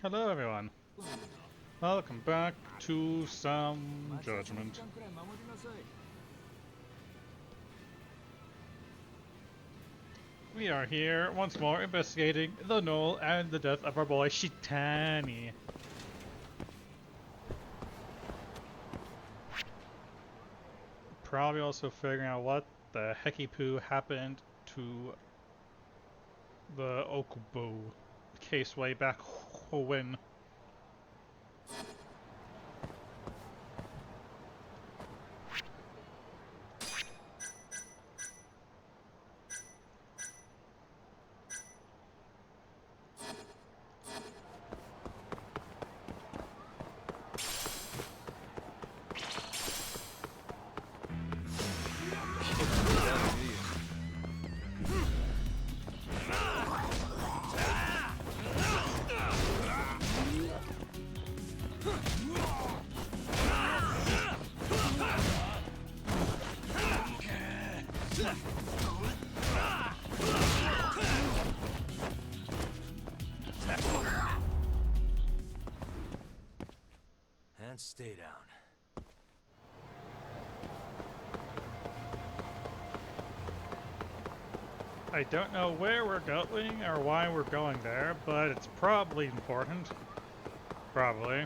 Hello everyone, welcome back to some Judgment. We are here once more investigating the Knoll and the death of our boy Shitani. Probably also figuring out what the hecky poo happened to the Okubo case way back when. And stay down. I don't know where we're going or why we're going there, but it's probably important. Probably.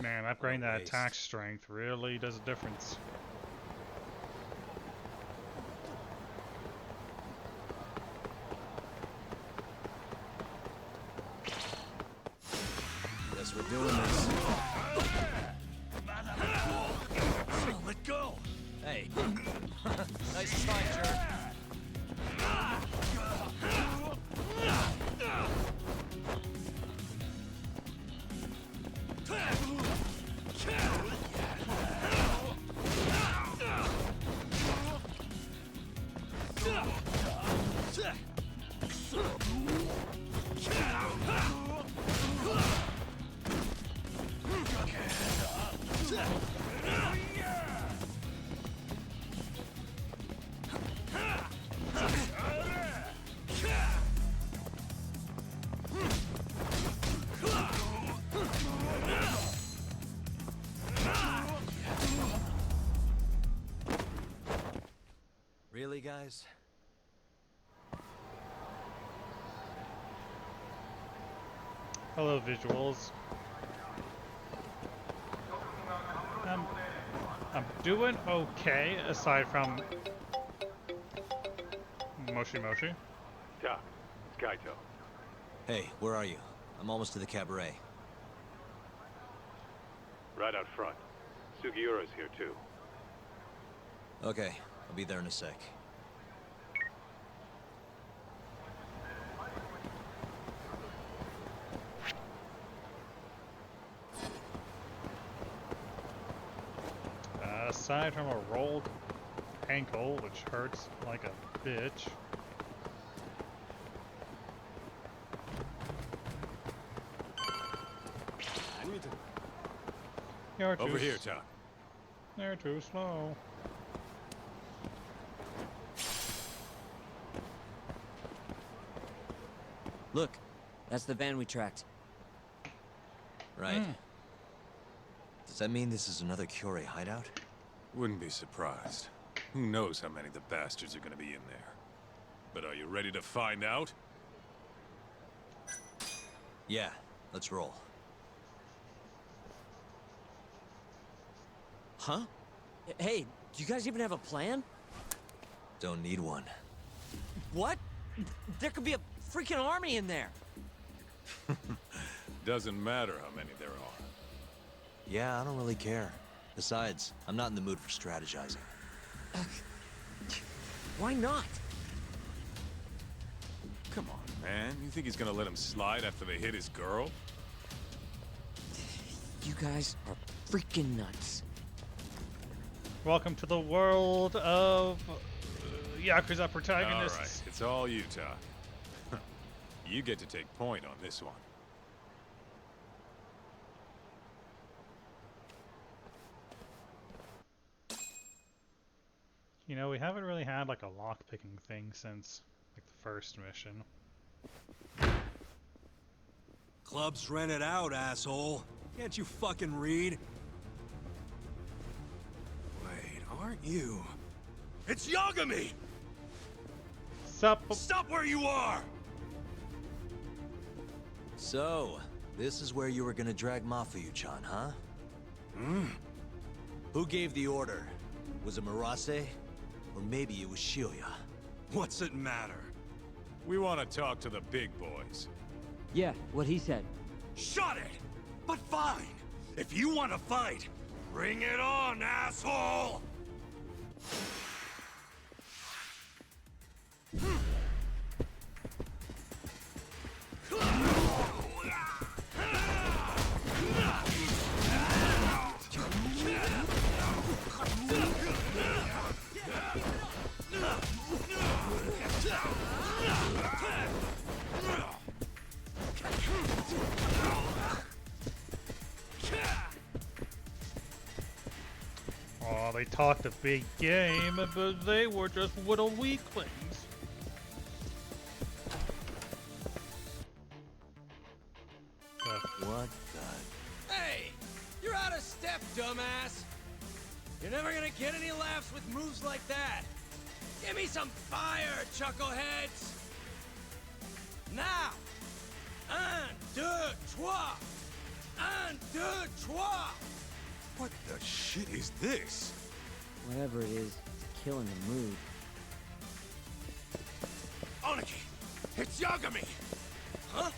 Man, upgrading that attack strength really does a difference. Guess we're doing this. Let go! Hey. Nice try, jerk. Really, guys? Hello, visuals. I'm doing okay, aside from Moshi Moshi. Doc, it's Kaito. Hey, where are you? I'm almost to the cabaret. Right out front. Sugiura's here too. Okay, I'll be there in a sec. Aside from a rolled ankle, which hurts like a bitch. You're too Over here, Tom. They're too slow. Look, that's the van we tracked. Right. Does that mean this is another Curie hideout? Wouldn't be surprised. Who knows how many of the bastards are gonna be in there. But are you ready to find out? Yeah, let's roll. Huh? Hey, do you guys even have a plan? Don't need one. What? There could be a freaking army in there. Doesn't matter how many there are. Yeah, I don't really care. Besides, I'm not in the mood for strategizing. Why not? Come on, man. You think he's gonna let him slide after they hit his girl? You guys are freaking nuts. Welcome to the world of Yakuza All protagonists. right, it's all you, Todd. You get to take point on this one. You know, we haven't really had like a lock-picking thing since like the first mission. Club's rented out, asshole. Can't you fucking read? Wait, aren't you? It's Yagami! Sup? Stop where you are! So, this is where you were gonna drag Mafuyu-chan, huh? Hmm? Who gave the order? Was it Murase? Or maybe it was Shibuya? What's it matter? We want to talk to the big boys. Yeah, what he said. Shut it! But fine! If you want to fight, bring it on, asshole! Oh, they talked a big game, but they were just little weaklings. What the... Hey! You're out of step, dumbass! You're never gonna get any laughs with moves like that! Give me some fire, chuckleheads! Now! Un, deux, trois! Un, deux, trois! What the shit is this? Whatever it is, it's killing the mood. Oniki! It's Yagami! Huh?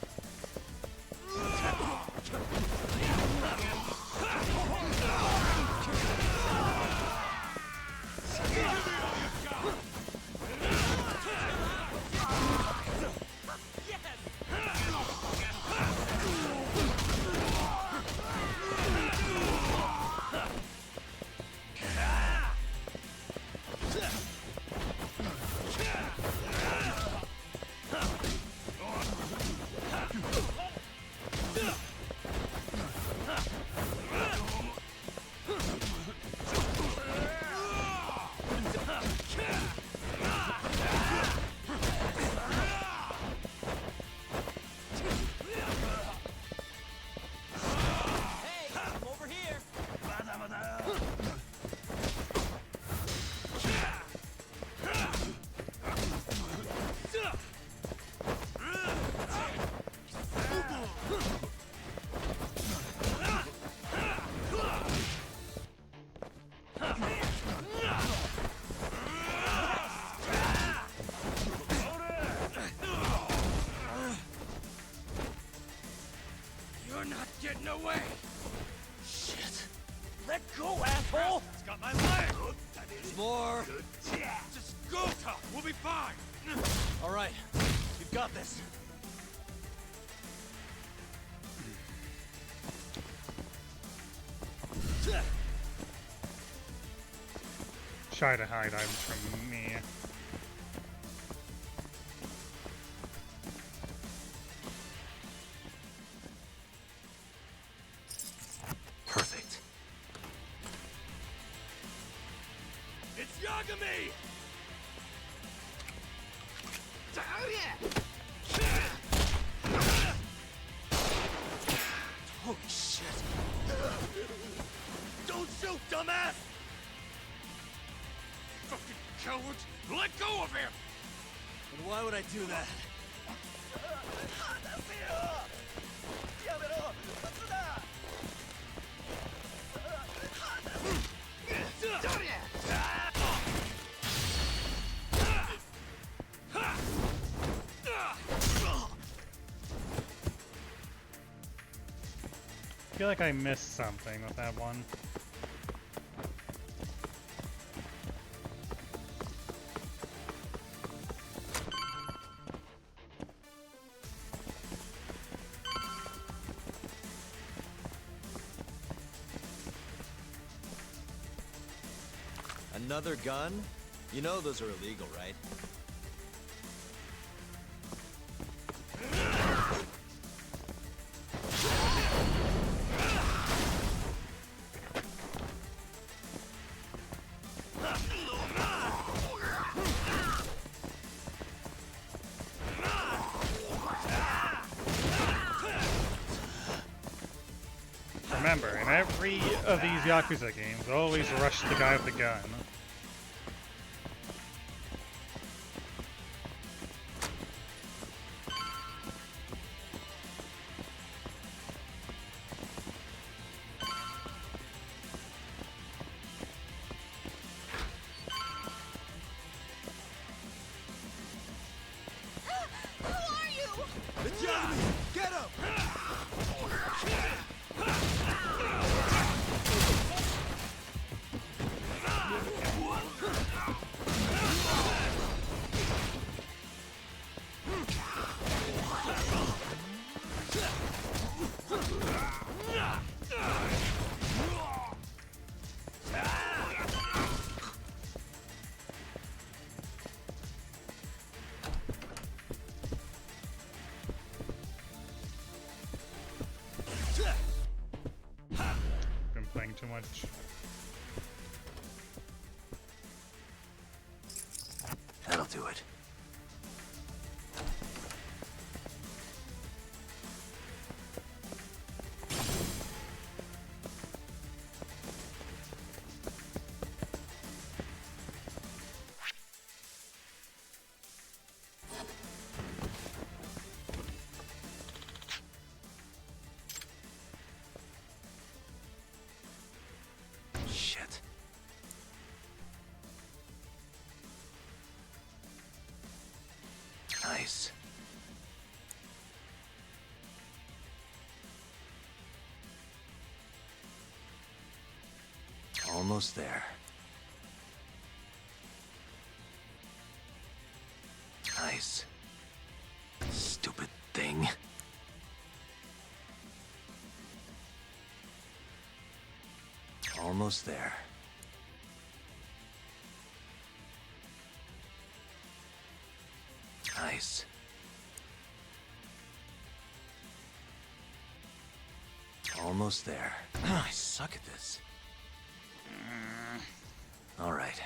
You're not getting away! Shit! Let go, asshole! It's got my leg! More! Just go, Tough! We'll be fine! Alright, you've got this. Try to hide items from me. Perfect. It's Yagami! Holy shit! Don't shoot, dumbass! Fucking cowards! Let go of him! And why would I do that? I feel like I missed something with that one. Another gun? You know those are illegal, right? Remember, in every of these Yakuza games, always rush the guy with the gun. Who are you? The Judement! Get him! Been playing too much. That'll do it. Shit. Nice. Almost there. Nice. Stupid thing. Almost there. Nice. Almost there. I suck at this. All right.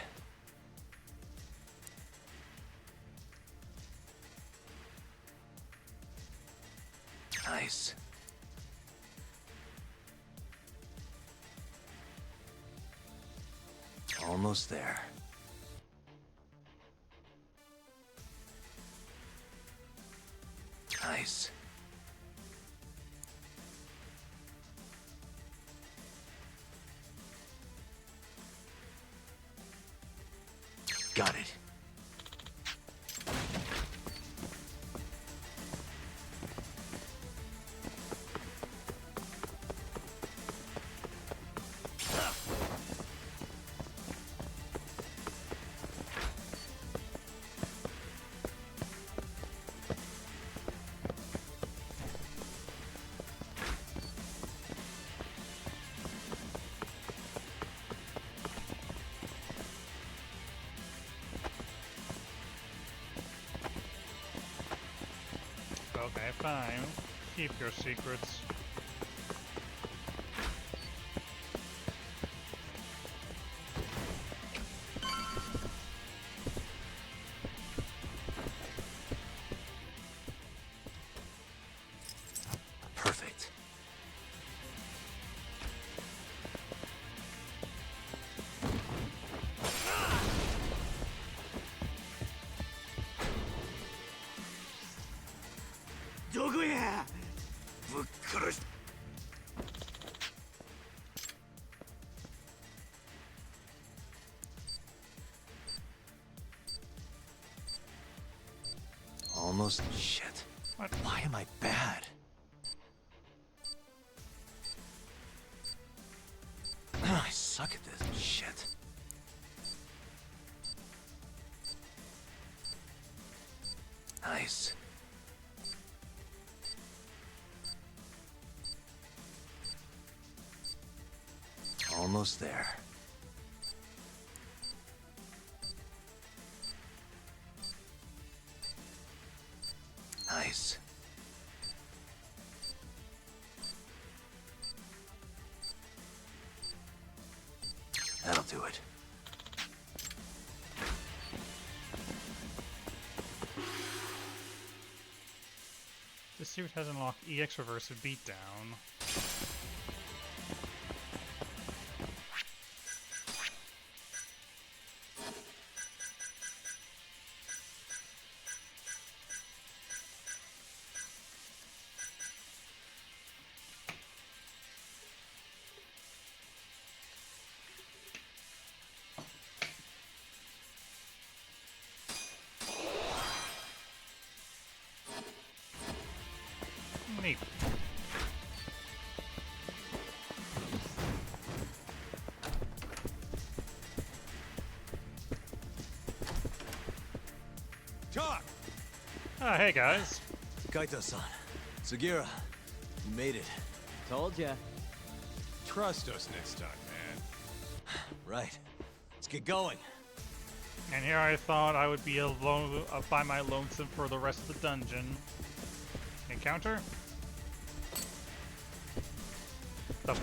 Nice. Almost there. Nice. Got it. Okay, fine. Keep your secrets. Perfect. Almost. Shit. What? Why am I bad? I suck at this shit. Nice. Almost there. place. That'll do it. This suit has unlocked EX Reversive Beatdown. Neat. Talk! Ah, hey guys. Kaito-san. Sugira. You made it. Told ya. Trust us next time, man. Right. Let's get going. And here I thought I would be alone by my lonesome for the rest of the dungeon. Encounter? The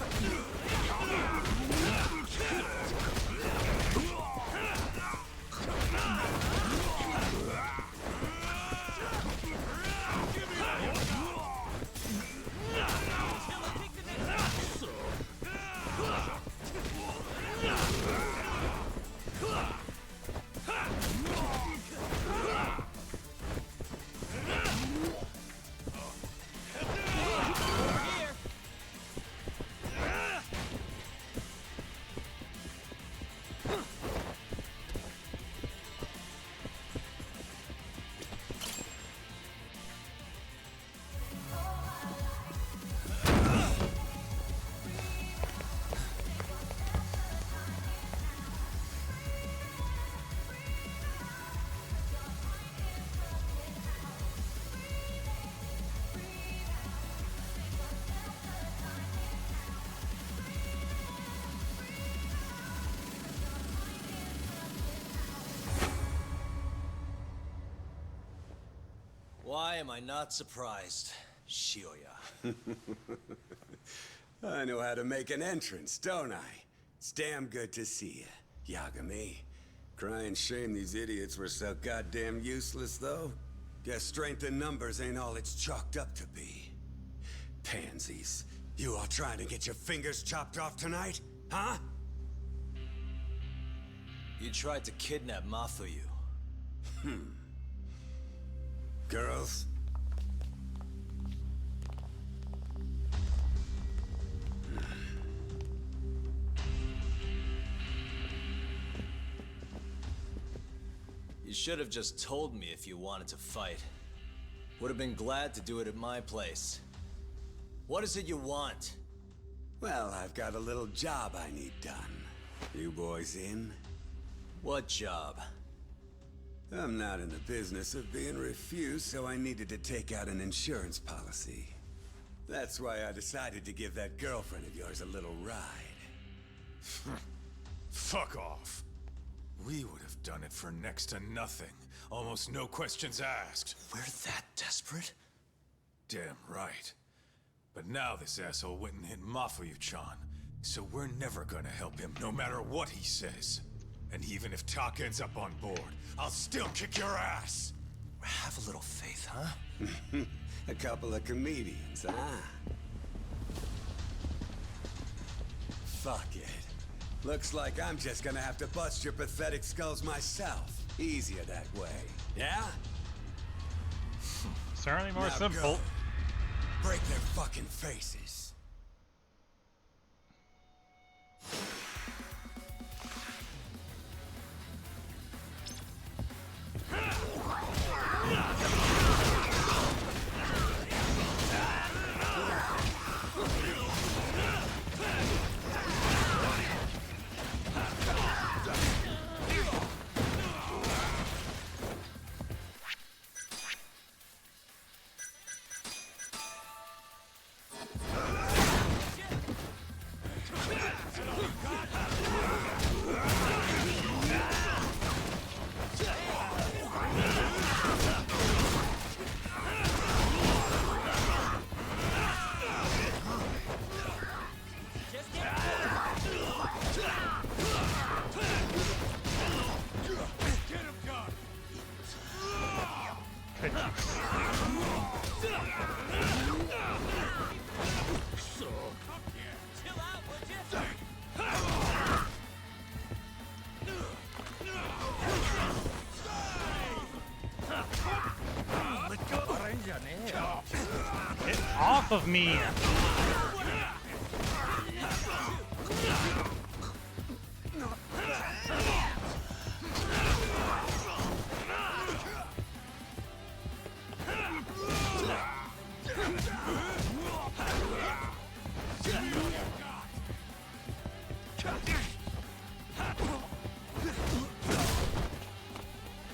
Why am I not surprised, Shioya? I know how to make an entrance, don't I? It's damn good to see you, Yagami. Crying shame these idiots were so goddamn useless, though. Guess strength in numbers ain't all it's chalked up to be. Pansies. You all trying to get your fingers chopped off tonight? Huh? You tried to kidnap Mafuyu. Girls? You should have just told me if you wanted to fight. Would have been glad to do it at my place. What is it you want? Well, I've got a little job I need done. You boys in? What job? I'm not in the business of being refused, so I needed to take out an insurance policy. That's why I decided to give that girlfriend of yours a little ride. Fuck off. We would have done it for next to nothing. Almost no questions asked. We're that desperate? Damn right. But now this asshole went and hit Mafuyu-chan, so we're never gonna help him, no matter what he says. And even if Tak ends up on board, I'll still kick your ass! Have a little faith, huh? A couple of comedians, huh? Fuck it. Looks like I'm just gonna have to bust your pathetic skulls myself. Easier that way. Yeah? certainly more Now simple. go. Break their fucking faces. off of me!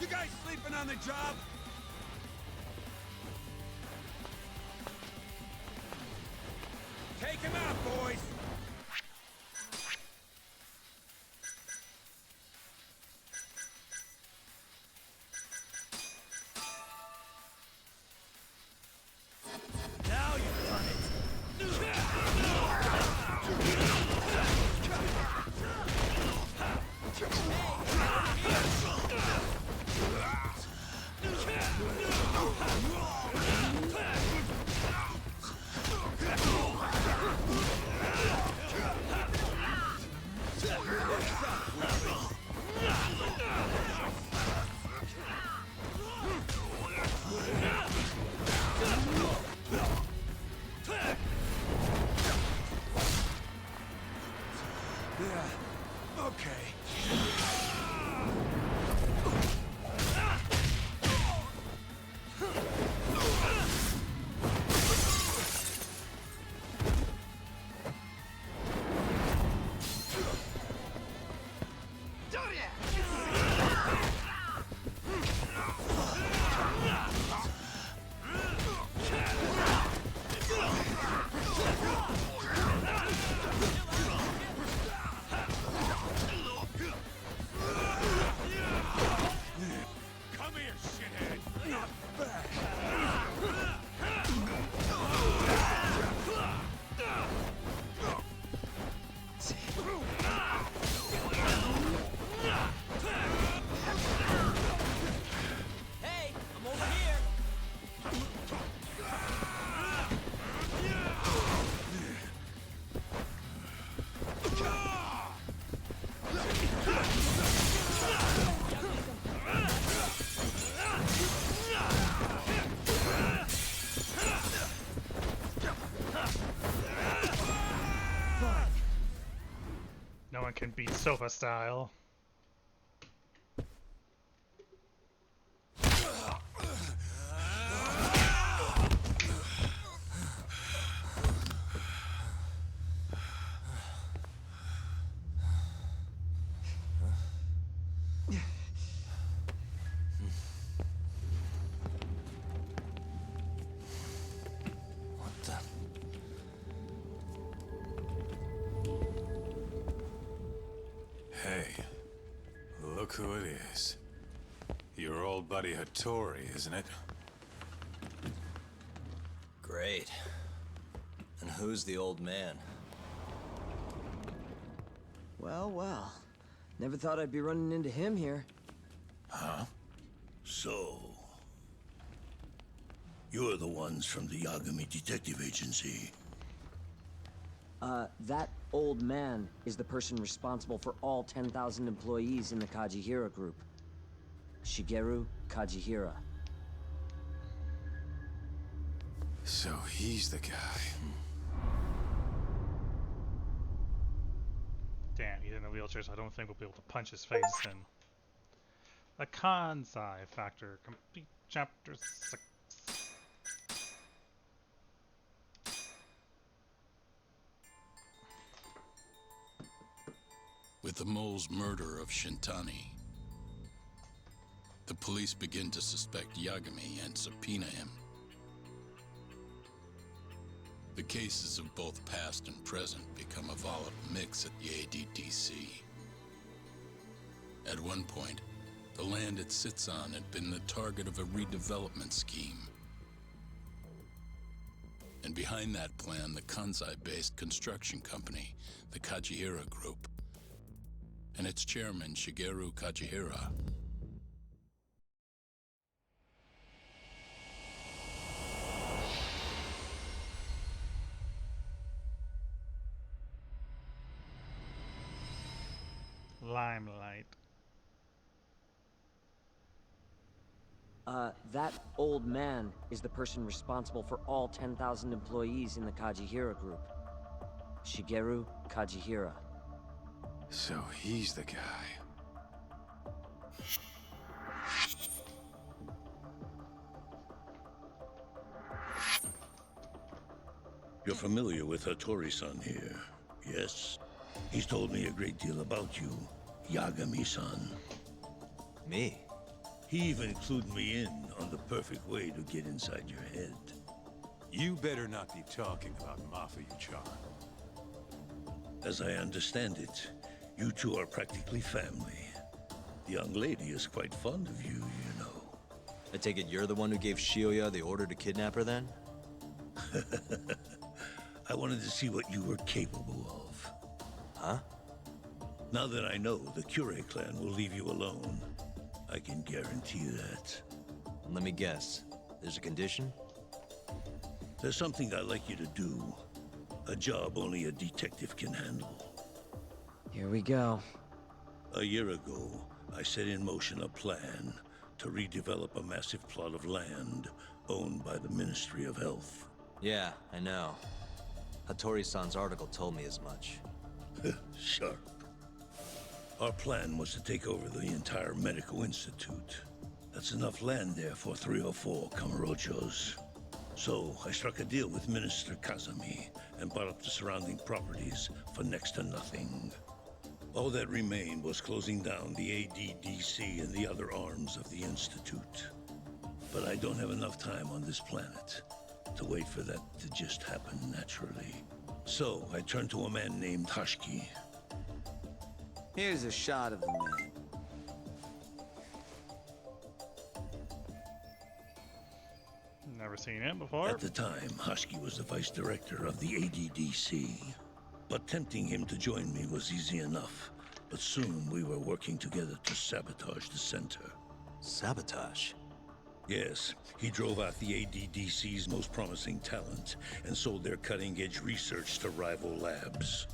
You guys sleeping on the job? Take him out, boys! Now you've done it! Yeah, okay. Come here, shithead! Not bad! Hey, I'm over here. No one can beat sofa style. What the? Hey, look who it is. Your old buddy Hattori, isn't it? Great. And who's the old man? Well, well. Never thought I'd be running into him here. So... You're the ones from the Yagami Detective Agency. That old man is the person responsible for all 10,000 employees in the Kajihira group. Shigeru Kajihira. So he's the guy. Damn, he's in a wheelchair, so I don't think we'll be able to punch his face in. The Kansai Factor, complete chapter 6. With the mole's murder of Shintani, the police begin to suspect Yagami and subpoena him. The cases of both past and present become a volatile mix at the ADTC. At one point, the land it sits on had been the target of a redevelopment scheme. And behind that plan, the Kansai-based construction company, the Kajihira Group, and its chairman, Shigeru Kajihira. Limelight. That old man is the person responsible for all 10,000 employees in the Kajihira group. Shigeru Kajihira. So he's the guy. You're familiar with Hattori-san here, yes? He's told me a great deal about you, Yagami-san. Me? He even clued me in on the perfect way to get inside your head. You better not be talking about Mafuyu-chan. As I understand it, you two are practically family. The young lady is quite fond of you, you know. I take it you're the one who gave Shioya the order to kidnap her then? I wanted to see what you were capable of. Huh? Now that I know the Kure clan will leave you alone, I can guarantee that. Let me guess. There's a condition? There's something I'd like you to do. A job only a detective can handle. Here we go. A year ago, I set in motion a plan to redevelop a massive plot of land owned by the Ministry of Health. Yeah, I know. Hattori-san's article told me as much. Sharp. Our plan was to take over the entire medical institute. That's enough land there for 3 or 4 Kamurochos. So I struck a deal with Minister Kazami and bought up the surrounding properties for next to nothing. All that remained was closing down the ADDC and the other arms of the institute. But I don't have enough time on this planet to wait for that to just happen naturally. So I turned to a man named Hashiki. Here's a shot of the man. Never seen it before. At the time, Hashiki was the vice director of the ADDC. But tempting him to join me was easy enough. But soon we were working together to sabotage the center. Sabotage? Yes, he drove out the ADDC's most promising talent and sold their cutting-edge research to rival labs.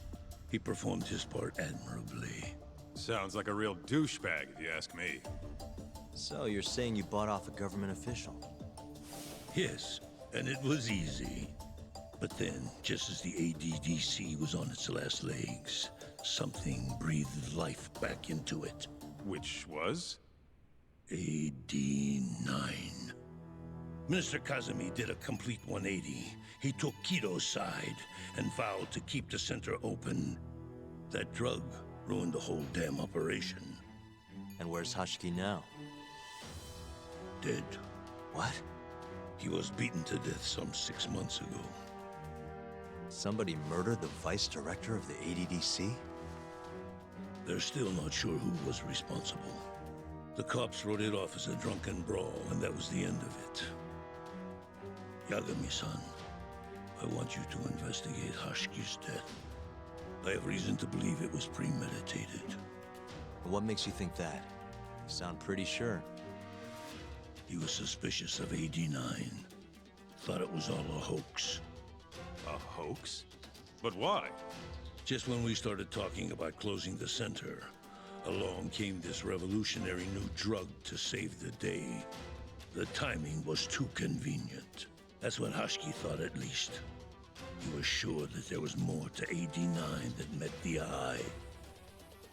He performed his part admirably. Sounds like a real douchebag, if you ask me. So you're saying you bought off a government official? Yes, and it was easy. But then, just as the ADDC was on its last legs, something breathed life back into it. Which was? AD9. Minister Kazami did a complete 180. He took Kido's side and vowed to keep the center open. That drug ruined the whole damn operation. And where's Hashiki now? Dead. What? He was beaten to death some 6 months ago. Somebody murdered the vice director of the ADDC? They're still not sure who was responsible. The cops wrote it off as a drunken brawl, and that was the end of it. Yagami-san, I want you to investigate Hashiki's death. I have reason to believe it was premeditated. What makes you think that? You sound pretty sure. He was suspicious of AD9. Thought it was all a hoax. A hoax? But why? Just when we started talking about closing the center, along came this revolutionary new drug to save the day. The timing was too convenient. That's what Hashiki thought, at least. He was sure that there was more to AD9 that met the eye.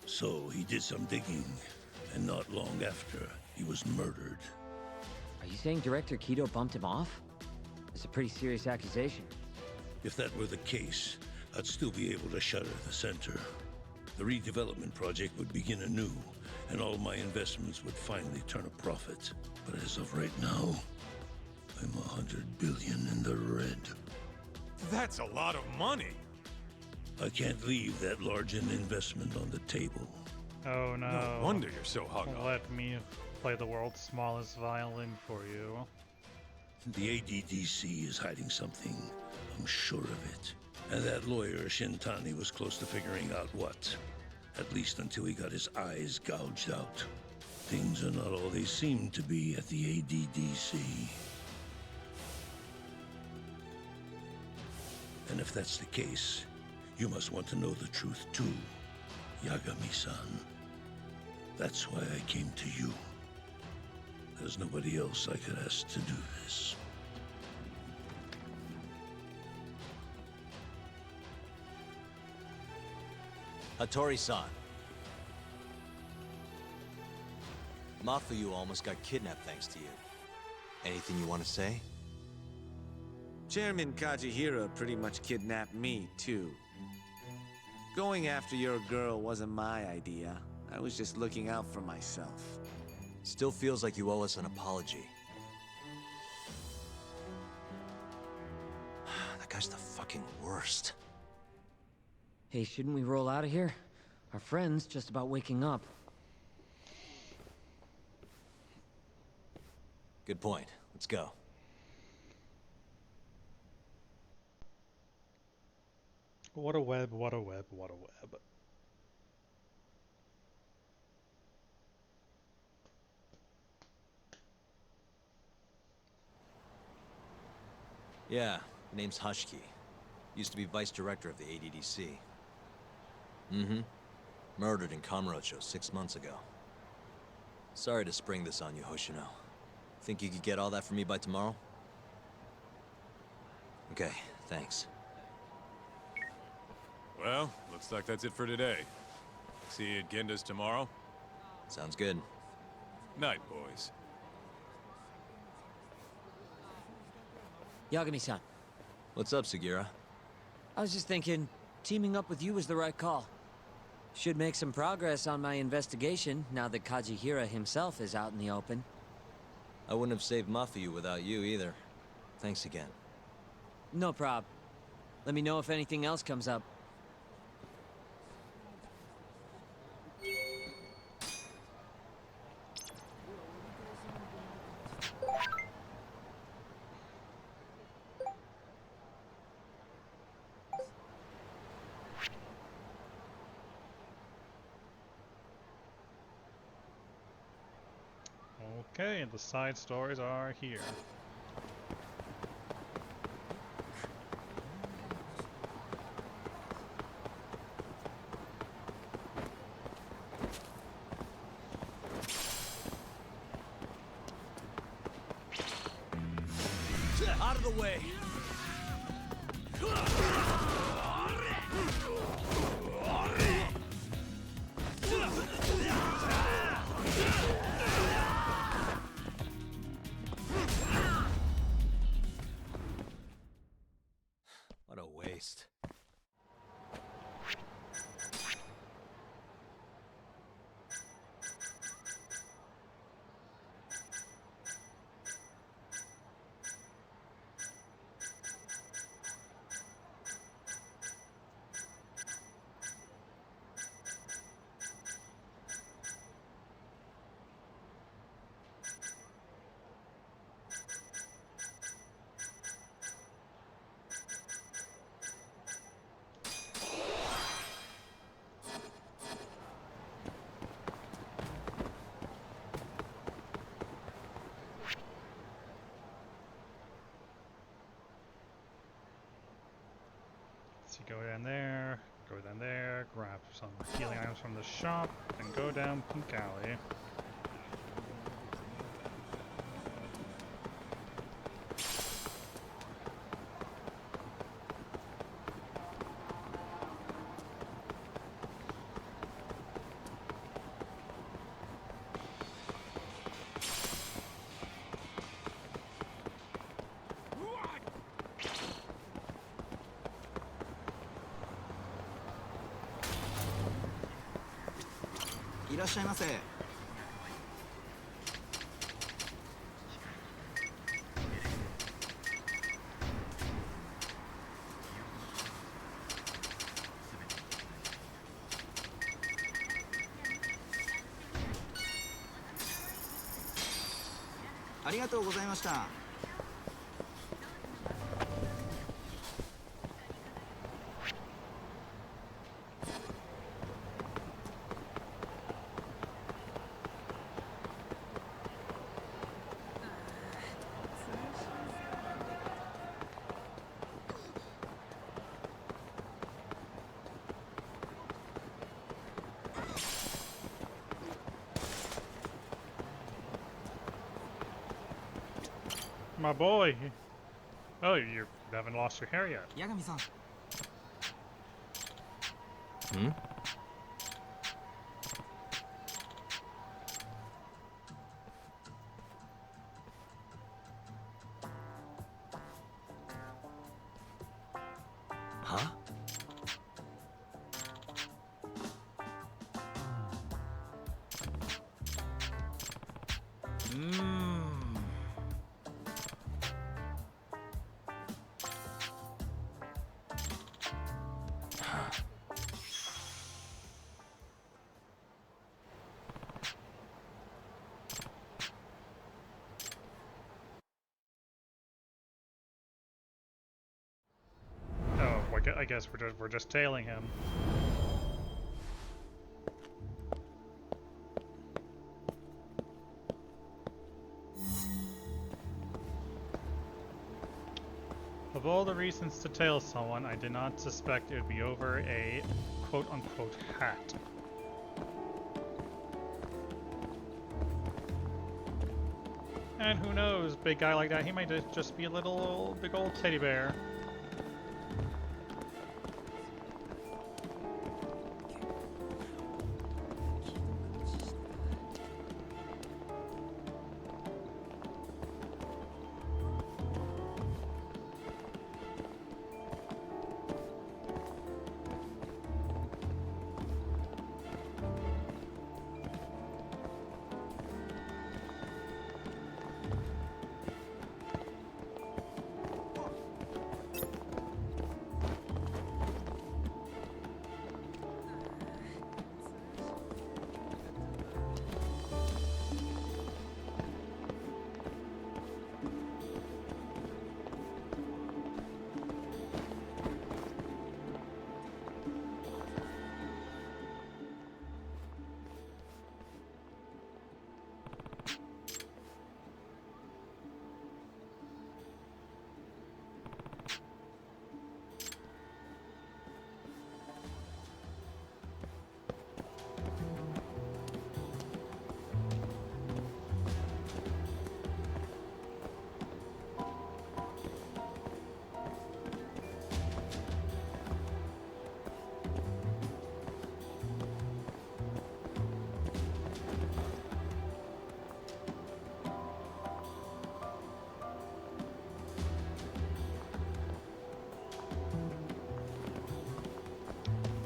So he did some digging, and not long after, he was murdered. Are you saying Director Kido bumped him off? It's a pretty serious accusation. If that were the case, I'd still be able to shutter the center. The redevelopment project would begin anew, and all my investments would finally turn a profit. But as of right now, I'm 100 billion in the red. That's a lot of money. I can't leave that large an investment on the table. Oh no. No wonder you're so hung up. Let me play the world's smallest violin for you. The ADDC is hiding something. I'm sure of it. And that lawyer, Shintani, was close to figuring out what. At least until he got his eyes gouged out. Things are not all they seem to be at the ADDC. And if that's the case, you must want to know the truth too, Yagami-san. That's why I came to you. There's nobody else I could ask to do this. Hattori-san. Mafuyu almost got kidnapped thanks to you. Anything you want to say? Chairman Kajihira pretty much kidnapped me, too. Going after your girl wasn't my idea. I was just looking out for myself. Still feels like you owe us an apology. That guy's the fucking worst. Hey, shouldn't we roll out of here? Our friend's just about waking up. Good point. Let's go. What a web, what a web, what a web. Yeah, name's Hushki. Used to be vice director of the ADDC. Mm-hmm. Murdered in Kamurocho 6 months ago. Sorry to spring this on you, Hoshino. Think you could get all that for me by tomorrow? Okay, thanks. Well, looks like that's it for today. See you at Genda's tomorrow? Sounds good. Night, boys. Yagami-san, What's up, Sugira? I was just thinking, teaming up with you was the right call. Should make some progress on my investigation now that Kajihira himself is out in the open. I wouldn't have saved Mafuyu without you either. Thanks again. No prob. Let me know if anything else comes up. Okay, the side stories are here. Out of the way! What a waste. So you go down there, grab some healing items from the shop, and go down Pink Alley. my boy. Oh, you haven't lost your hair yet. 八神さん Hmm? Huh? Oh, I guess we're just tailing him. Of all the reasons to tail someone, I did not suspect it would be over a quote-unquote hat. And who knows, big guy like that, he might just be a little big old teddy bear.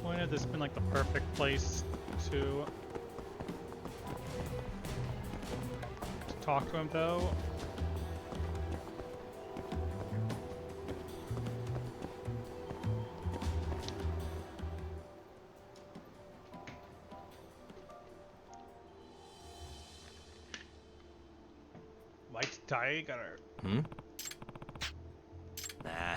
Wouldn't have this been like the perfect place to talk to him though? White tiger. Hmm? Nah.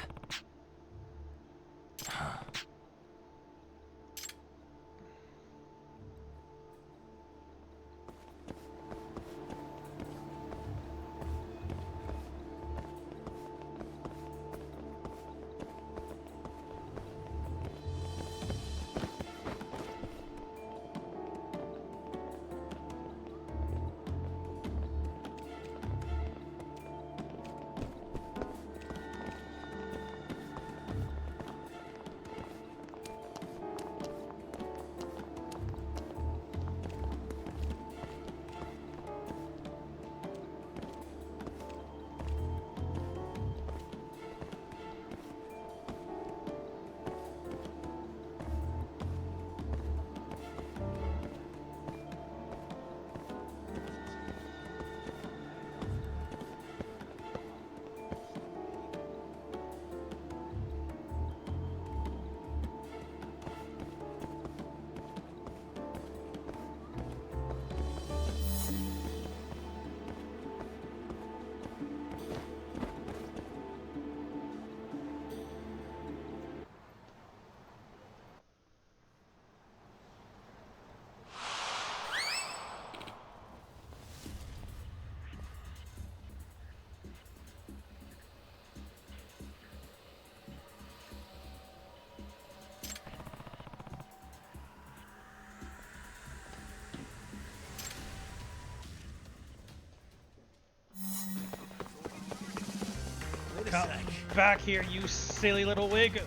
Come back here, you silly little wig.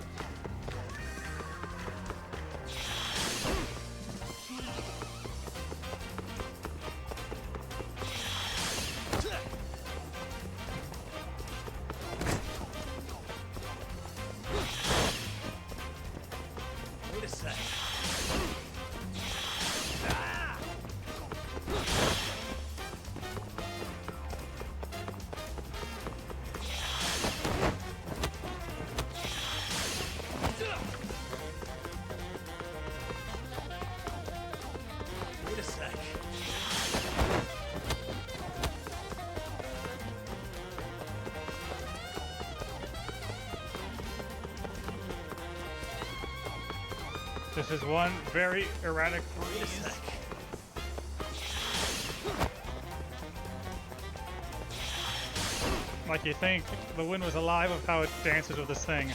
Wait a sec. Wait a sec. This is one very erratic Wait a breeze. sec. Like you think the wind was alive of how it dances with this thing.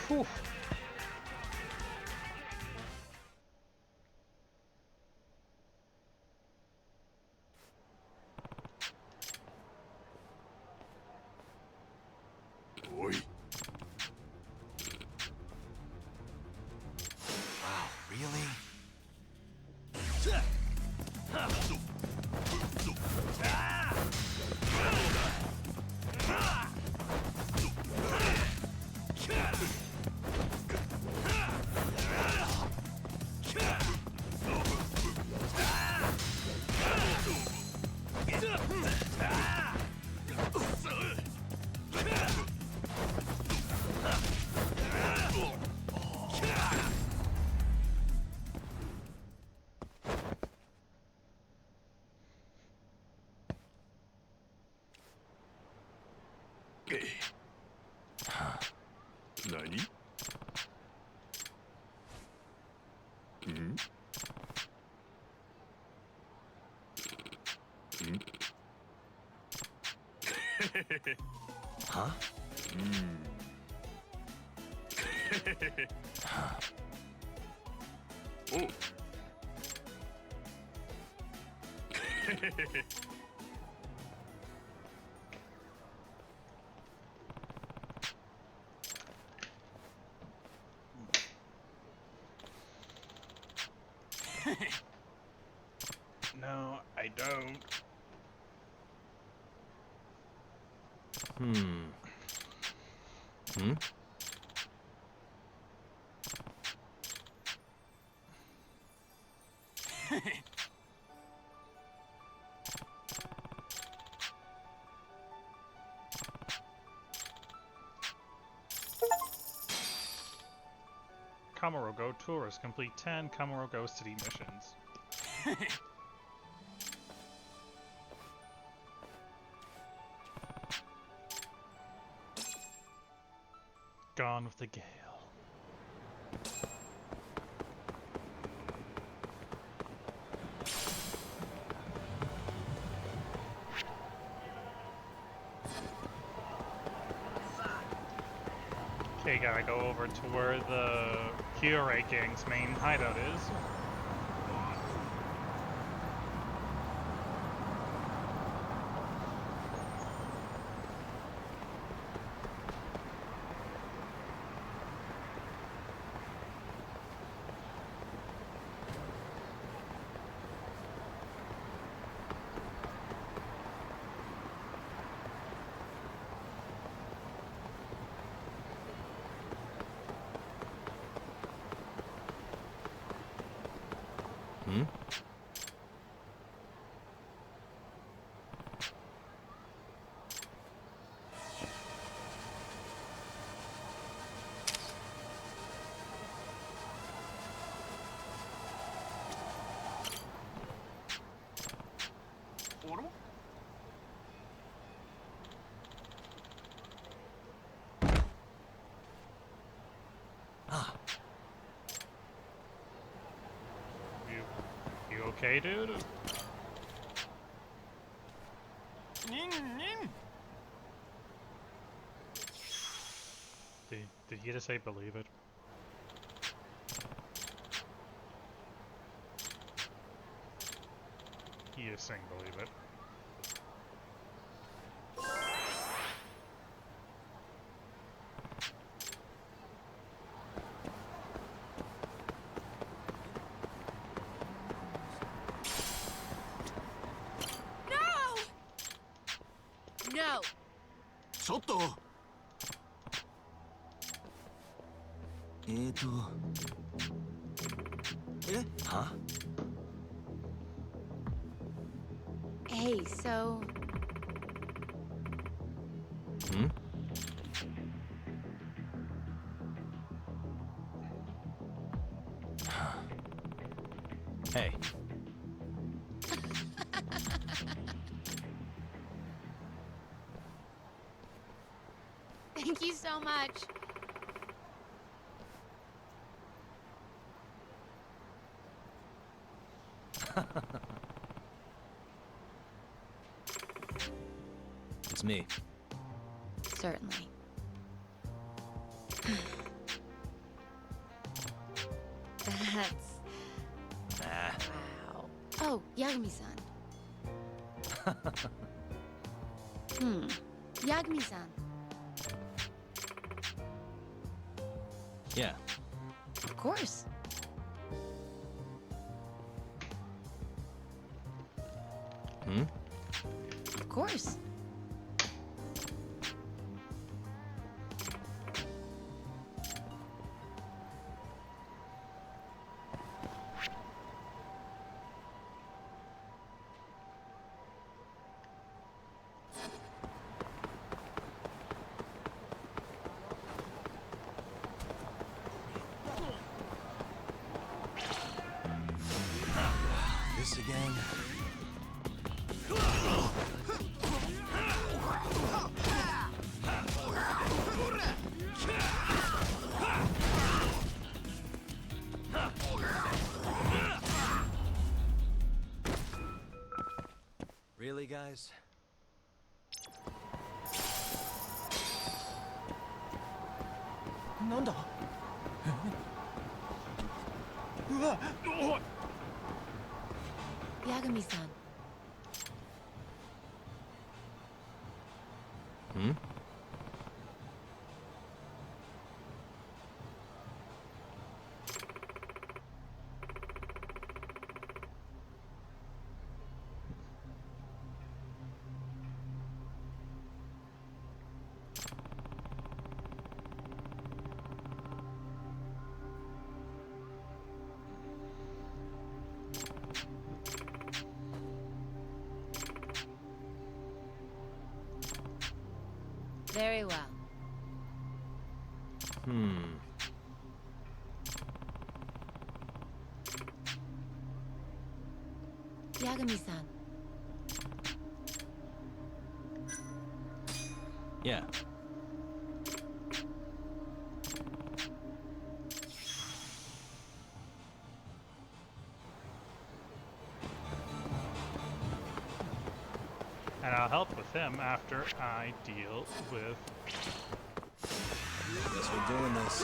Whew. Oi. Wow, really? Nani? Hmm? Hmm? Huh? Oh. No, I don't. Hmm. Hmm? Kamarogo tourists complete 10 Kamarogo city missions. Gone with the gale. Okay, gotta go over to where the Kyurei gang's main hideout is. Hmm? You okay, dude? Did you just say believe it? He is saying believe it. No! ちょっとは Hey, so... Hmm? Hey. Thank you so much. It's me. Certainly. That's... Nah. wow. Oh, Yagami-san. Yagami-san. Yeah. Of course. Hmm? Of course. This again? Really, guys? Yagami-san. Hmm? Very well. Yagami-san. Yeah. And I'll help with him after I deal with... Guess we're doing this.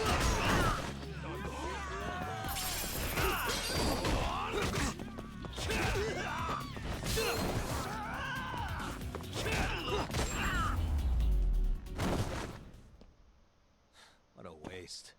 What a waste.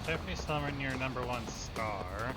Definitely somewhere near #1 star.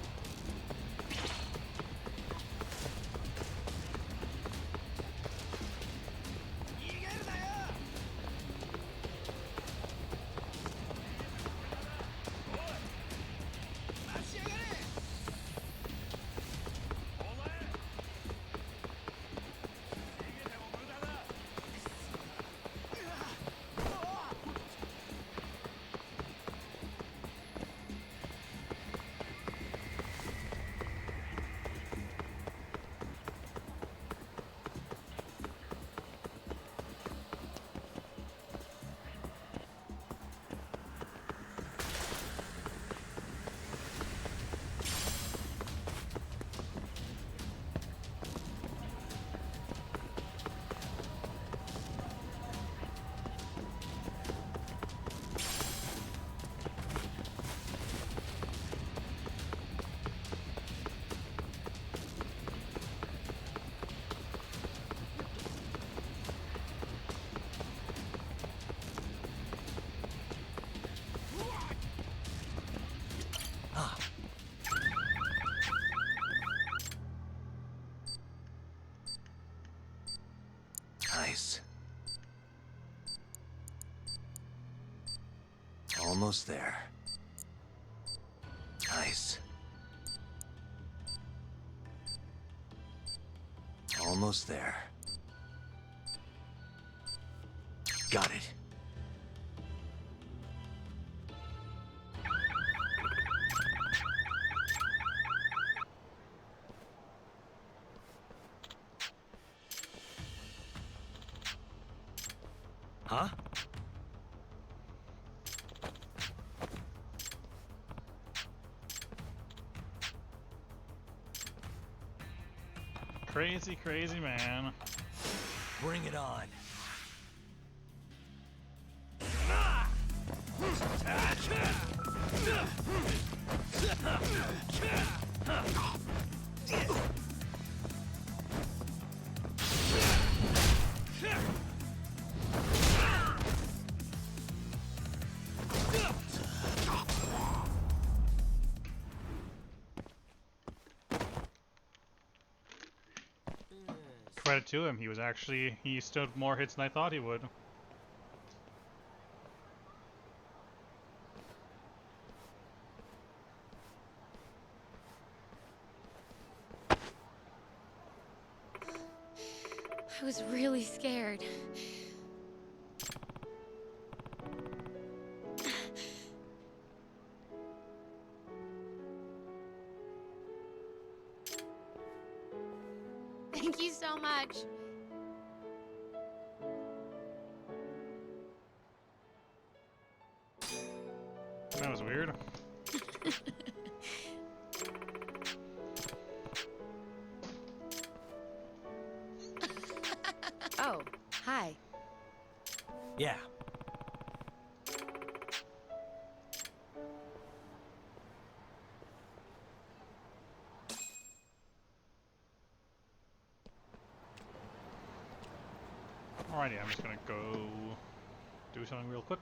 Nice. Almost there. Nice. Almost there. Got it. Huh? Crazy, crazy man. Bring it on. Credit to him, he stood more hits than I thought he would. I was really scared. Thank you so much. That was weird. Oh, hi. Yeah. Alrighty, I'm just gonna go do something real quick.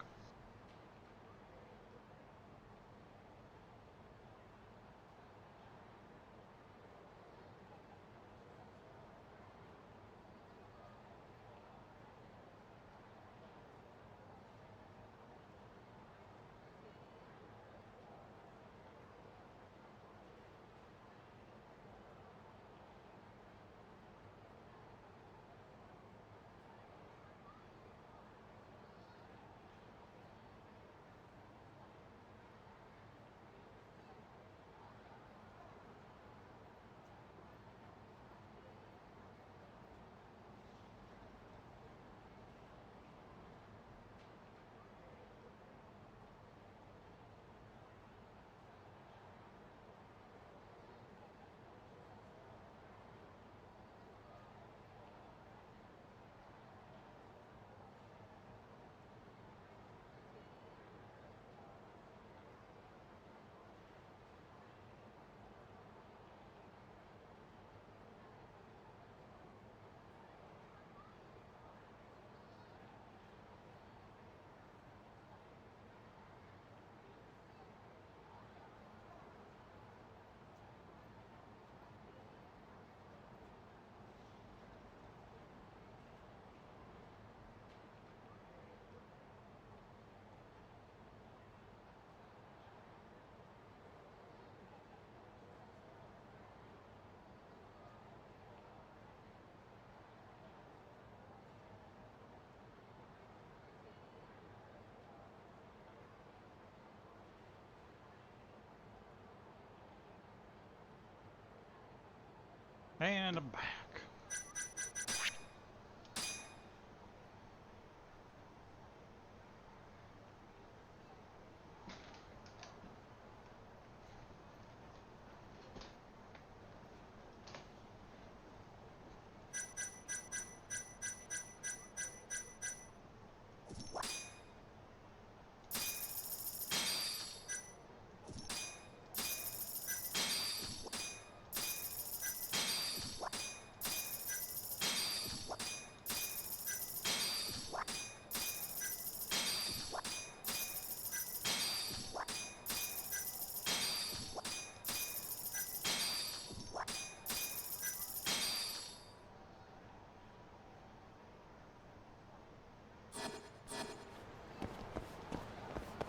And I'm back.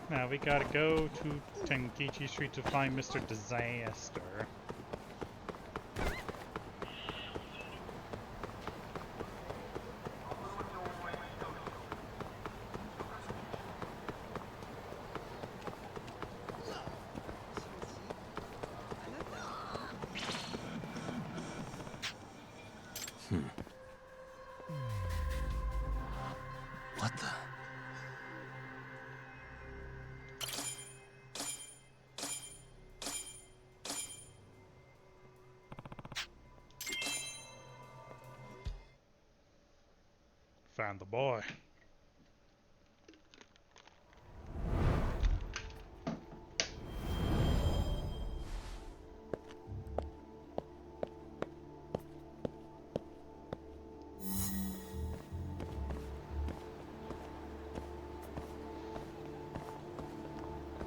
Now we gotta go to Tengichi Street to find Mr. Disaster. What the? Found the boy.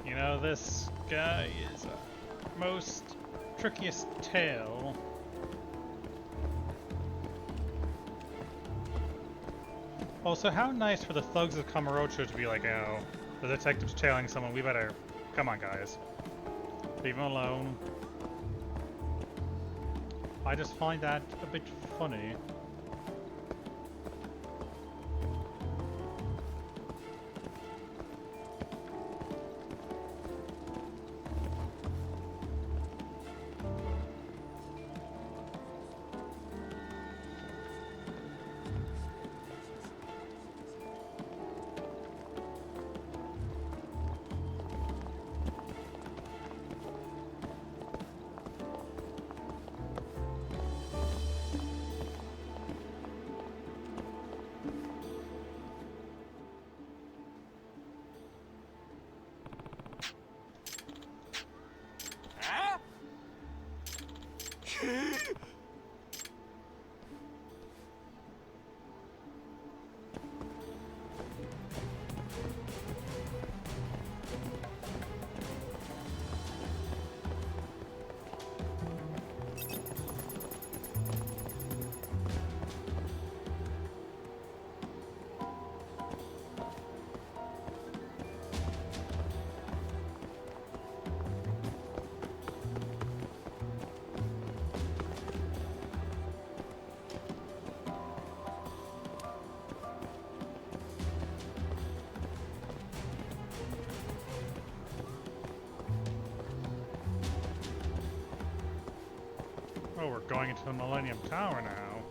You know, this guy is most trickiest tale. Also, how nice for the thugs of Kamurocho to be like, oh, the detective's tailing someone, we better... Come on, guys. Leave him alone. I just find that a bit funny. Oh, we're going into the Millennium Tower now.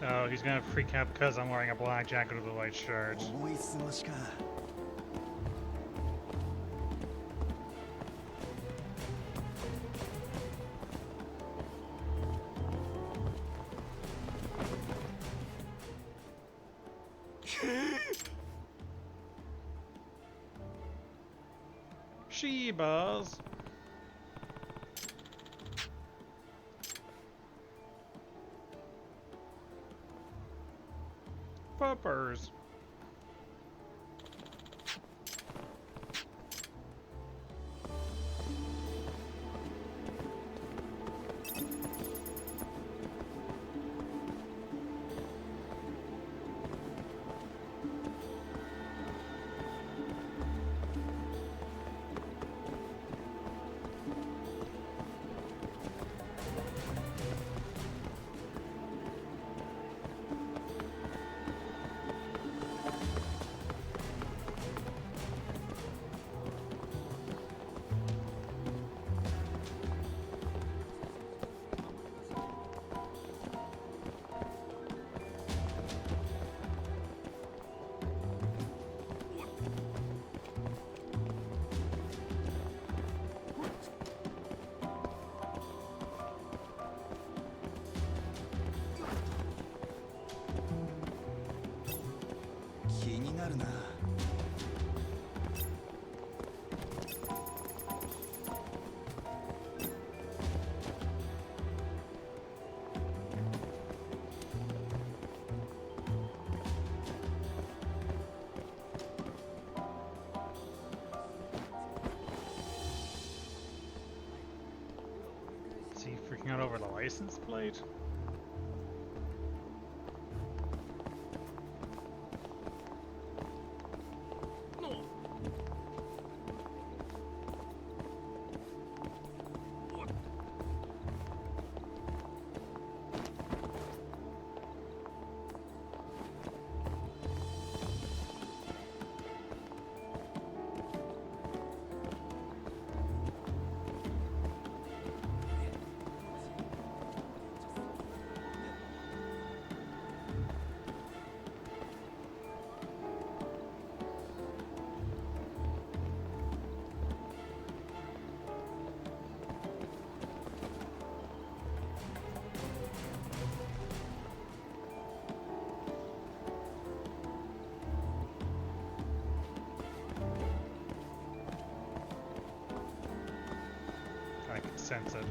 Oh, he's gonna freak out because I'm wearing a black jacket with a white shirt. Shebas. Puppers. Is he freaking out over the license plate? I can sense it.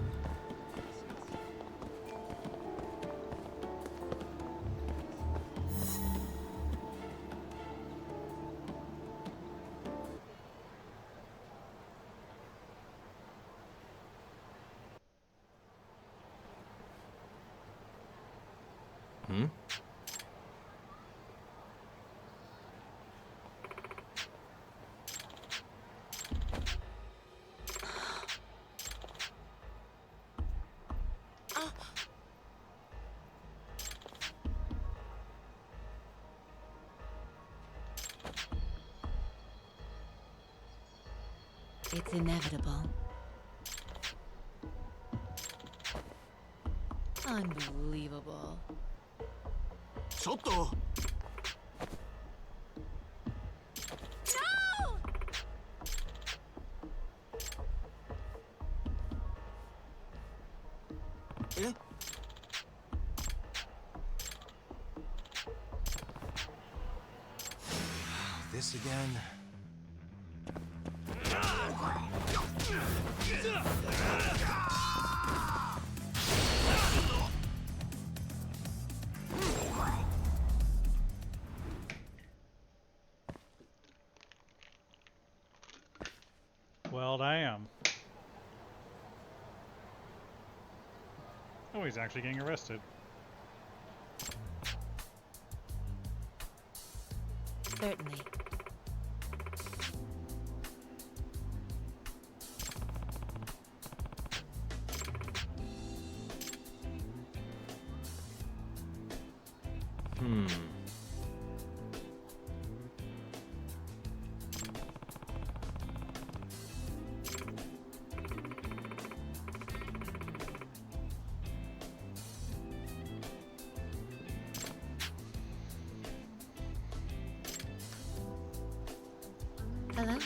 Hmm? It's inevitable. Unbelievable. ちょっと え This again? Well, damn. Oh, he's actually getting arrested. Certainly. Hmm. Hello.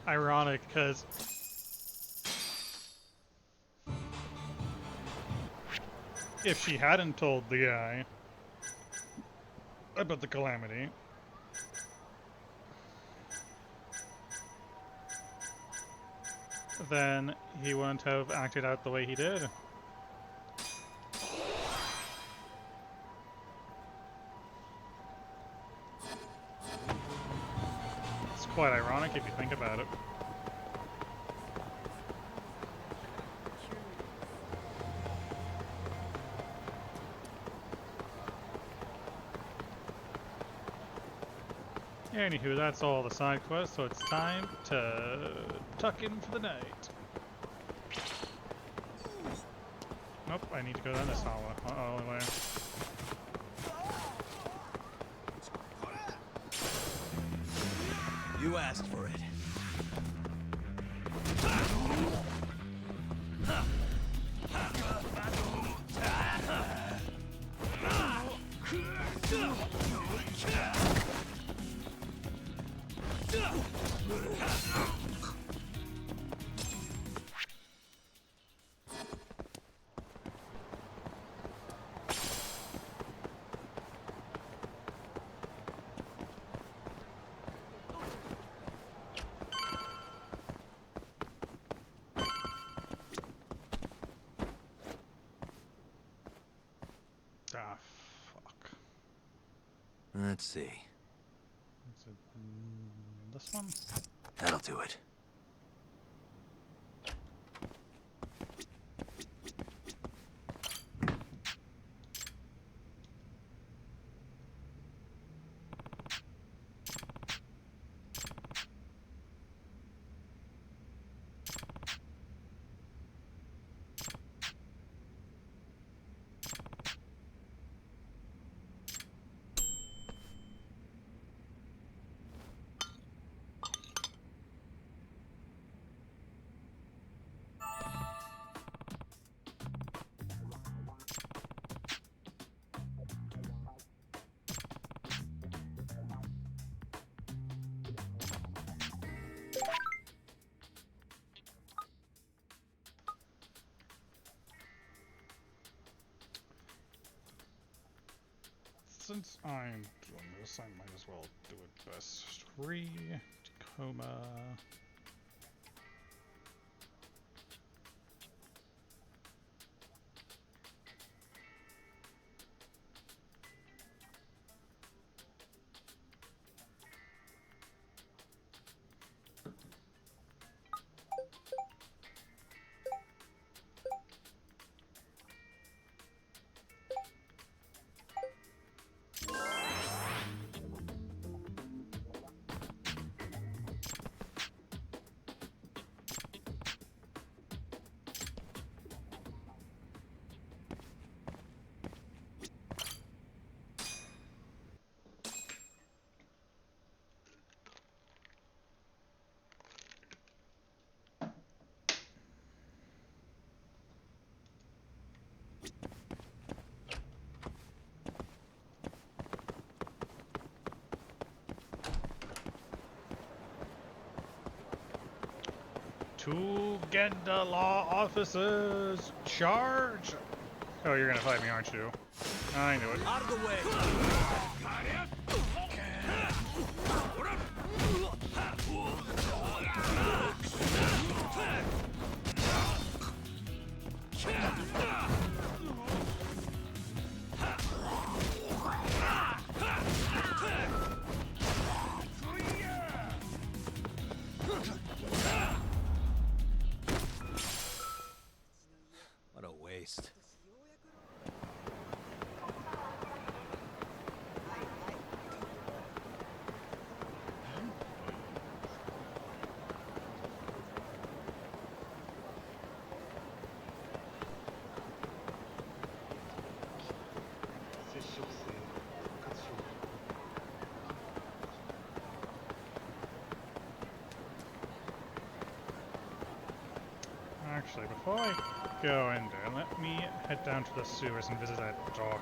Ironic, because if she hadn't told the guy about the calamity, then he wouldn't have acted out the way he did. It's quite ironic if you think about it. Anywho, that's all the side quests, so it's time to tuck in for the night. Nope, I need to go down this hallway. Only way. You asked for it. Ah, fuck. Let's see. Is it this one? That'll do it. Since I'm doing this, I might as well do it best. 3, Tacoma. Two Genda law officers, charge! Oh, you're gonna fight me, aren't you? I knew it. Out of the way! What a waste. Actually, before I go in there, let me head down to the sewers and visit that dog.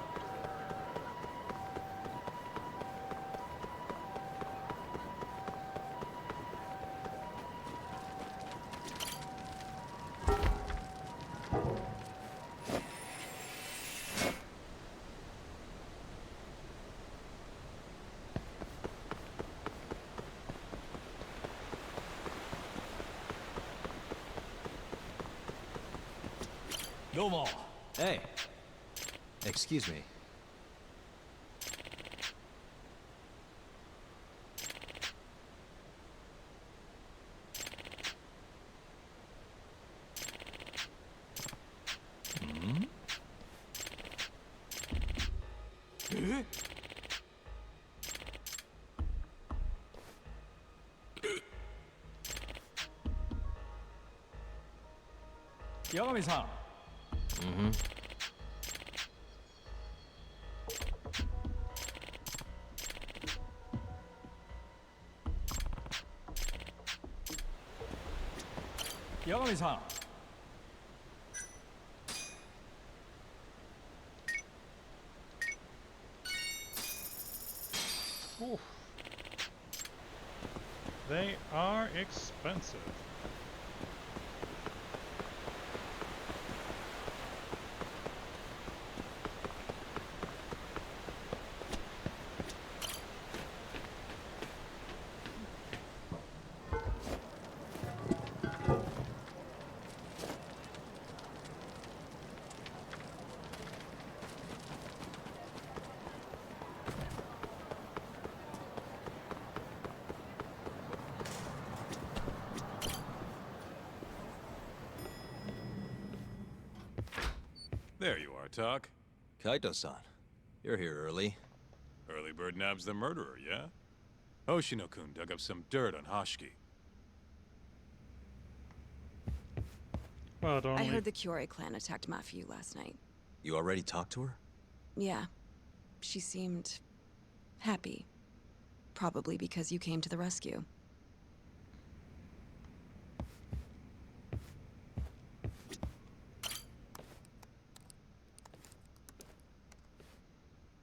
Domo. Hey! Excuse me. Yagami-san. Yagami-san. Oof. They are expensive. There you are, Tak. Kaito-san, you're here early. Early bird nabs the murderer, yeah? Hoshino-kun dug up some dirt on Hashiki. Well, it only... I heard the Kyorei clan attacked Mafiu last night. You already talked to her? Yeah. She seemed... happy. Probably because you came to the rescue.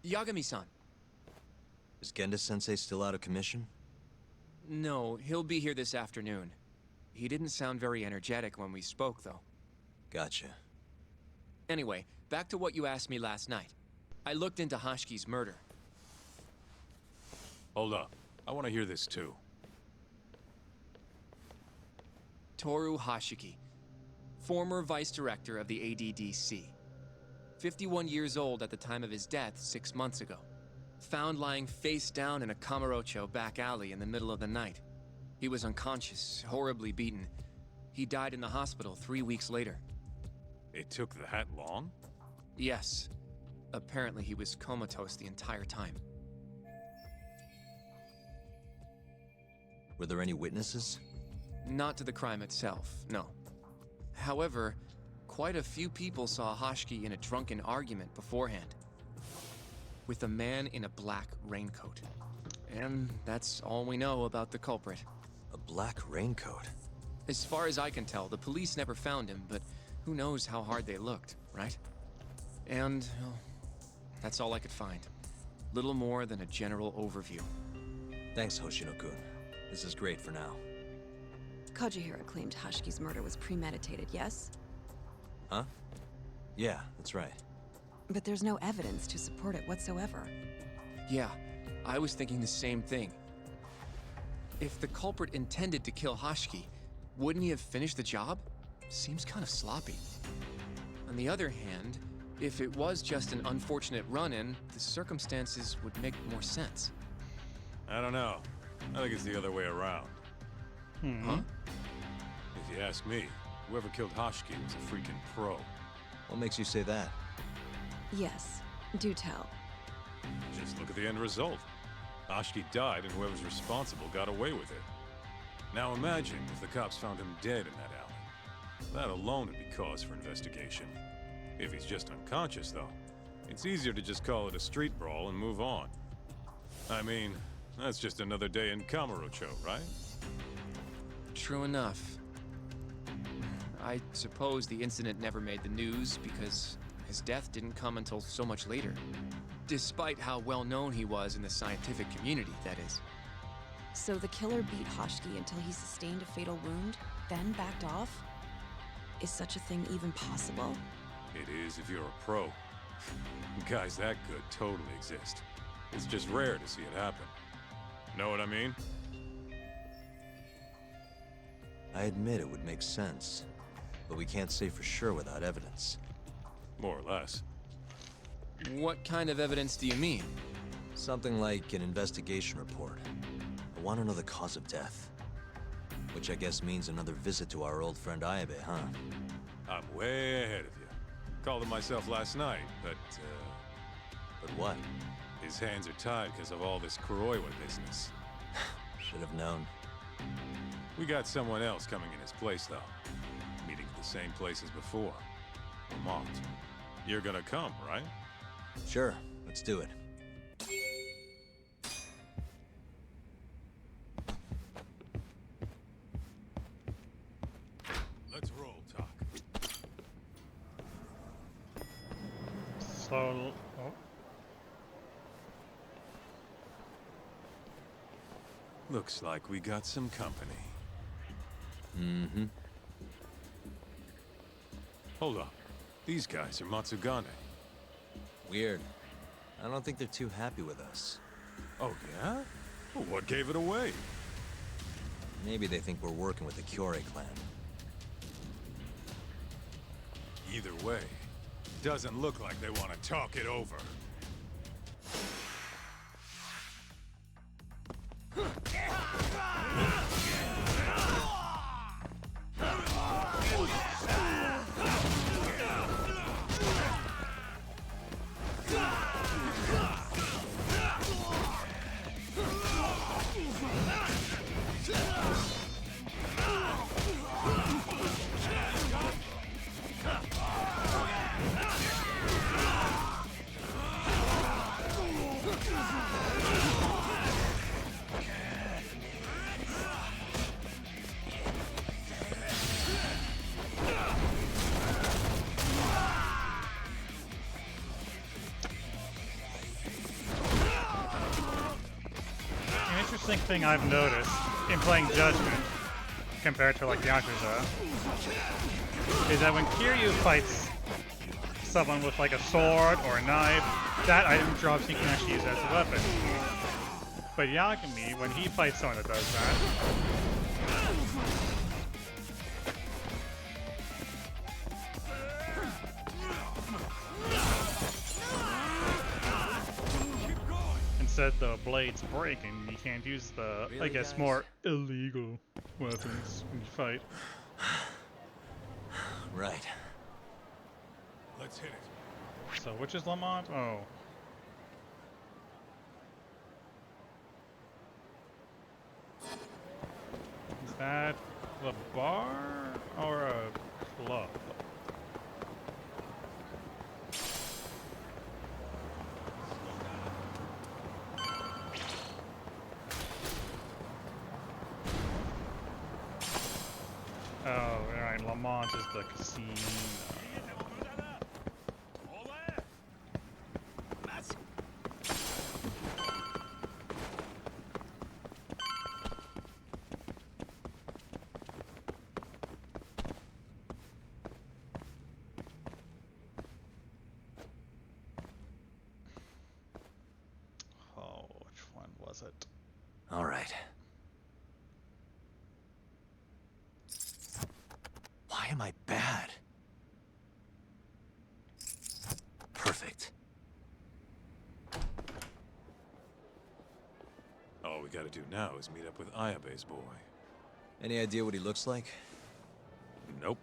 Yagami-san. Is Genda-sensei still out of commission? No, he'll be here this afternoon. He didn't sound very energetic when we spoke, though. Gotcha. Anyway, back to what you asked me last night. I looked into Hashiki's murder. Hold up. I want to hear this too. Toru Hashiki, former vice director of the ADDC. 51 years old at the time of his death 6 months ago. Found lying face down in a Kamurocho back alley in the middle of the night. He was unconscious, horribly beaten. He died in the hospital 3 weeks later. It took that long? Yes. Apparently he was comatose the entire time. Were there any witnesses? Not to the crime itself, no. However, quite a few people saw Hashiki in a drunken argument beforehand. With a man in a black raincoat. And that's all we know about the culprit. A black raincoat? As far as I can tell, the police never found him, but who knows how hard they looked, right? And, well, that's all I could find. Little more than a general overview. Thanks, Hoshino-kun. This is great for now. Kajihira claimed Hashiki's murder was premeditated, yes? Huh? Yeah, that's right. But there's no evidence to support it whatsoever. Yeah, I was thinking the same thing. If the culprit intended to kill Hashiki, wouldn't he have finished the job? Seems kind of sloppy. On the other hand, if it was just an unfortunate run-in, the circumstances would make more sense. I don't know. I think it's the other way around. Huh? If you ask me, whoever killed Hashiki was a freaking pro. What makes you say that? Yes, do tell. Just look at the end result. Hashiki died and whoever's responsible got away with it. Now imagine if the cops found him dead in that alley. That alone would be cause for investigation. If he's just unconscious, though, it's easier to just call it a street brawl and move on. I mean, that's just another day in Kamurocho, right? True enough. I suppose the incident never made the news because his death didn't come until so much later. Despite how well known he was in the scientific community, that is. So the killer beat Hashiki until he sustained a fatal wound, then backed off? Is such a thing even possible? It is if you're a pro. Guys that good totally exist. It's just rare to see it happen. Know what I mean? I admit it would make sense, but we can't say for sure without evidence. More or less. What kind of evidence do you mean? Something like an investigation report. I want to know the cause of death. Which I guess means another visit to our old friend Ayabe, huh? I'm way ahead of you. Called him myself last night, but But what? his hands are tied because of all this Kuroiwa business. Should have known. We got someone else coming in his place, though. Meeting at the same place as before. Lamont. You're gonna come, right? Sure, let's do it. Let's roll, Talk. So, oh, Looks like we got some company. Mm-hmm. Hold up. These guys are Matsugane. Weird. I don't think they're too happy with us. Oh, yeah? Well, what gave it away? Maybe they think we're working with the Kyorei clan. Either way, doesn't look like they want to talk it over. an interesting thing I've noticed in playing Judgment compared to like Yakuza is that when Kiryu fights someone with like a sword or a knife, that item drops he can actually use as a weapon. But Yagami, when he fights someone that does that, instead the blades break and you can't use the, I Really, guess, guys? more illegal weapons when you fight. Right. Let's hit it. So which is Lamont? Oh. Is that the bar or a club? Oh, alright, Lamont is the casino. Oh, which one was it? All right. Why am I bad? Perfect. All we gotta do now is meet up with Ayabe's boy. Any idea what he looks like? Nope.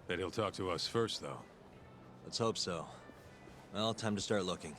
Bet he'll talk to us first, though. Let's hope so. Well, time to start looking.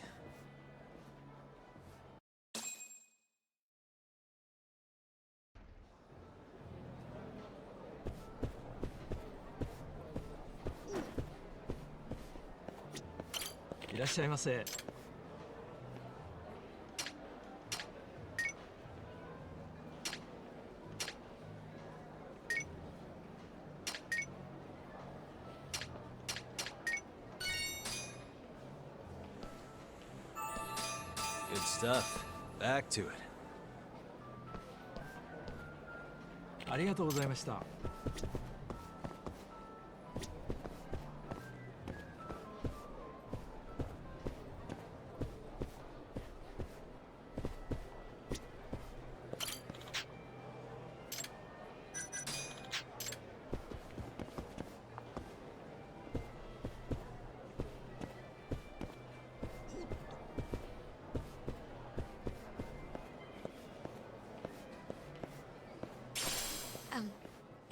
Good stuff. Back to it. ありがとうございました。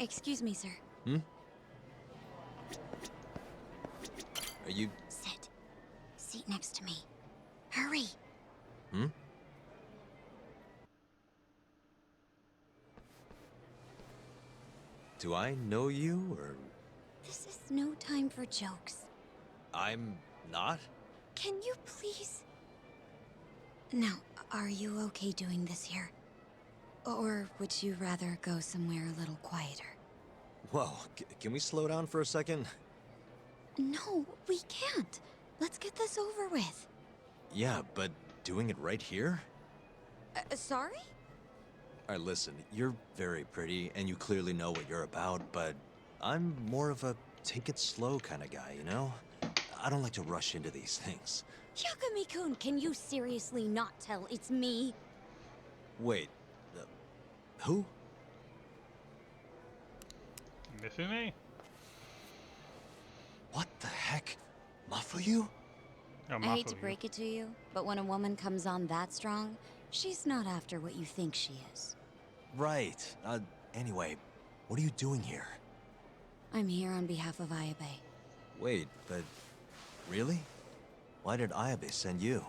Excuse me, sir. Hmm? Are you... Sit. Seat next to me. Hurry. Hmm? Do I know you, or... This is no time for jokes. I'm not? Can you please... Now, are you okay doing this here? Or would you rather go somewhere a little quieter? Whoa, can we slow down for a second? No, we can't. Let's get this over with. Yeah, but doing it right here? Sorry? Alright, listen, you're very pretty, and you clearly know what you're about, but I'm more of a take it slow kind of guy, you know? I don't like to rush into these things. Yagami-kun, can you seriously not tell it's me? Wait, who? Mifune? What the heck? Mafuyu? Oh, I hate to break it to you, but when a woman comes on that strong, she's not after what you think she is. Right. Anyway, what are you doing here? I'm here on behalf of Ayabe. Wait, but... really? Why did Ayabe send you?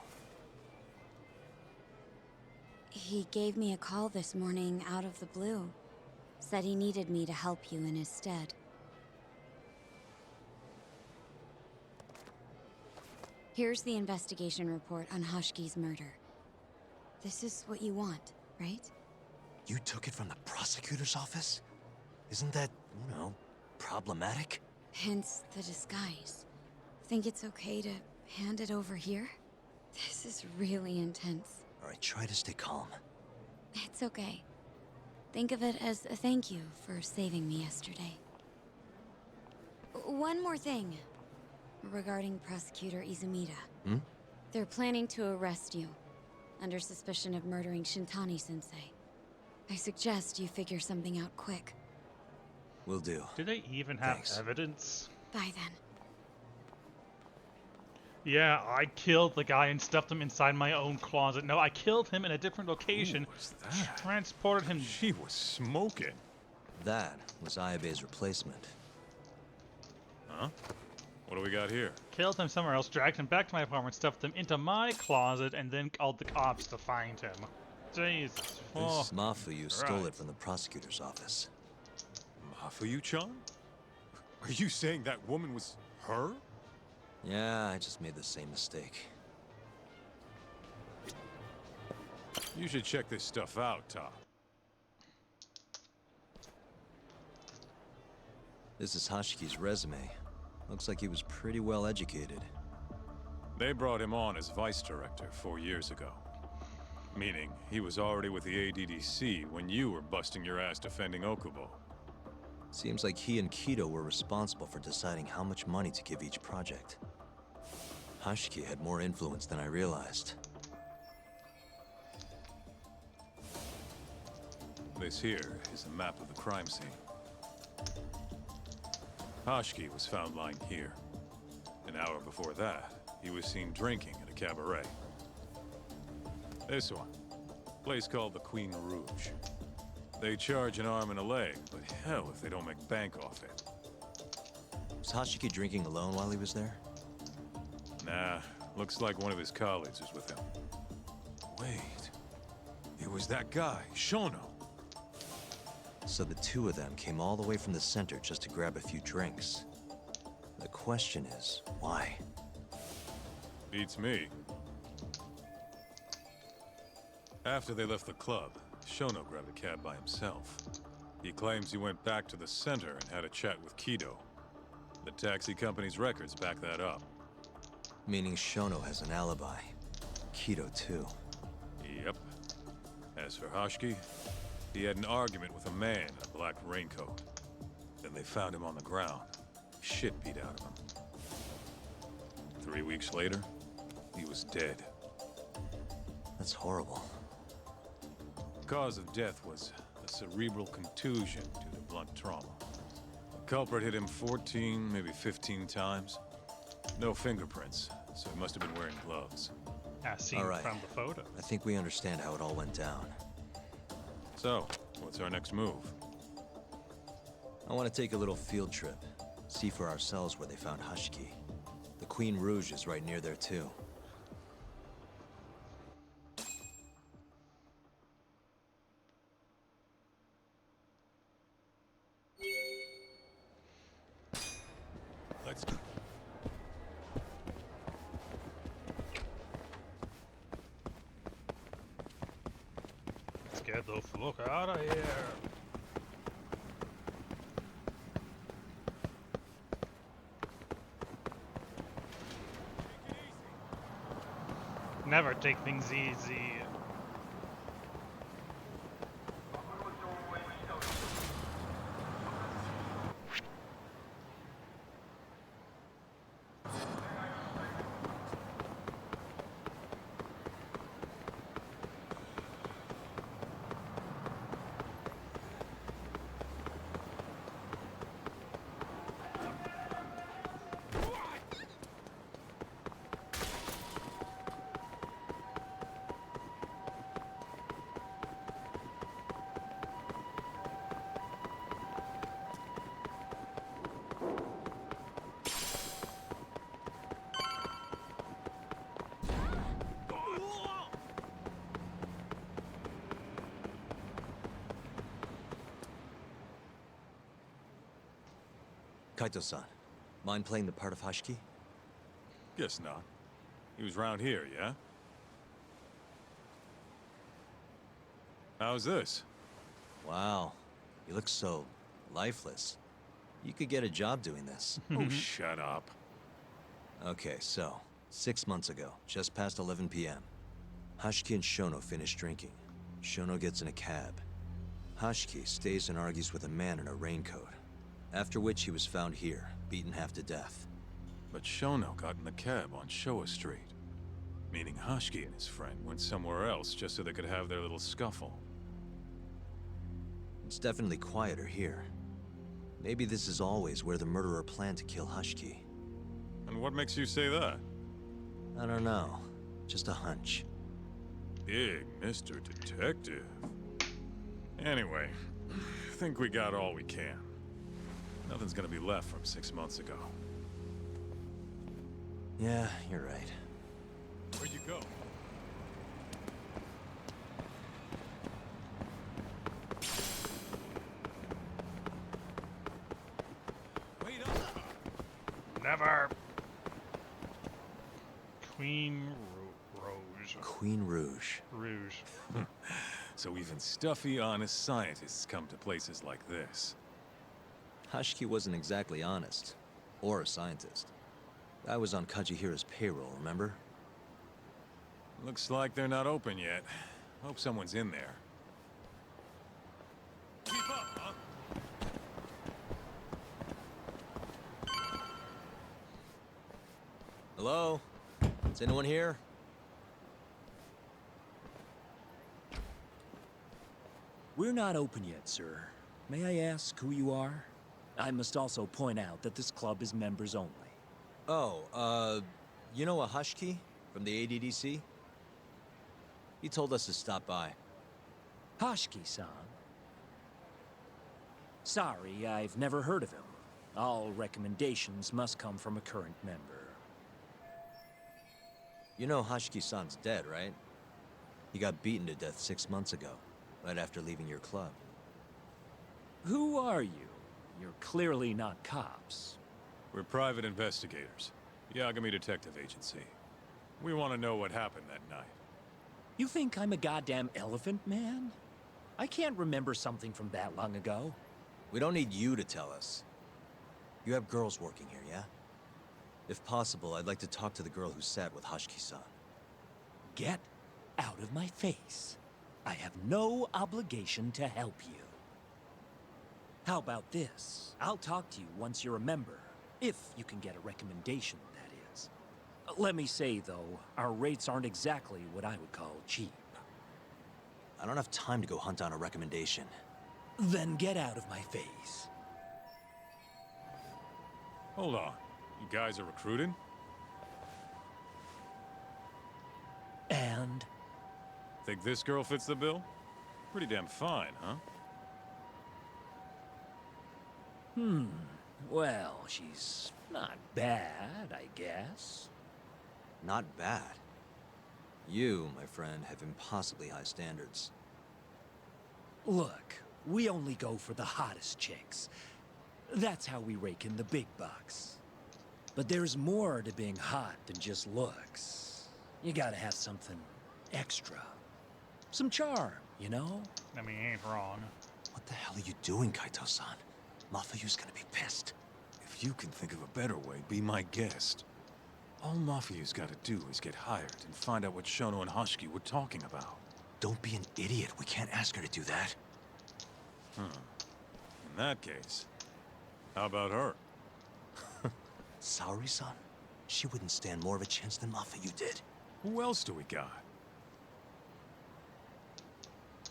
He gave me a call this morning out of the blue. Said he needed me to help you in his stead. Here's the investigation report on Hoshki's murder. This is what you want, right? You took it from the prosecutor's office? Isn't that, you know, problematic? Hence the disguise. Think it's okay to hand it over here? This is really intense. Alright, try to stay calm. It's okay. Think of it as a thank you for saving me yesterday. One more thing. Regarding Prosecutor Izumida. Hmm? They're planning to arrest you. Under suspicion of murdering Shintani-sensei. I suggest you figure something out quick. Will do. Do they even have evidence? Bye then. Yeah, I killed the guy and stuffed him inside my own closet. No, I killed him in a different location. Transported him. She was smoking. That was Ayabe's replacement. Huh? What do we got here? Killed him somewhere else, dragged him back to my apartment, stuffed him into my closet, and then called the cops to find him. Jesus. Oh, Mafuyu stole it from the prosecutor's office. Mafuyu-chan? Are you saying that woman was her? Yeah, I just made the same mistake. You should check this stuff out, Top. This is Hashiki's resume. Looks like he was pretty well educated. They brought him on as vice director 4 years ago. Meaning, he was already with the ADDC when you were busting your ass defending Okubo. Seems like he and Kido were responsible for deciding how much money to give each project. Hashiki had more influence than I realized. This here is a map of the crime scene. Hashiki was found lying here. An hour before that, he was seen drinking at a cabaret. This one, place called the Queen Rouge. They charge an arm and a leg, but hell if they don't make bank off it. Was Hashiki drinking alone while he was there? Nah, looks like one of his colleagues was with him. Wait, it was that guy, Shono. So the two of them came all the way from the center just to grab a few drinks. The question is, why? Beats me. After they left the club, Shono grabbed a cab by himself. He claims he went back to the center and had a chat with Kido. The taxi company's records back that up. Meaning Shono has an alibi. Kido too. Yep. As for Hashiki, he had an argument with a man in a black raincoat. Then they found him on the ground. Shit beat out of him. 3 weeks later, he was dead. That's horrible. Cause of death was a cerebral contusion due to blunt trauma. The culprit hit him 14, maybe 15 times. No fingerprints, so he must have been wearing gloves. As seen All right. from the photo. I think we understand how it all went down. So, what's our next move? I want to take a little field trip. See for ourselves where they found Hashiki. The Queen Rouge is right near there, too. Let's... Let's get the fuck out of here. Never take things easy. Kaito-san, mind playing the part of Hashiki? Guess not. He was round here, yeah? How's this? Wow, you look so lifeless. You could get a job doing this. Oh, shut up. Okay, so, 6 months ago, just past 11 p.m., Hashiki and Shono finish drinking. Shono gets in a cab. Hashiki stays and argues with a man in a raincoat. After which he was found here, beaten half to death. But Shono got in the cab on Showa Street. Meaning Hashiki and his friend went somewhere else just so they could have their little scuffle. It's definitely quieter here. Maybe this is always where the murderer planned to kill Hashiki. And what makes you say that? I don't know. Just a hunch. Big Mr. Detective. Anyway, I think we got all we can. Nothing's gonna be left from 6 months ago. Yeah, you're right. Where'd you go? Wait up! Never. Queen Rouge. Queen Rouge. Rouge. So even stuffy, honest scientists come to places like this. Hashiki wasn't exactly honest. Or a scientist. I was on Kajihira's payroll, remember? Looks like they're not open yet. Hope someone's in there. Keep up, huh? Hello? Is anyone here? We're not open yet, sir. May I ask who you are? I must also point out that this club is members only. Oh, you know a Hashiki from the ADDC? He told us to stop by. Hashiki-san? Sorry, I've never heard of him. All recommendations must come from a current member. You know Hashiki-san's dead, right? He got beaten to death 6 months ago, right after leaving your club. Who are you? You're clearly not cops. We're private investigators. Yagami Detective Agency. We want to know what happened that night. You think I'm a goddamn elephant man? I can't remember something from that long ago. We don't need you to tell us. You have girls working here, yeah? If possible, I'd like to talk to the girl who sat with Hashiki-san. Get out of my face. I have no obligation to help you. How about this? I'll talk to you once you're a member. If you can get a recommendation, that is. Let me say, though, our rates aren't exactly what I would call cheap. I don't have time to go hunt down a recommendation. Then get out of my face. Hold on. You guys are recruited? And? Think this girl fits the bill? Pretty damn fine, huh? Well, she's not bad, I guess. Not bad. You, my friend, have impossibly high standards. Look, we only go for the hottest chicks. That's how we rake in the big bucks. But there's more to being hot than just looks. You gotta have something extra. Some charm, you know? I mean, he ain't wrong. What the hell are you doing, Kaito-san? Mafuyu's gonna be pissed. If you can think of a better way, be my guest. All Mafuyu's gotta do is get hired and find out what Shono and Hoshiki were talking about. Don't be an idiot. We can't ask her to do that. In that case, how about her? Saori-san? She wouldn't stand more of a chance than Mafuyu did. Who else do we got?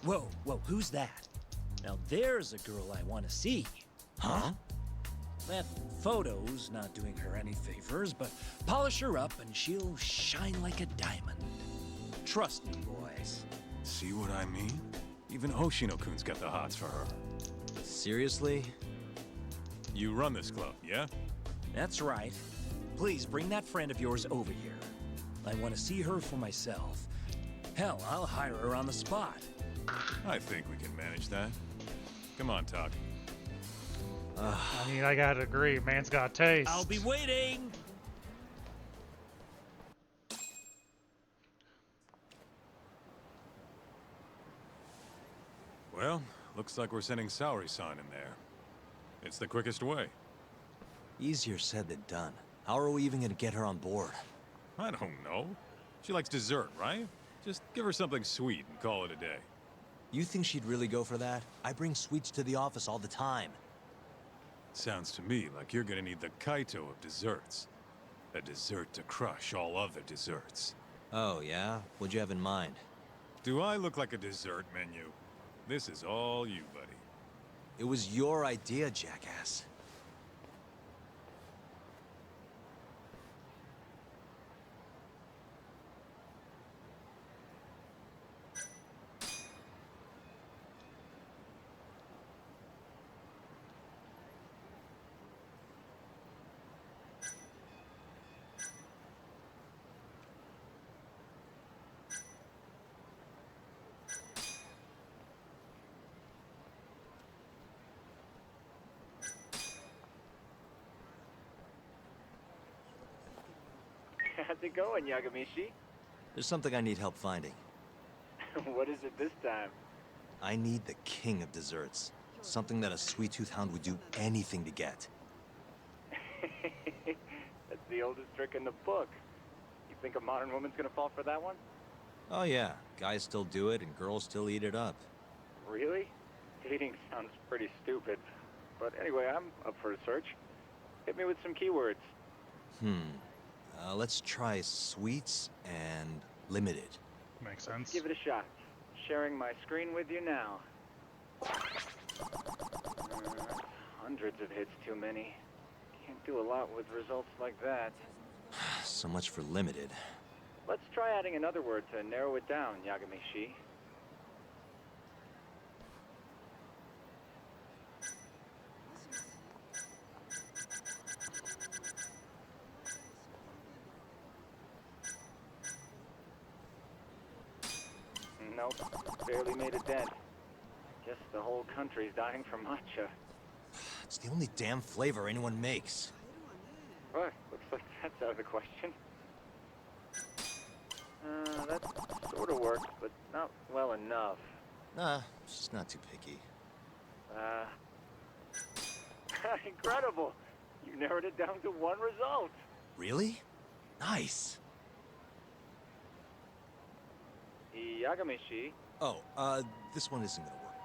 Whoa, who's that? Now there's a girl I want to see. Huh? That photo's not doing her any favors, but polish her up and she'll shine like a diamond. Trust me, boys. See what I mean? Even Hoshino-kun's got the hots for her. Seriously? You run this club, yeah? That's right. Please bring that friend of yours over here. I want to see her for myself. Hell, I'll hire her on the spot. I think we can manage that. Come on, Talk. I mean, I gotta agree, man's got taste. I'll be waiting! Well, looks like we're sending Saori-san in there. It's the quickest way. Easier said than done. How are we even gonna get her on board? I don't know. She likes dessert, right? Just give her something sweet and call it a day. You think she'd really go for that? I bring sweets to the office all the time. Sounds to me like you're gonna need the Kaito of desserts. A dessert to crush all other desserts. Oh, yeah? What'd you have in mind? Do I look like a dessert menu? This is all you, buddy. It was your idea, jackass. How's it going, Yagamishi? There's something I need help finding. What is it this time? I need the king of desserts. Something that a sweet-tooth hound would do anything to get. That's the oldest trick in the book. You think a modern woman's gonna fall for that one? Oh yeah, guys still do it and girls still eat it up. Really? Dating sounds pretty stupid. But anyway, I'm up for a search. Hit me with some keywords. Let's try sweets and limited. Makes sense. Give it a shot. Sharing my screen with you now. Hundreds of hits too many. Can't do a lot with results like that. So much for limited. Let's try adding another word to narrow it down, Yagamishi. Nope, barely made a dent. Guess the whole country's dying for matcha. It's the only damn flavor anyone makes. What? Looks like that's out of the question. That sort of worked, but not well enough. Nah, she's not too picky. Incredible! You narrowed it down to one result. Really? Nice. Yagamishi. Oh, this one isn't gonna work.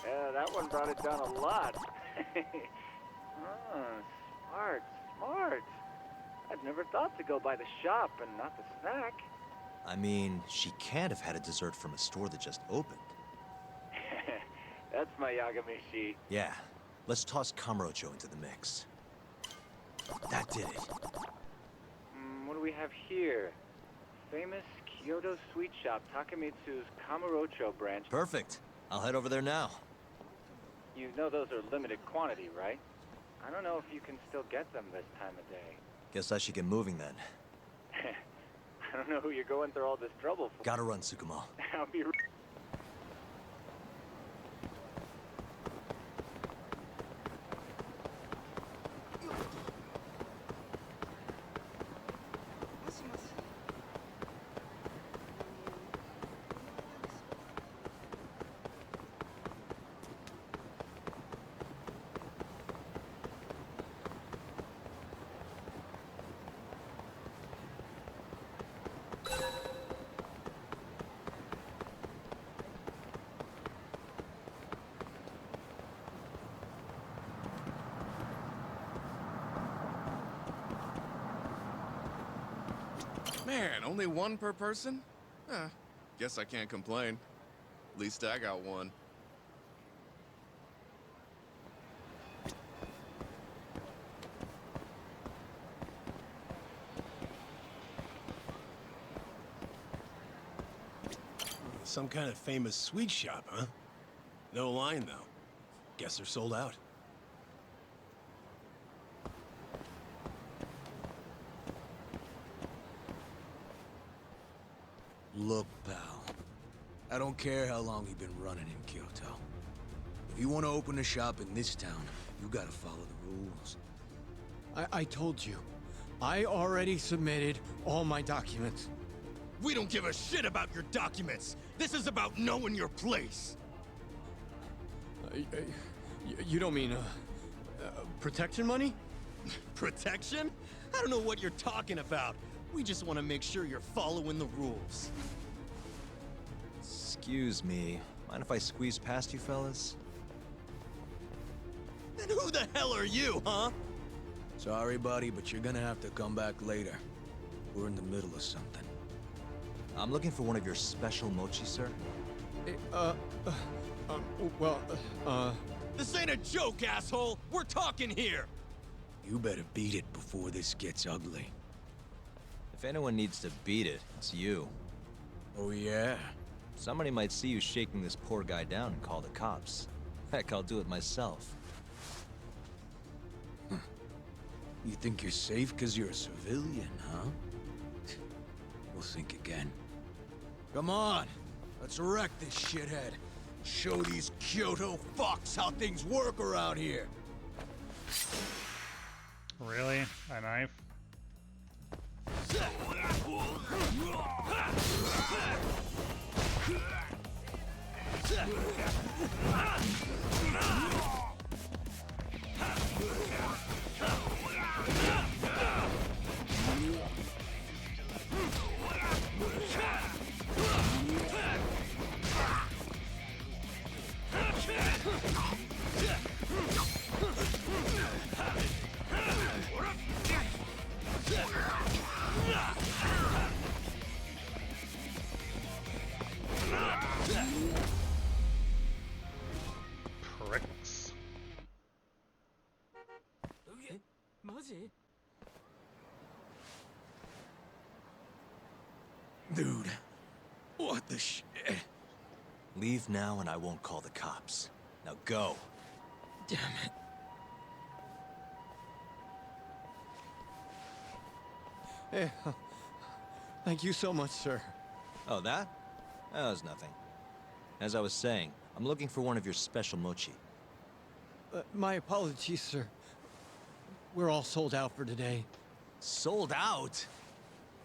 Yeah, that one brought it down a lot. Smart, smart. I've never thought to go by the shop and not the snack. I mean, she can't have had a dessert from a store that just opened. That's my Yagamishi. Yeah, let's toss Kamurocho into the mix. That did it. What do we have here? Famous Kyoto sweet shop Takemitsu's Kamurocho branch. Perfect. I'll head over there now. You know those are limited quantity, right? I don't know if you can still get them this time of day. Guess I should get moving then. I don't know who you're going through all this trouble for. Gotta run, Tsukumo. I'll be Man, only one per person? Guess I can't complain. At least I got one. Some kind of famous sweet shop, huh? No line, though. Guess they're sold out. Look, pal. I don't care how long you've been running in Kyoto. If you want to open a shop in this town, you gotta follow the rules. I told you. I already submitted all my documents. We don't give a shit about your documents! This is about knowing your place! You don't mean, protection money? Protection? I don't know what you're talking about. We just want to make sure you're following the rules. Excuse me. Mind if I squeeze past you fellas? Then who the hell are you, huh? Sorry, buddy, but you're gonna have to come back later. We're in the middle of something. I'm looking for one of your special mochi, sir. This ain't a joke, asshole! We're talking here! You better beat it before this gets ugly. If anyone needs to beat it, it's you. Oh, yeah? Somebody might see you shaking this poor guy down and call the cops. Heck, I'll do it myself. You think you're safe because you're a civilian, huh? We'll think again. Come on! Let's wreck this shithead. Show these Kyoto fucks how things work around here! Really? A knife? Pricks. Dude, what the shit? Leave now and I won't call the cops. Now go. Damn it. Hey, thank you so much, sir. Oh, that? That was nothing. As I was saying, I'm looking for one of your special mochi. My apologies, sir. We're all sold out for today. Sold out?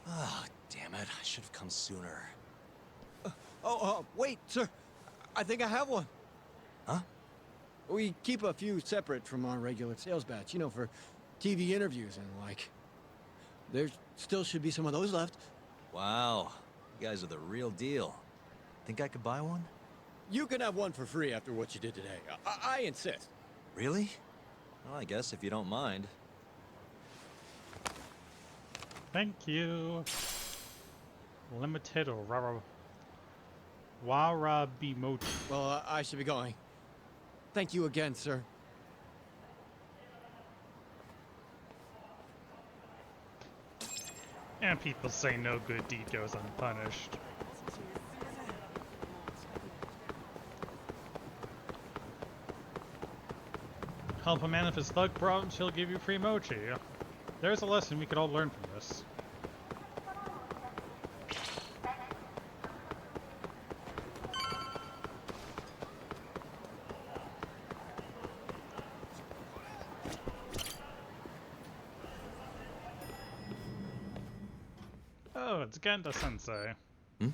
Oh, damn it. I should have come sooner. Wait, sir. I think I have one. Huh? We keep a few separate from our regular sales batch, you know, for TV interviews and the like. There still should be some of those left. Wow. You guys are the real deal. Think I could buy one? You can have one for free after what you did today. I insist. Really? Well, I guess if you don't mind. Thank you. Limited Warabimochi. Well, I should be going. Thank you again, sir. And people say no good deed goes unpunished. Help a man with his thug problems, he'll give you free mochi. There's a lesson we could all learn from this. Oh, it's Genda-sensei. Hmm?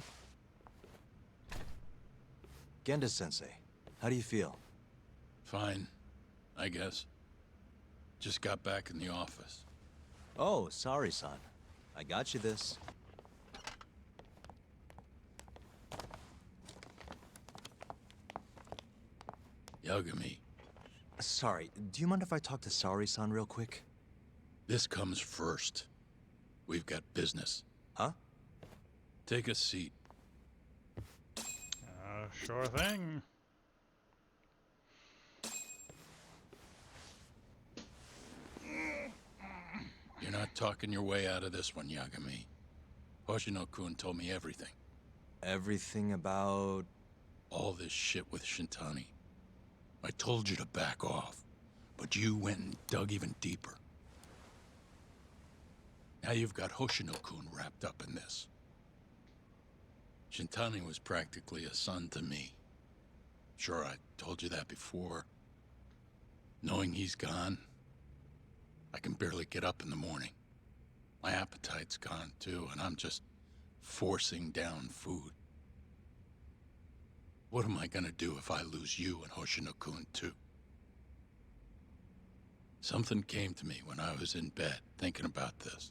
Genda-sensei, how do you feel? Fine, I guess. Just got back in the office. Oh, sorry, son. I got you this. Yagami. Sorry, do you mind if I talk to Sari-san real quick? This comes first. We've got business. Huh? Take a seat. Sure thing. You're not talking your way out of this one, Yagami. Hoshino-kun told me everything. Everything about... all this shit with Shintani. I told you to back off, but you went and dug even deeper. Now you've got Hoshino-kun wrapped up in this. Shintani was practically a son to me. Sure, I told you that before. Knowing he's gone, I can barely get up in the morning. My appetite's gone too, and I'm just forcing down food. What am I gonna do if I lose you and Hoshino-kun too? Something came to me when I was in bed thinking about this.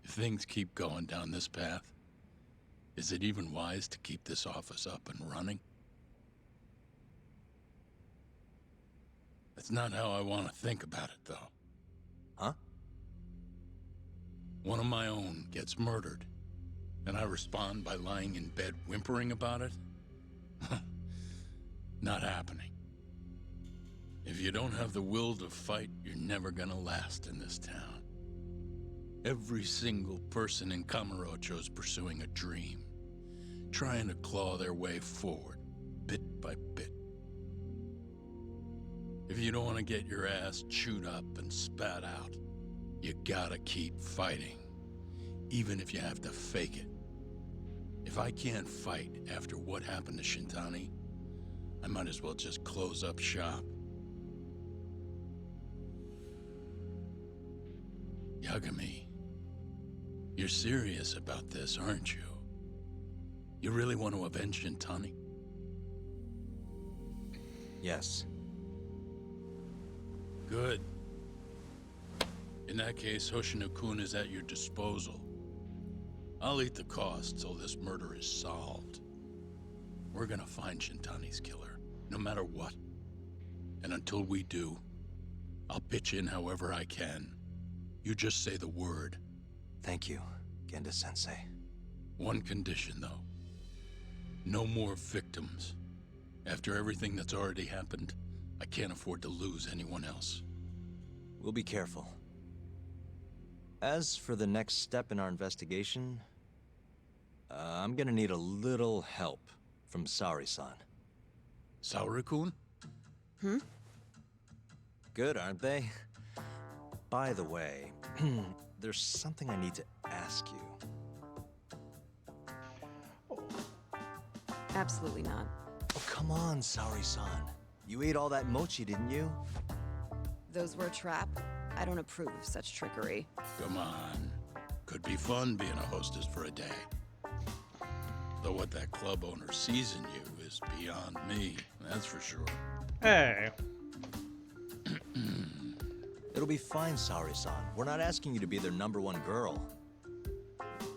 If things keep going down this path, is it even wise to keep this office up and running? That's not how I want to think about it, though. Huh? One of my own gets murdered, and I respond by lying in bed whimpering about it? Not happening. If you don't have the will to fight, you're never gonna last in this town. Every single person in Kamurocho's pursuing a dream, trying to claw their way forward, bit by bit. If you don't want to get your ass chewed up and spat out, you gotta keep fighting, even if you have to fake it. If I can't fight after what happened to Shintani, I might as well just close up shop. Yagami, you're serious about this, aren't you? You really want to avenge Shintani? Yes. Good. In that case, Hoshino-kun is at your disposal. I'll eat the cost till this murder is solved. We're gonna find Shintani's killer, no matter what. And until we do, I'll pitch in however I can. You just say the word. Thank you, Genda-sensei. One condition, though. No more victims. After everything that's already happened, I can't afford to lose anyone else. We'll be careful. As for the next step in our investigation, I'm gonna need a little help from Sari-san. Saori-kun? Hmm? Good, aren't they? By the way, there's something I need to ask you. Absolutely not. Oh, come on, Sari-san. You ate all that mochi, didn't you? Those were a trap. I don't approve of such trickery. Come on. Could be fun being a hostess for a day. Though what that club owner sees in you is beyond me, that's for sure. Hey. It'll be fine, Sari-san. We're not asking you to be their #1 girl.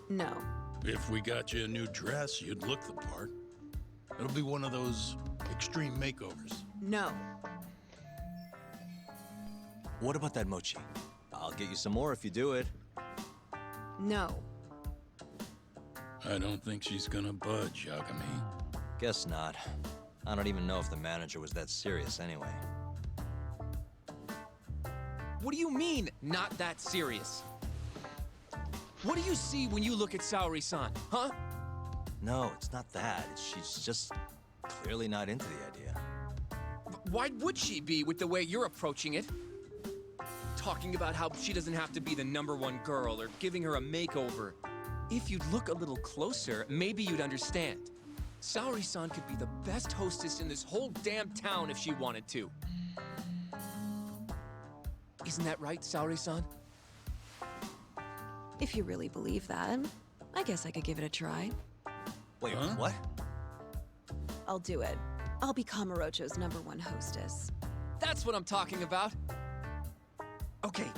No. If we got you a new dress, you'd look the part. It'll be one of those extreme makeovers. No. What about that mochi? I'll get you some more if you do it. No. I don't think she's gonna budge, Yagami. Guess not. I don't even know if the manager was that serious anyway. What do you mean, not that serious? What do you see when you look at Saori-san, huh? No, it's not that. She's just clearly not into the idea. Why would she be with the way you're approaching it? Talking about how she doesn't have to be the #1 girl or giving her a makeover. If you'd look a little closer, maybe you'd understand. Saori-san could be the best hostess in this whole damn town if she wanted to. Isn't that right, Saori-san? If you really believe that, I guess I could give it a try. Wait, what? I'll do it. I'll be Kamurocho's #1 hostess. That's what I'm talking about. Okay,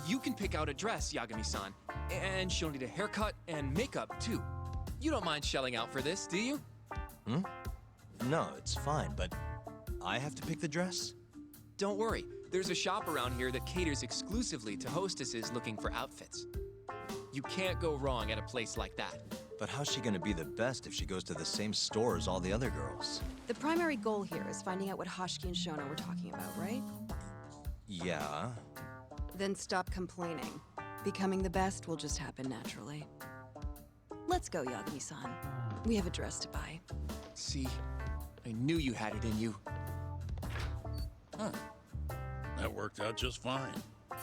you can pick out a dress, Yagami-san. And she'll need a haircut and makeup, too. You don't mind shelling out for this, do you? No, it's fine, but I have to pick the dress? Don't worry. There's a shop around here that caters exclusively to hostesses looking for outfits. You can't go wrong at a place like that. But how's she gonna be the best if she goes to the same store as all the other girls? The primary goal here is finding out what Hoshiki and Shona were talking about, right? Yeah. Then stop complaining. Becoming the best will just happen naturally. Let's go, Yagami-san. We have a dress to buy. See? I knew you had it in you. Huh. That worked out just fine.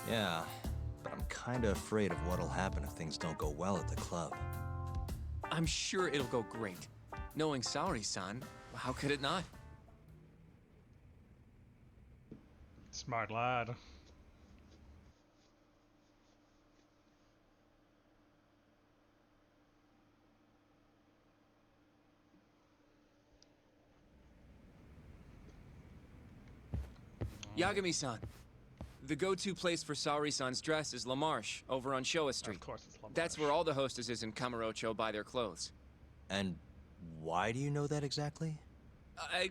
Yeah, but I'm kinda afraid of what'll happen if things don't go well at the club. I'm sure it'll go great. Knowing Saori-san, how could it not? Smart lad. Yagami-san. The go-to place for Saori-san's dress is La Marche, over on Showa Street. Of course it's La Marche. That's where all the hostesses in Kamurocho buy their clothes. And why do you know that exactly?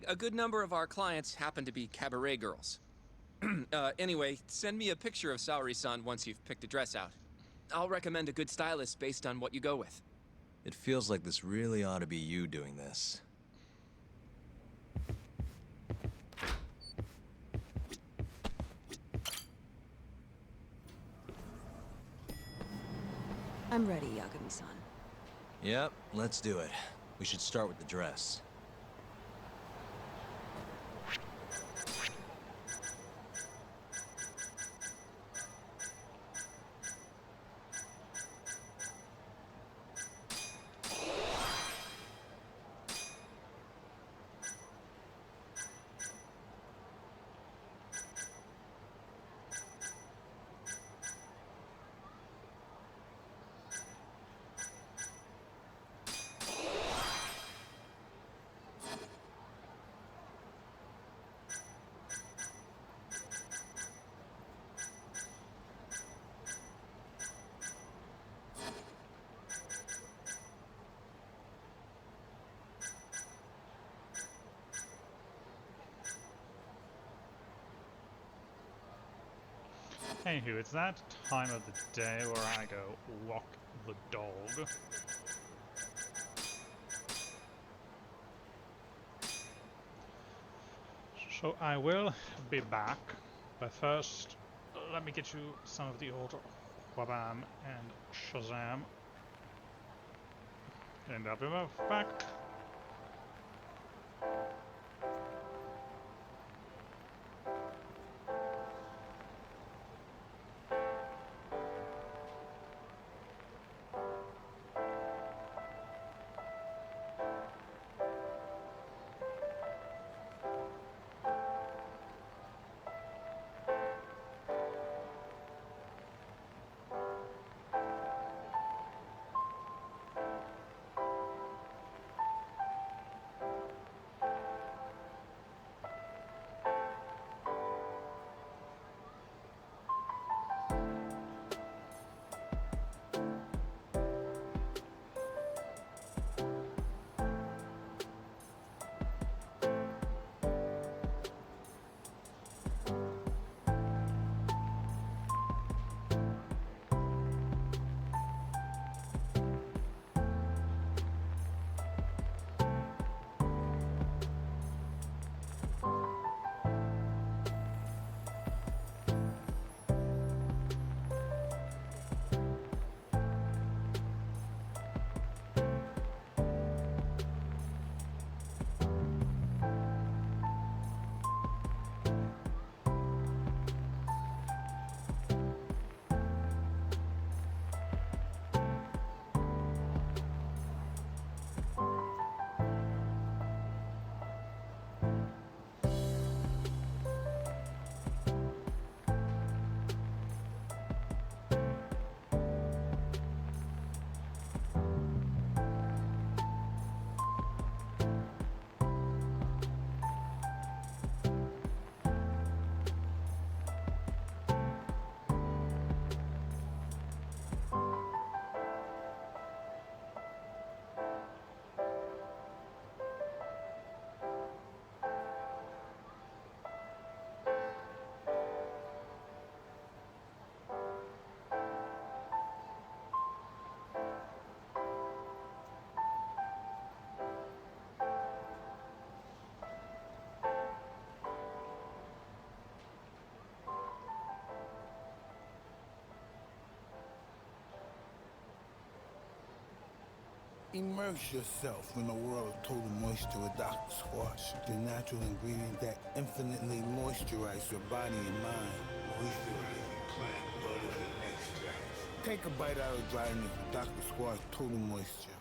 A good number of our clients happen to be cabaret girls. Anyway, send me a picture of Saori-san once you've picked a dress out. I'll recommend a good stylist based on what you go with. It feels like this really ought to be you doing this. I'm ready, Yagami-san. Yep, let's do it. We should start with the dress. Anywho, it's that time of the day where I go walk the dog. So I will be back, but first let me get you some of the old Wabam and Shazam. And I'll be right back. Immerse yourself in a world of total moisture with Dr. Squash, the natural ingredient that infinitely moisturizes your body and mind. Moisturizing plant butter extract. Take a bite out of dryness with Dr. Squash Total Moisture.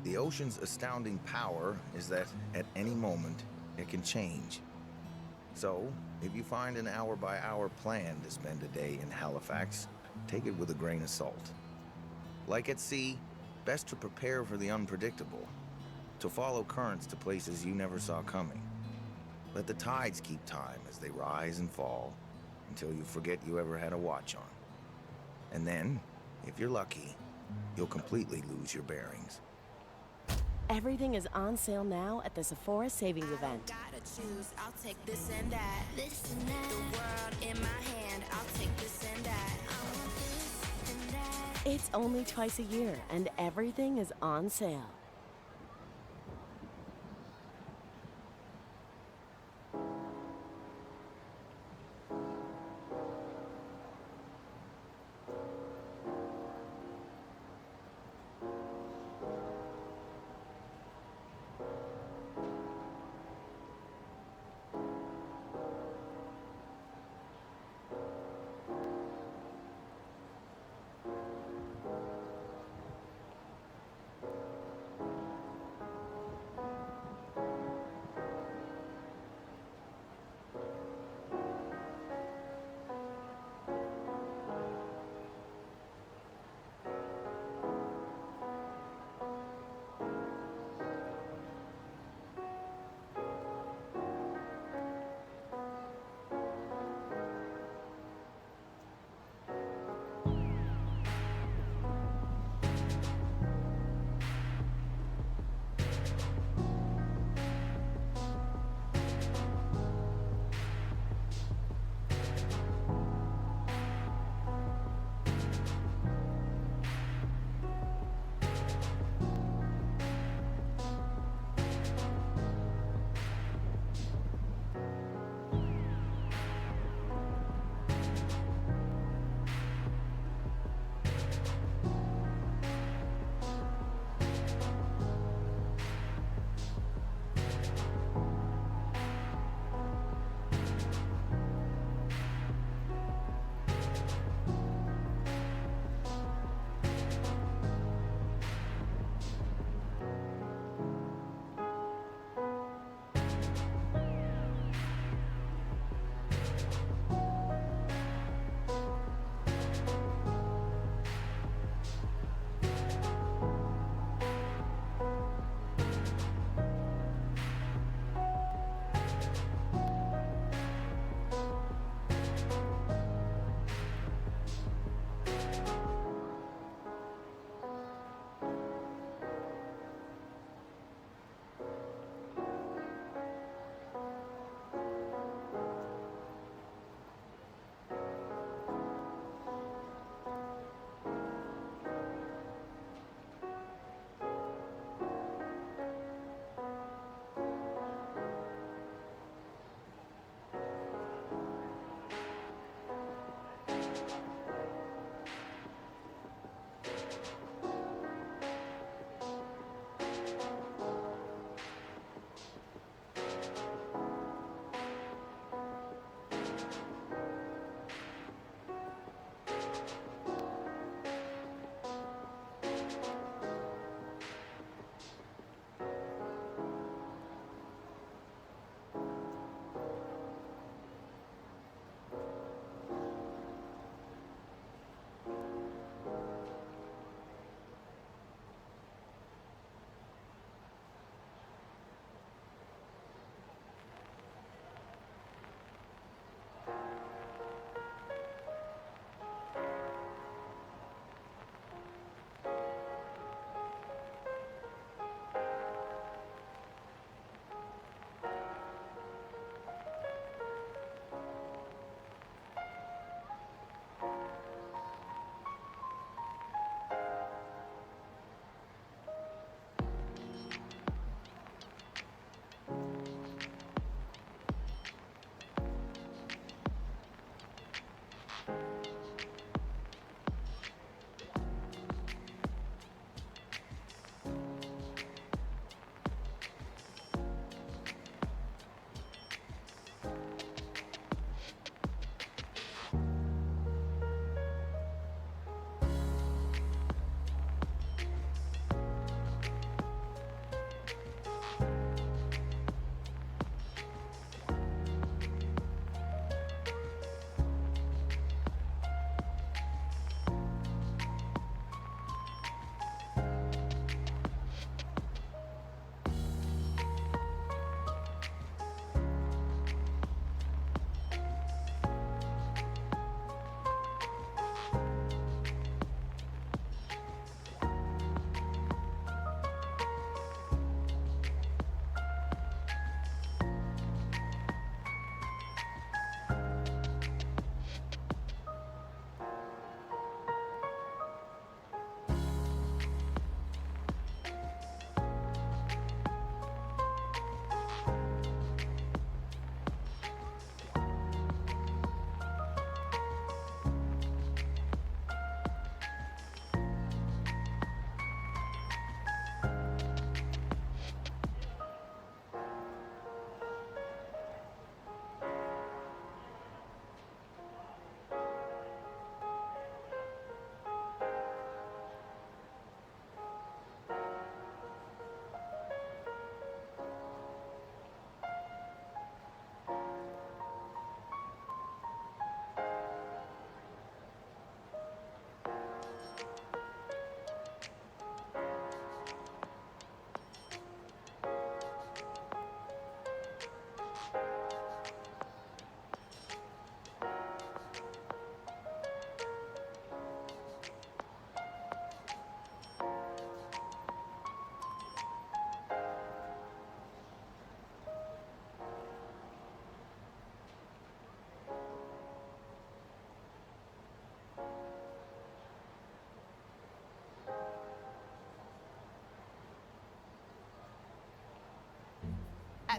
The ocean's astounding power is that at any moment, it can change. So, if you find an hour-by-hour plan to spend a day in Halifax, take it with a grain of salt. Like at sea, best to prepare for the unpredictable, to follow currents to places you never saw coming. Let the tides keep time as they rise and fall, until you forget you ever had a watch on. And then, if you're lucky, you'll completely lose your bearings. Everything is on sale now at the Sephora Savings Event. Gotta choose, I'll take this and that. This and that. The world in my hand, I'll take this and that. I want this and that. It's only twice a year, and everything is on sale.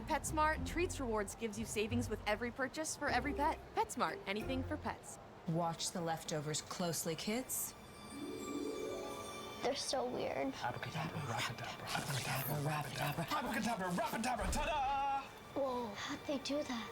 At PetSmart, Treats Rewards gives you savings with every purchase for every pet. PetSmart, anything for pets. Watch the leftovers closely, kids. They're so weird. Abracadabra, rapidabra, Abracadabra, rapidabra, ta-da! Whoa, how'd they do that?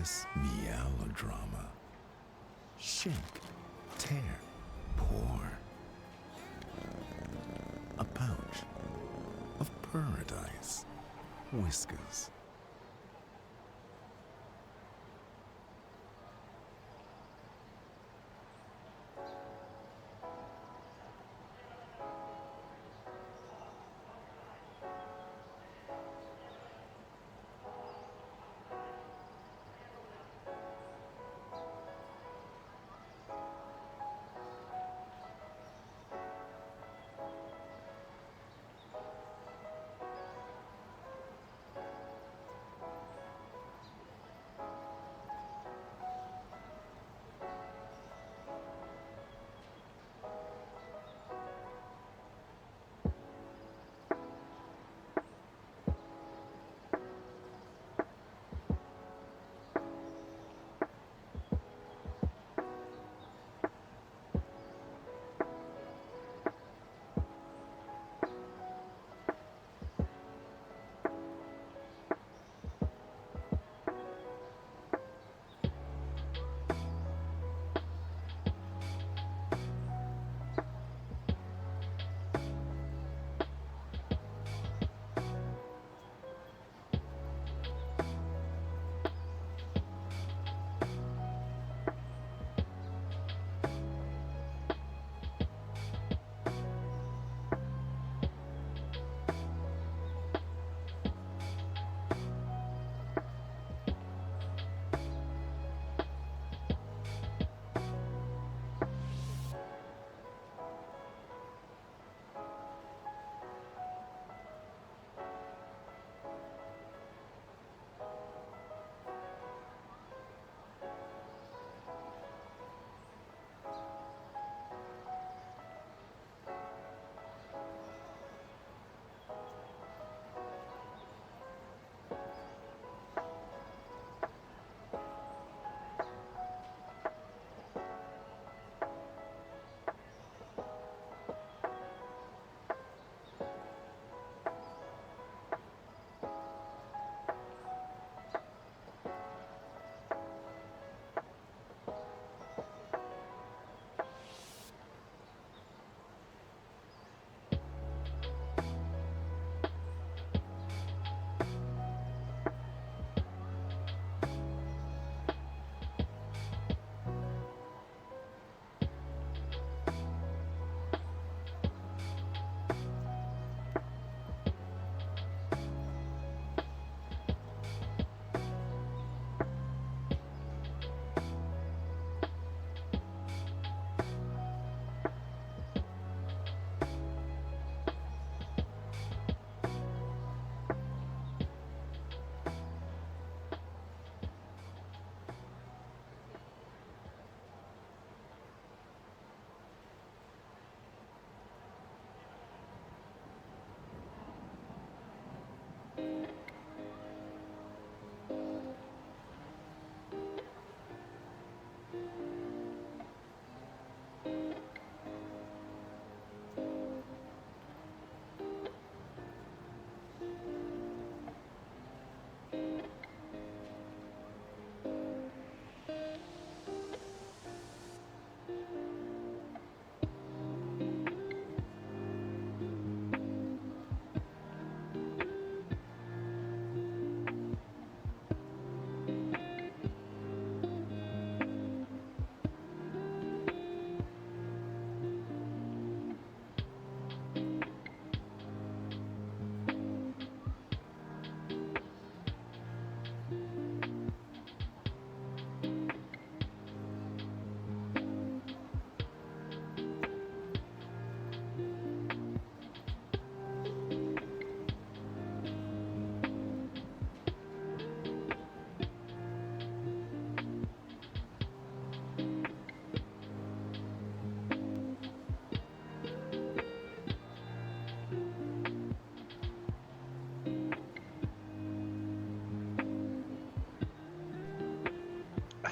endless melodrama. Shake, tear, pour. A pouch of paradise. Whiskers.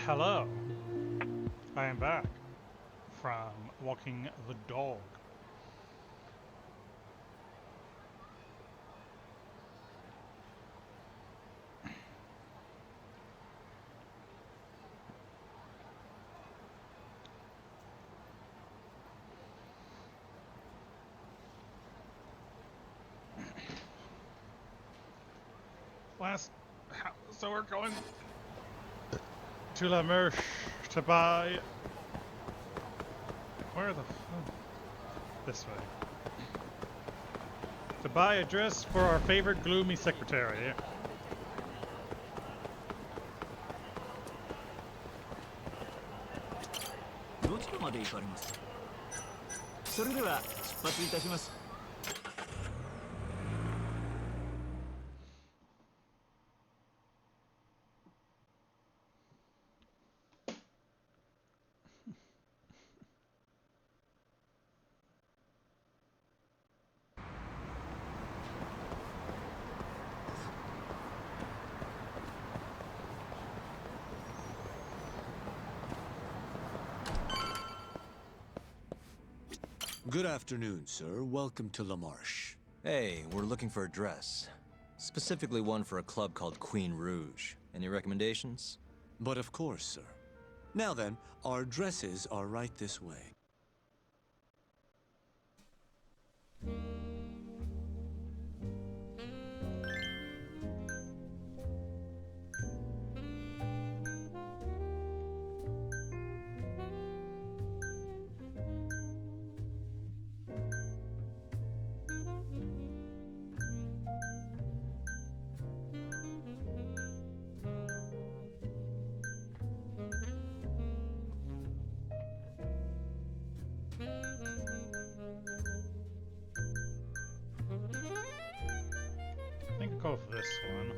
Hello. I am back from walking the dog. So we're going to La Merche to buy. Where the? This way. To buy a dress for our favorite gloomy secretary. どちらまで行かれます？それでは出発いたします。Good afternoon, sir. Welcome to La Marche. Hey, we're looking for a dress. Specifically one for a club called Queen Rouge. Any recommendations? But of course, sir. Now then, our dresses are right this way. I think I'll go for this one.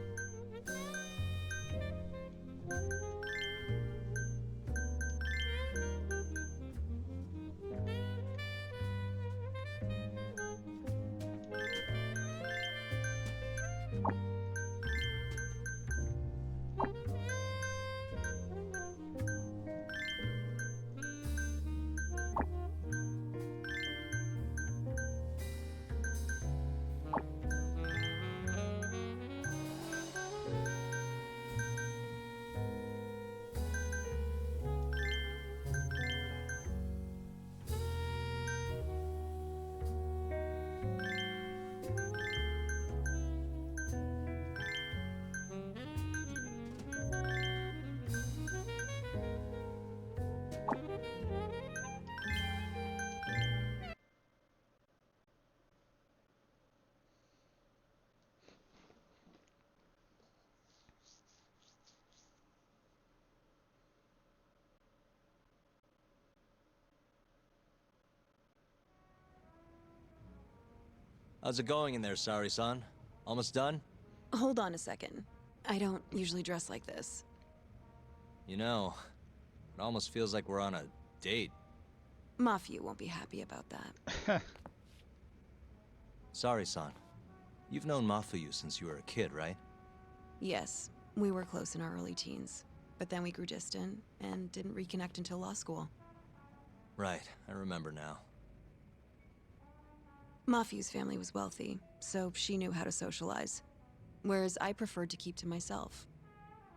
How's it going in there, Sari-san? Almost done? Hold on a second. I don't usually dress like this. You know, it almost feels like we're on a date. Mafia won't be happy about that. Sari-san, you've known Mafuyu since you were a kid, right? Yes, we were close in our early teens, but then we grew distant and didn't reconnect until law school. Right, I remember now. Mafuyu's family was wealthy, so she knew how to socialize, whereas I preferred to keep to myself.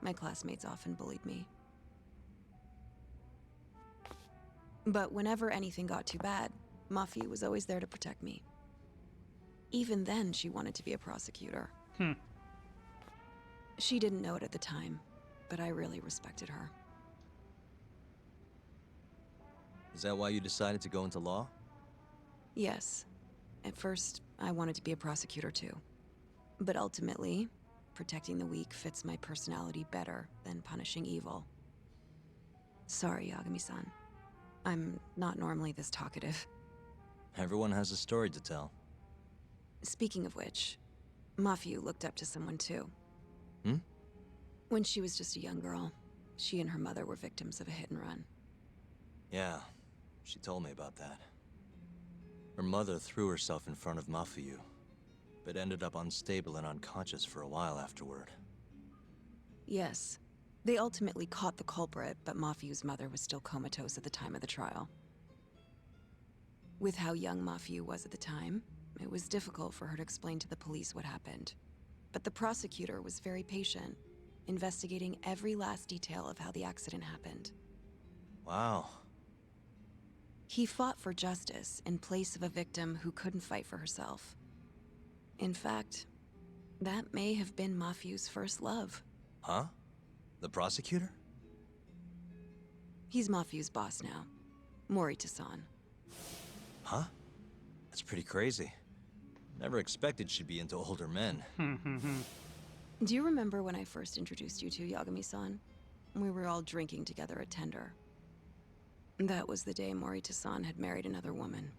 My classmates often bullied me. But whenever anything got too bad, Mafuyu was always there to protect me. Even then, she wanted to be a prosecutor. She didn't know it at the time, but I really respected her. Is that why you decided to go into law? Yes. At first, I wanted to be a prosecutor too. But ultimately, protecting the weak fits my personality better than punishing evil. Sorry, Yagami-san. I'm not normally this talkative. Everyone has a story to tell. Speaking of which, Mafuyu looked up to someone too. Hmm? When she was just a young girl, she and her mother were victims of a hit and run. Yeah, she told me about that. Her mother threw herself in front of Mafuyu, but ended up unstable and unconscious for a while afterward. Yes. They ultimately caught the culprit, but Mafuyu's mother was still comatose at the time of the trial. With how young Mafuyu was at the time, it was difficult for her to explain to the police what happened. But the prosecutor was very patient, investigating every last detail of how the accident happened. Wow. He fought for justice in place of a victim who couldn't fight for herself. In fact, That may have been Mafiu's first love. Huh? The prosecutor? He's Mafiu's boss now. Morita-san. Huh? That's pretty crazy. Never expected she'd be into older men. Do you remember when I first introduced you to Yagami-san? We were all drinking together at Tender. That was the day Morita-san had married another woman.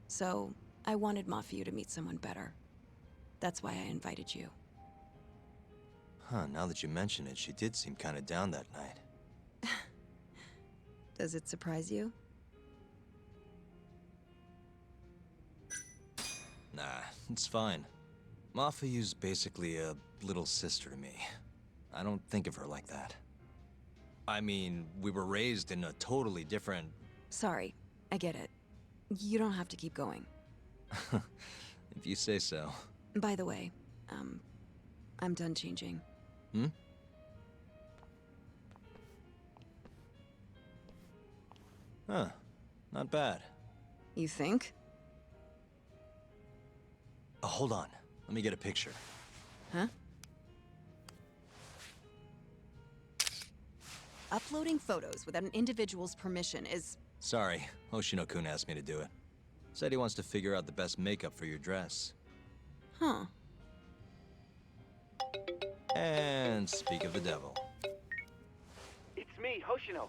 So, I wanted Mafiu to meet someone better. That's why I invited you. Huh, now that you mention it, she did seem kinda down that night. Does it surprise you? Nah, it's fine. Mafiu's basically a little sister to me. I don't think of her like that. I mean, we were raised in a totally different... Sorry, I get it. You don't have to keep going. If you say so. By the way, I'm done changing. Hmm? Huh. Not bad. You think? Oh, hold on. Let me get a picture. Huh? Uploading photos without an individual's permission is... Sorry, Hoshino-kun asked me to do it. Said he wants to figure out the best makeup for your dress. Huh. And speak of the devil. It's me, Hoshino.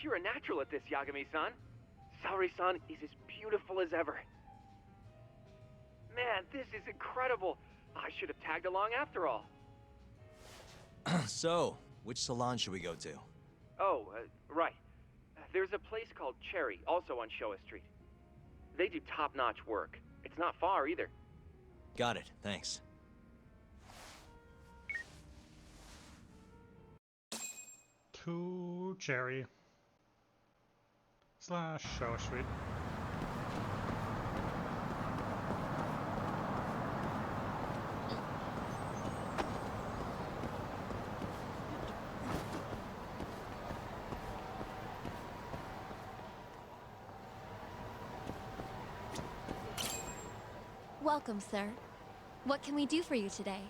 You're a natural at this, Yagami-san. Saori-san is as beautiful as ever. Man, this is incredible. I should have tagged along after all. So, which salon should we go to? Oh, right. There's a place called Cherry, also on Showa Street. They do top-notch work. It's not far either. Got it, thanks. To Cherry / Showa Street. Welcome, sir. What can we do for you today?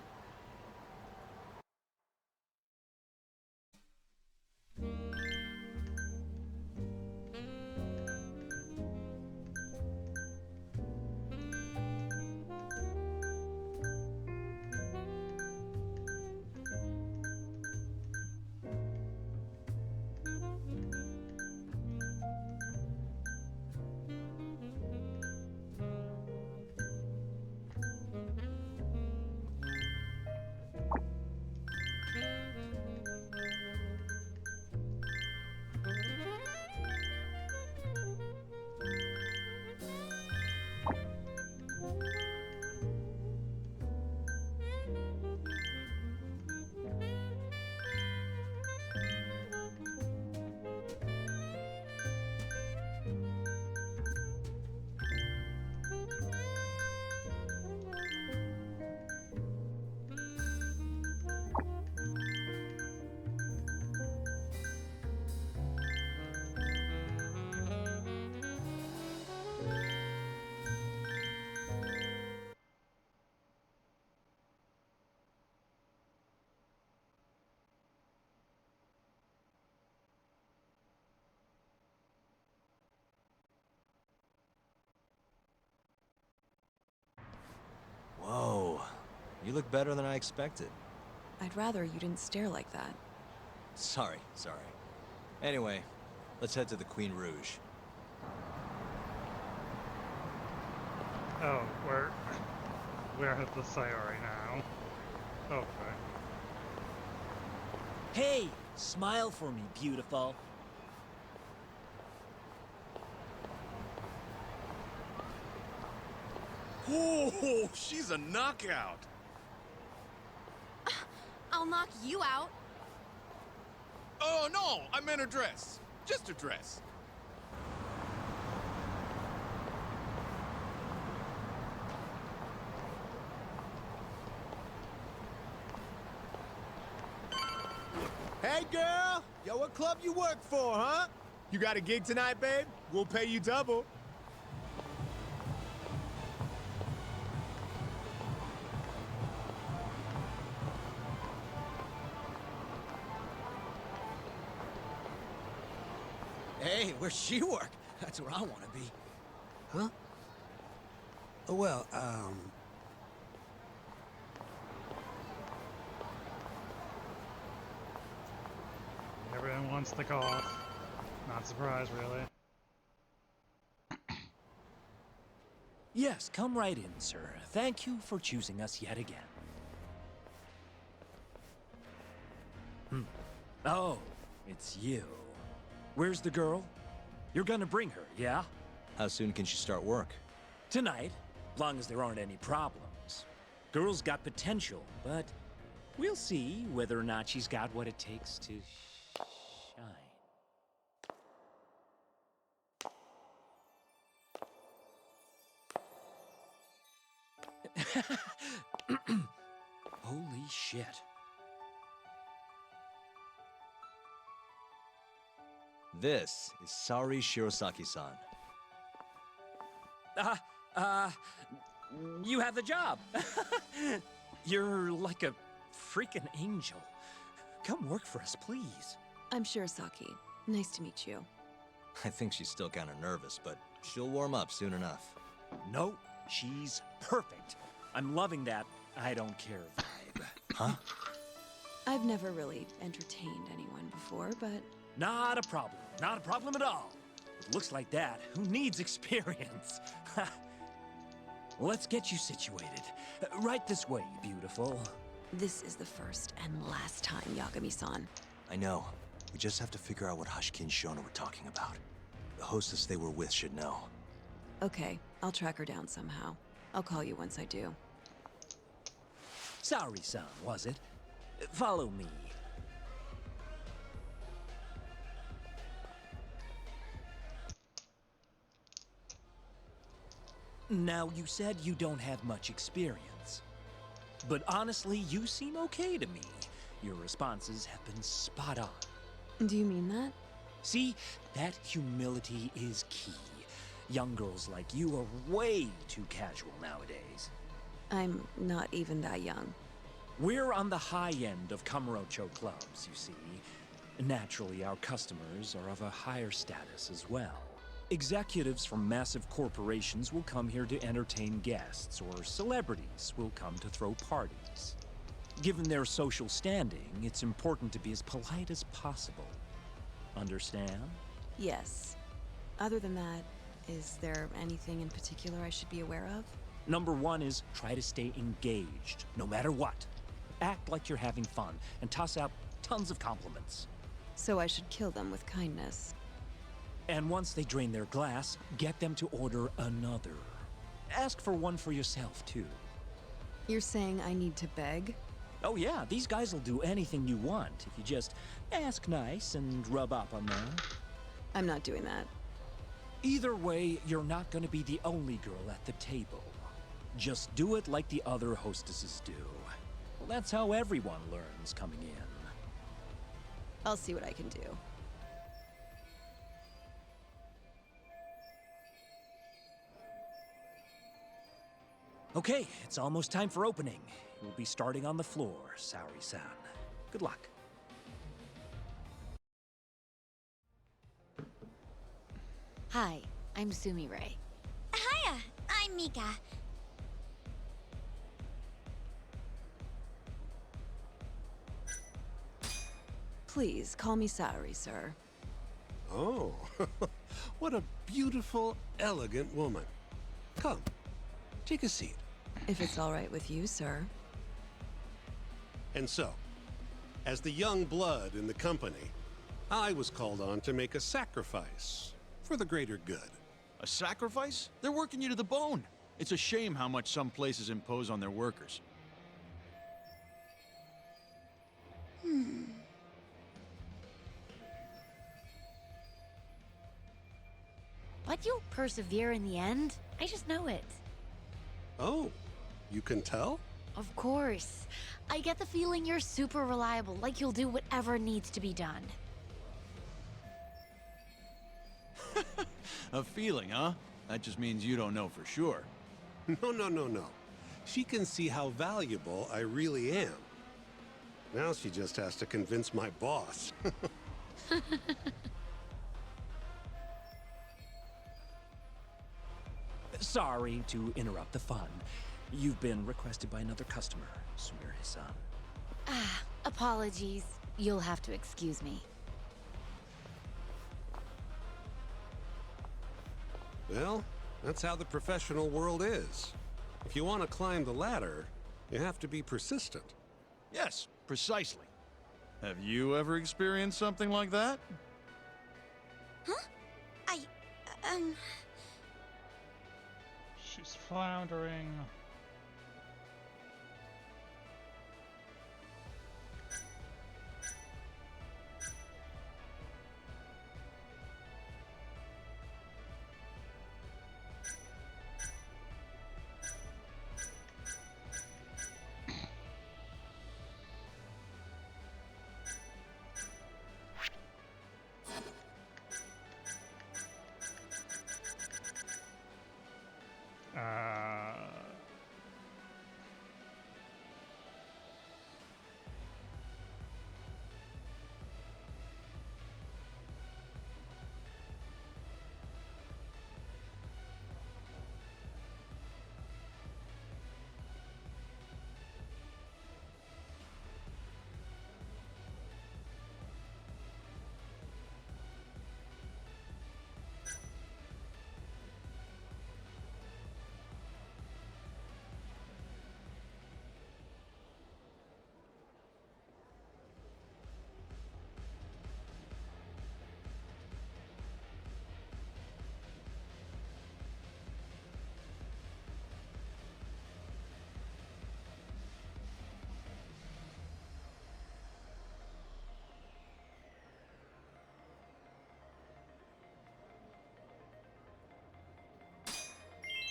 Whoa, you look better than I expected. I'd rather you didn't stare like that. Sorry. Anyway, let's head to the Queen Rouge. Oh, we're at the site right now. Okay. Hey, smile for me, beautiful. Oh, she's a knockout. I'll knock you out. Oh, no, I meant her dress. Just her dress. Hey, girl! Yo, what club you work for, huh? You got a gig tonight, babe? We'll pay you double. Hey, where's she work? That's where I want to be. Huh? Well, Everyone wants the cough. Not surprised, really. Yes, come right in, sir. Thank you for choosing us yet again. Oh, it's you. Where's the girl? You're gonna bring her, yeah? How soon can she start work? Tonight, long as there aren't any problems. Girl's got potential, but we'll see whether or not she's got what it takes to shine. Holy shit. This is Sari Shirosaki-san. You have the job. You're like a freaking angel. Come work for us, please. I'm Shirosaki. Nice to meet you. I think she's still kind of nervous, but she'll warm up soon enough. No, she's perfect. I'm loving that I don't care vibe. Huh? I've never really entertained anyone before, but... Not a problem. Not a problem at all. With looks like that, who needs experience? Let's get you situated. Right this way, beautiful. This is the first and last time, Yagami-san. I know. We just have to figure out what Hashiki and Shona were talking about. The hostess they were with should know. Okay, I'll track her down somehow. I'll call you once I do. Sorry-san, was it? Follow me. Now, you said you don't have much experience. But honestly, you seem okay to me. Your responses have been spot on. Do you mean that? See, that humility is key. Young girls like you are way too casual nowadays. I'm not even that young. We're on the high end of Kamurocho clubs, you see. Naturally, our customers are of a higher status as well. Executives from massive corporations will come here to entertain guests, or celebrities will come to throw parties. Given their social standing, it's important to be as polite as possible. Understand? Yes. Other than that, is there anything in particular I should be aware of? Number one is try to stay engaged, no matter what. Act like you're having fun, and toss out tons of compliments. So I should kill them with kindness. And once they drain their glass, get them to order another. Ask for one for yourself, too. You're saying I need to beg? Oh yeah, these guys will do anything you want if you just ask nice and rub up on them. I'm not doing that. Either way, you're not gonna be the only girl at the table. Just do it like the other hostesses do. Well, that's how everyone learns coming in. I'll see what I can do. Okay, it's almost time for opening. We'll be starting on the floor, Saori-san. Good luck. Hi, I'm Sumire. Hiya, I'm Mika. Please, call me Saori, sir. Oh, what a beautiful, elegant woman. Come, take a seat. If it's all right with you, sir. And so, as the young blood in the company, I was called on to make a sacrifice for the greater good. A sacrifice? They're working you to the bone. It's a shame how much some places impose on their workers. But you'll persevere in the end. I just know it. Oh, you can tell? Of course. I get the feeling you're super reliable, like you'll do whatever needs to be done. A feeling, huh? That just means you don't know for sure. No. She can see how valuable I really am. Now she just has to convince my boss. Sorry to interrupt the fun. You've been requested by another customer, Sumire-san. Ah, apologies. You'll have to excuse me. Well, that's how the professional world is. If you want to climb the ladder, you have to be persistent. Yes, precisely. Have you ever experienced something like that? She's floundering.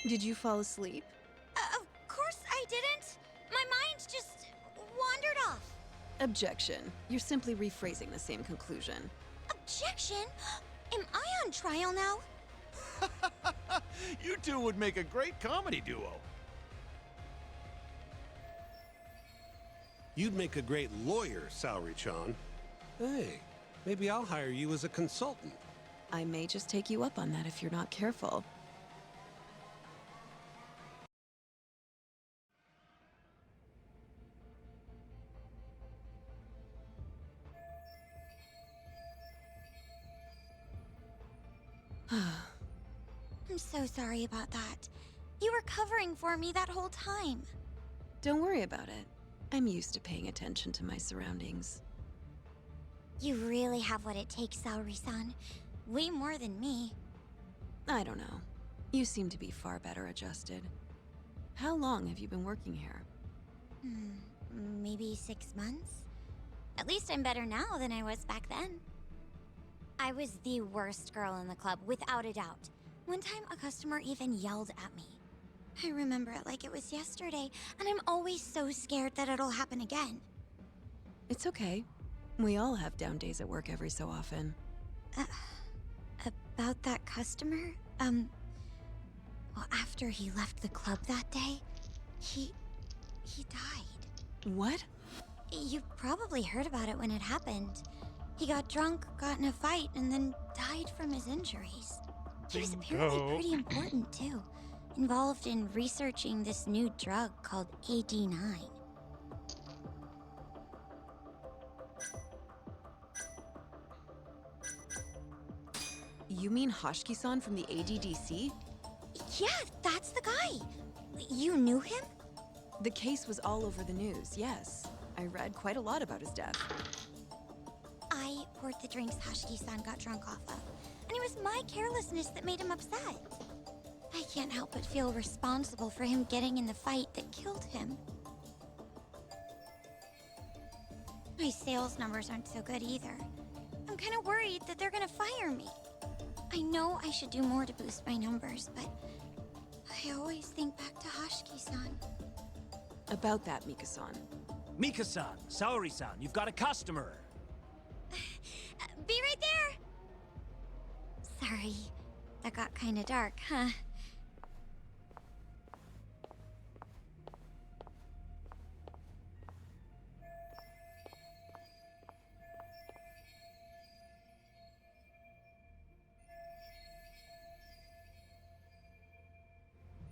Did you fall asleep? Of course I didn't. My mind just wandered off. Objection. You're simply rephrasing the same conclusion. Objection? Am I on trial now? You two would make a great comedy duo. You'd make a great lawyer, Saori-chan. Hey, maybe I'll hire you as a consultant. I may just take you up on that if you're not careful. I'm so sorry about that. You were covering for me that whole time. Don't worry about it. I'm used to paying attention to my surroundings. You really have what it takes, Saori-san. Way more than me. I don't know. You seem to be far better adjusted. How long have you been working here? Maybe 6 months? At least I'm better now than I was back then. I was the worst girl in the club, without a doubt. One time, a customer even yelled at me. I remember it like it was yesterday, and I'm always so scared that it'll happen again. It's okay. We all have down days at work every so often. About that customer? Well, after he left the club that day, he died. What? You probably heard about it when it happened. He got drunk, got in a fight, and then died from his injuries. He was apparently pretty important, too. Involved in researching this new drug called AD9. You mean Hoshiki-san from the ADDC? Yeah, that's the guy. You knew him? The case was all over the news, yes. I read quite a lot about his death. I poured the drinks Hoshiki-san got drunk off of, and it was my carelessness that made him upset. I can't help but feel responsible for him getting in the fight that killed him. My sales numbers aren't so good either. I'm kind of worried that they're gonna fire me. I know I should do more to boost my numbers, but I always think back to Hoshiki-san. About that, Mika-san. Mika-san, Saori-san, you've got a customer. Be right there! Sorry, that got kinda dark, huh?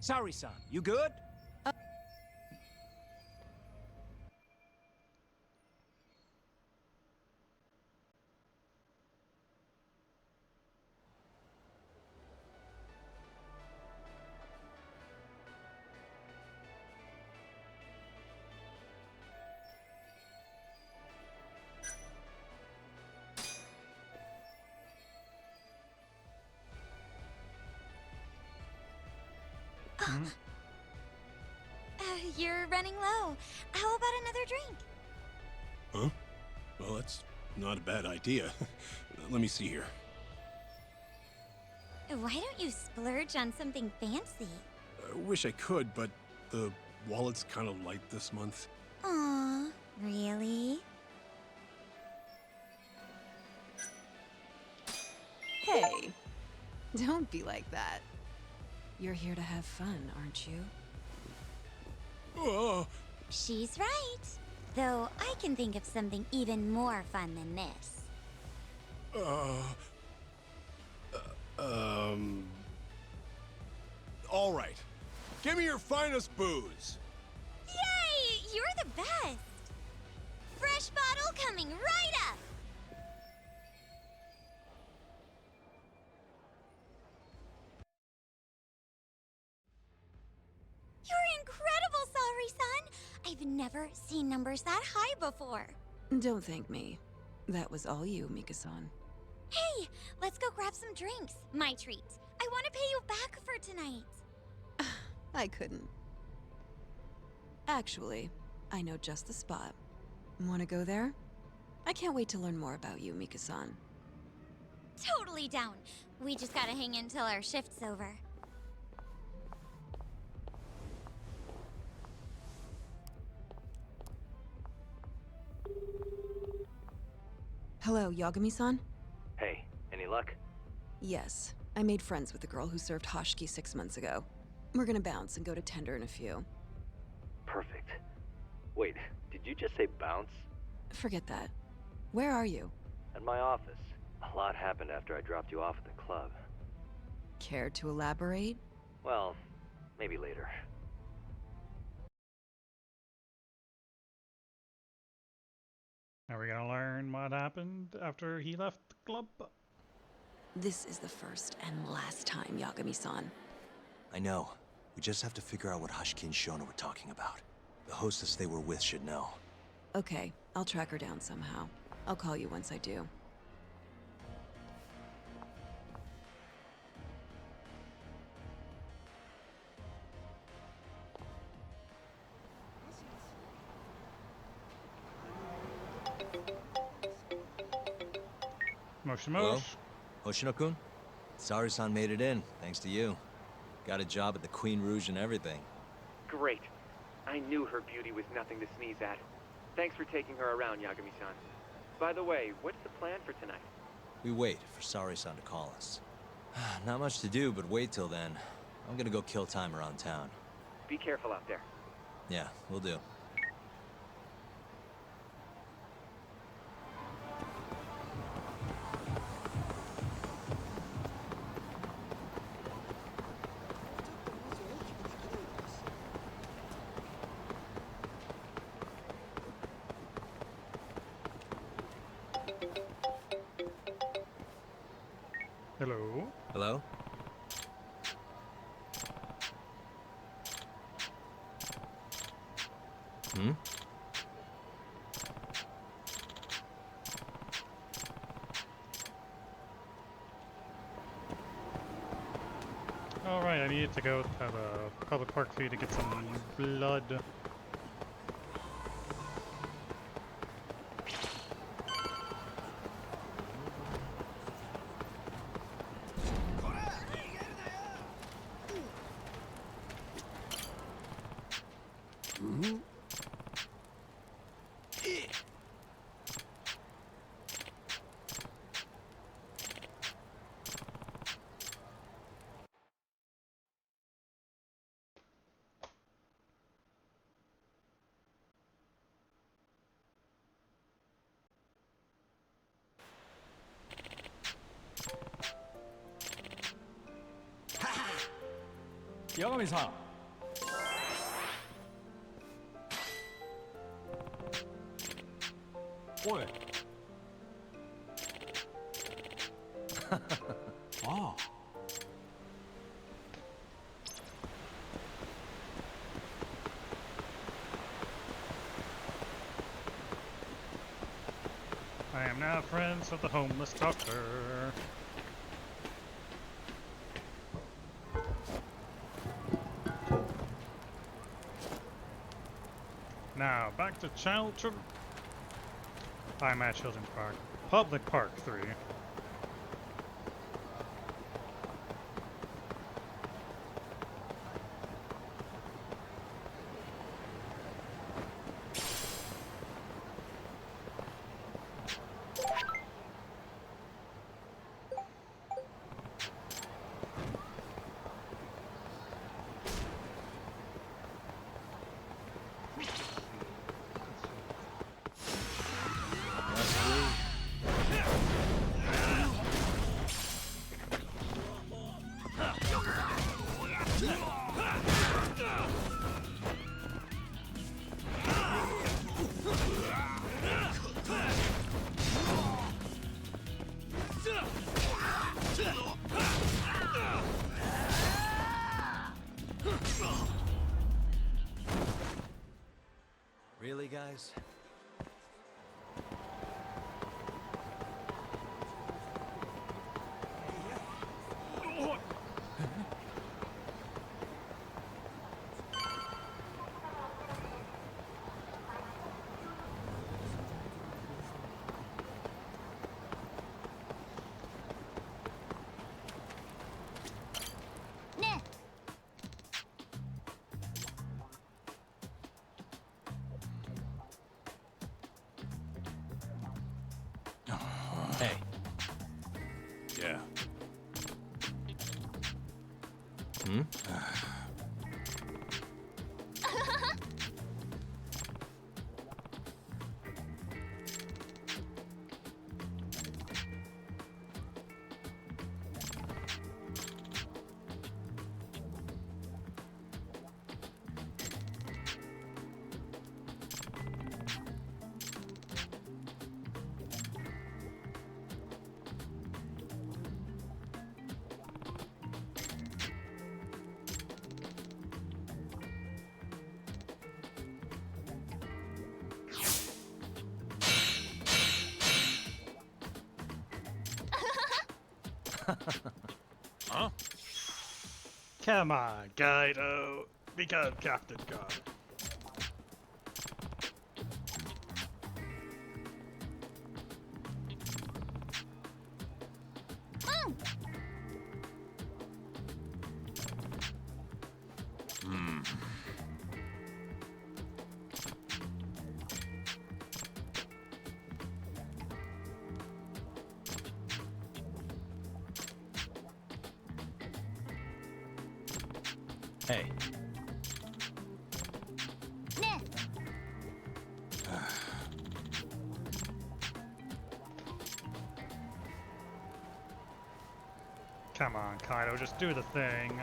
Sorry-san, you good? You're running low. How about another drink? Huh? Well, that's not a bad idea. Let me see here. Why don't you splurge on something fancy? I wish I could, but the wallet's kind of light this month. Aw, really? Hey, don't be like that. You're here to have fun, aren't you? She's right. Though I can think of something even more fun than this. All right. Give me your finest booze. Yay! You're the best! Fresh bottle coming right up! You're incredible, Saori-san! I've never seen numbers that high before. Don't thank me. That was all you, Mika-san. Hey, let's go grab some drinks. My treat. I want to pay you back for tonight. I couldn't. Actually, I know just the spot. Want to go there? I can't wait to learn more about you, Mika-san. Totally down. We just gotta hang in till our shift's over. Hello, Yagami-san? Hey, any luck? Yes. I made friends with the girl who served Hoshiki 6 months ago. We're gonna bounce and go to Tender in a few. Perfect. Wait, did you just say bounce? Forget that. Where are you? At my office. A lot happened after I dropped you off at the club. Care to elaborate? Well, maybe later. Are we gonna learn what happened after he left the club? This is the first and last time, Yagami-san. I know. We just have to figure out what Hoshiki and Shona were talking about. The hostess they were with should know. Okay, I'll track her down somehow. I'll call you once I do. Motion Hello? mosh. Hoshino-kun? Saori-san made it in, thanks to you. Got a job at the Queen Rouge and everything. Great. I knew her beauty was nothing to sneeze at. Thanks for taking her around, Yagami-san. By the way, what's the plan for tonight? We wait for Saori-san to call us. Not much to do, but wait till then. I'm gonna go kill time around town. Be careful out there. Yeah, we'll do. Hello? Hello? Hmm? Alright, I needed to go have a public park fee to get some blood. 야가미-san. 오이. 아. I am now friends of the homeless doctor. Now, back to I'm at Children's Park. Public Park 3. Really, guys? Hey. Yeah. Hmm? Huh? Come on, Kaido. Become Captain God. Hey. Come on, Kaido, just do the thing.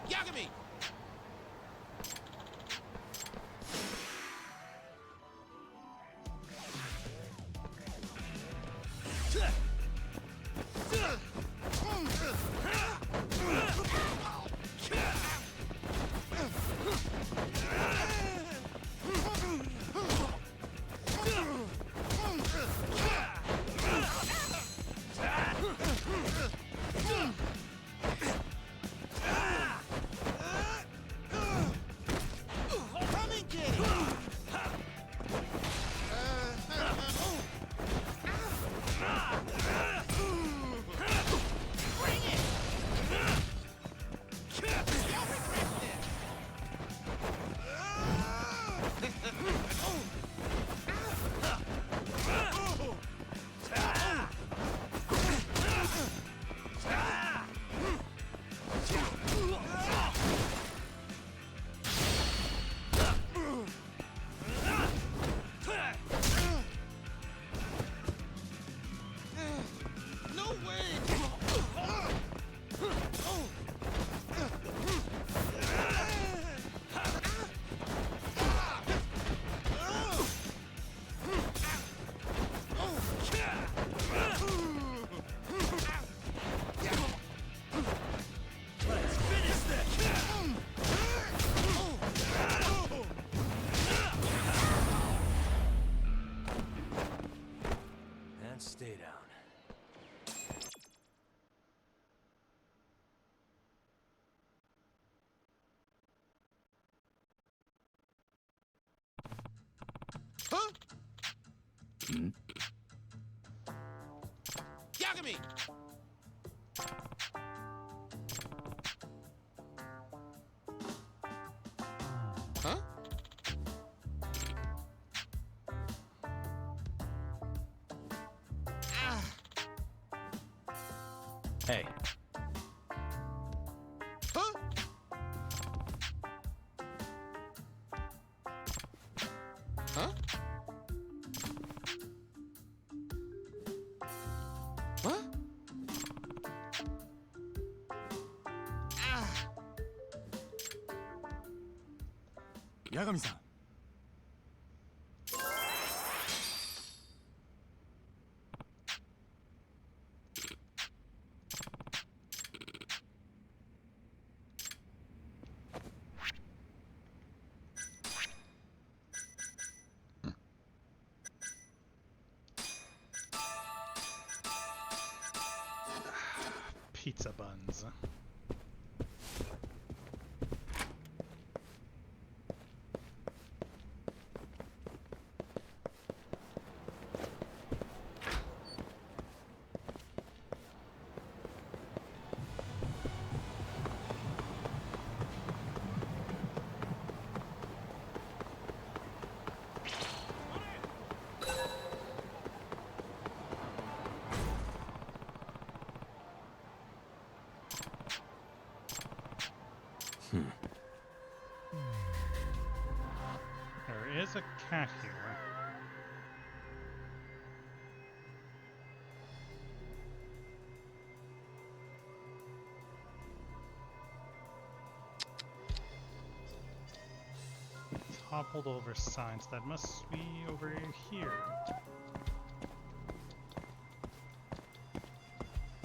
Yagami! Huh? Hmm? Yagami! Huh? Hey. Huh? Huh? What? Yagami-san. Pizza buns. There is a cat here. Toppled over signs. That must be over here.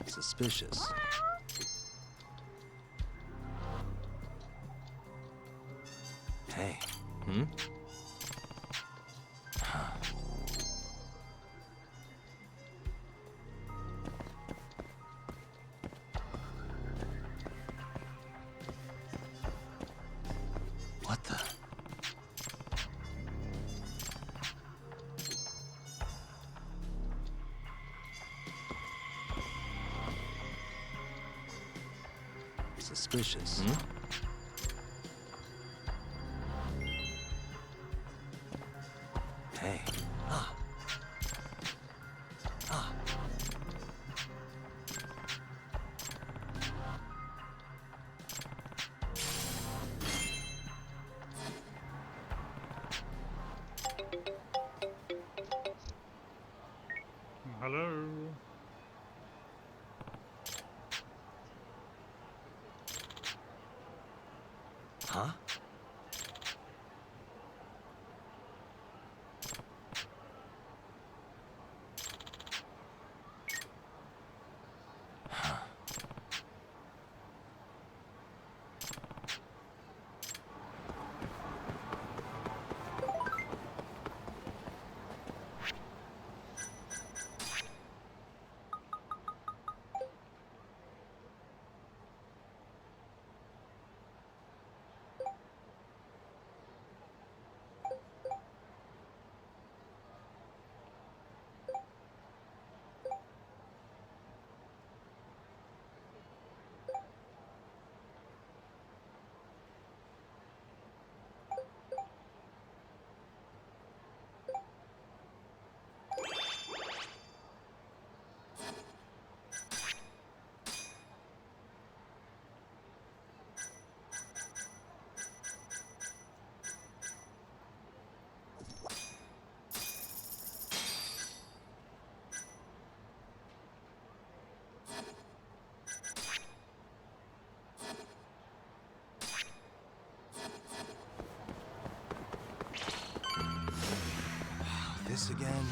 Suspicious. Hey. Hmm? What the? Suspicious. Hmm? Hey. Ah. Ah. Hello. Huh? This again?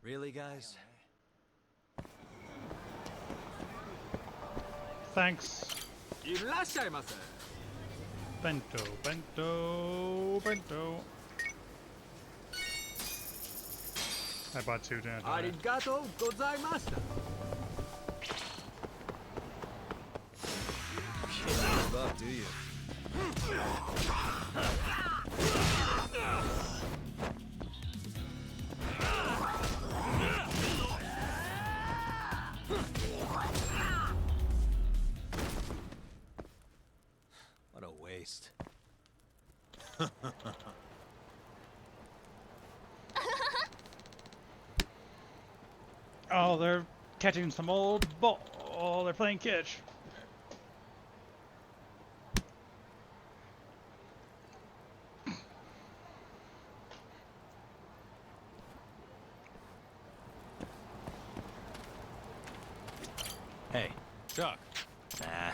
Really, guys? Thanks. Bento, bento, bento. I bought 2, didn't I? Arigato gozaimashita. You can't give up, do you? What a waste. Oh, they're catching some old ball. Oh, they're playing catch. Hey. Chuck. Nah.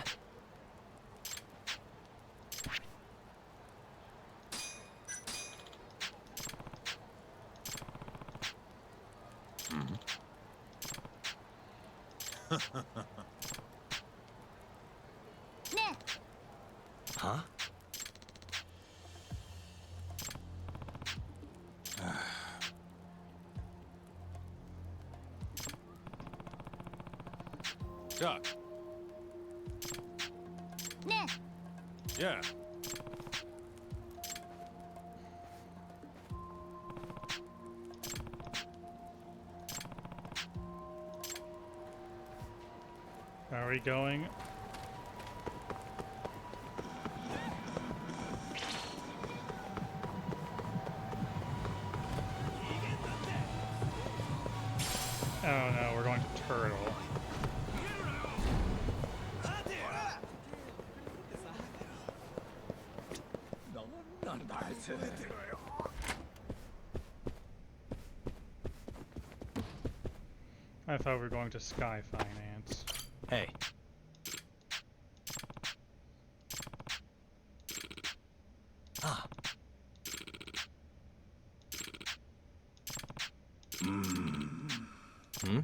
Huh? Chuck. Yeah. Are we going? Oh no, we're going to Turtle. I thought we were going to Sky Finance. Hey. Ah. Hmm?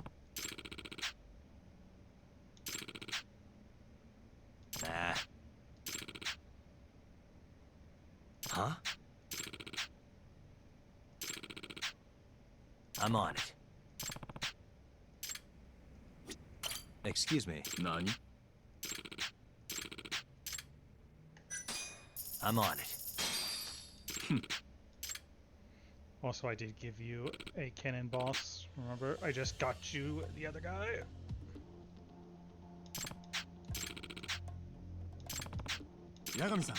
Nah. Huh? I'm on it. Excuse me. Nani? I'm on it. Also, I did give you a cannon boss. Remember, I just got you the other guy. Yagami-san.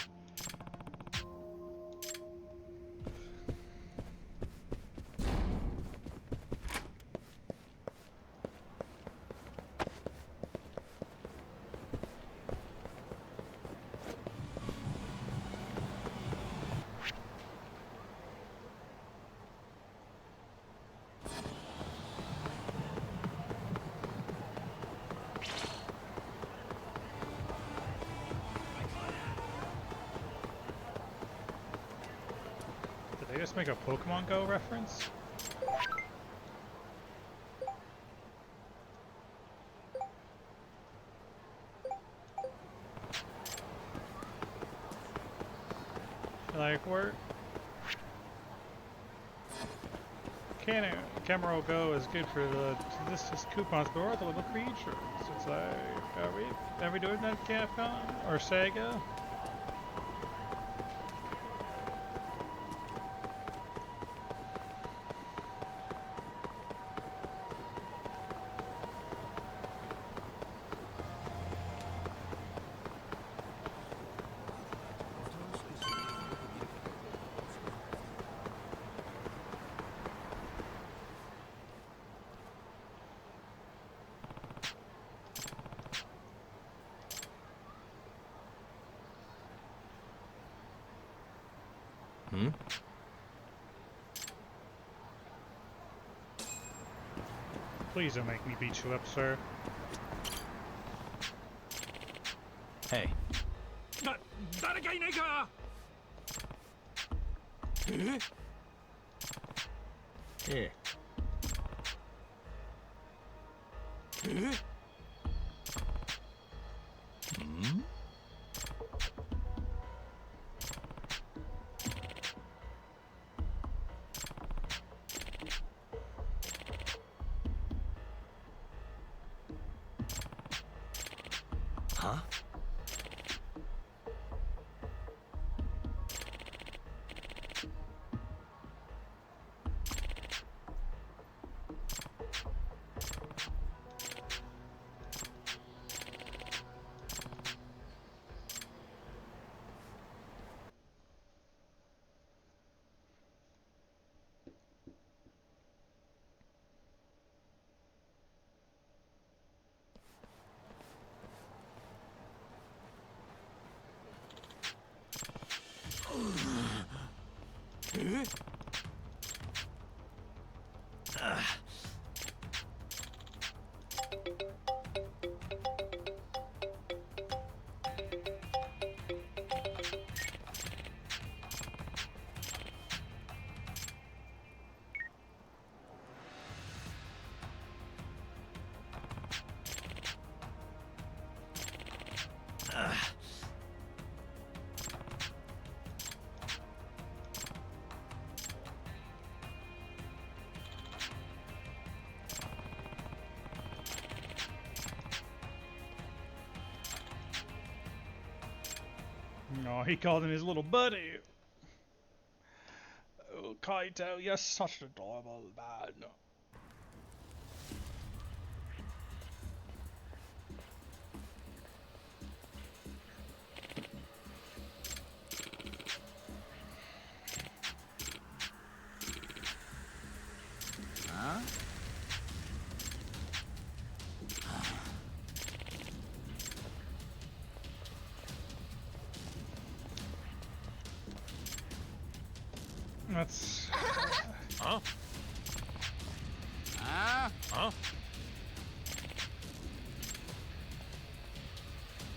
Did they just make a Pokemon Go reference? Like, we're... Camera Go is good for the distance coupons, but we're the little creatures. It's like, are we doing that Capcom? Or Sega? Hmm? Please don't make me beat you up, sir. Hey. Here. Huh? No, he called him his little buddy. Oh, Kaito, you're such an adorable man. Huh? That's... Huh? Huh?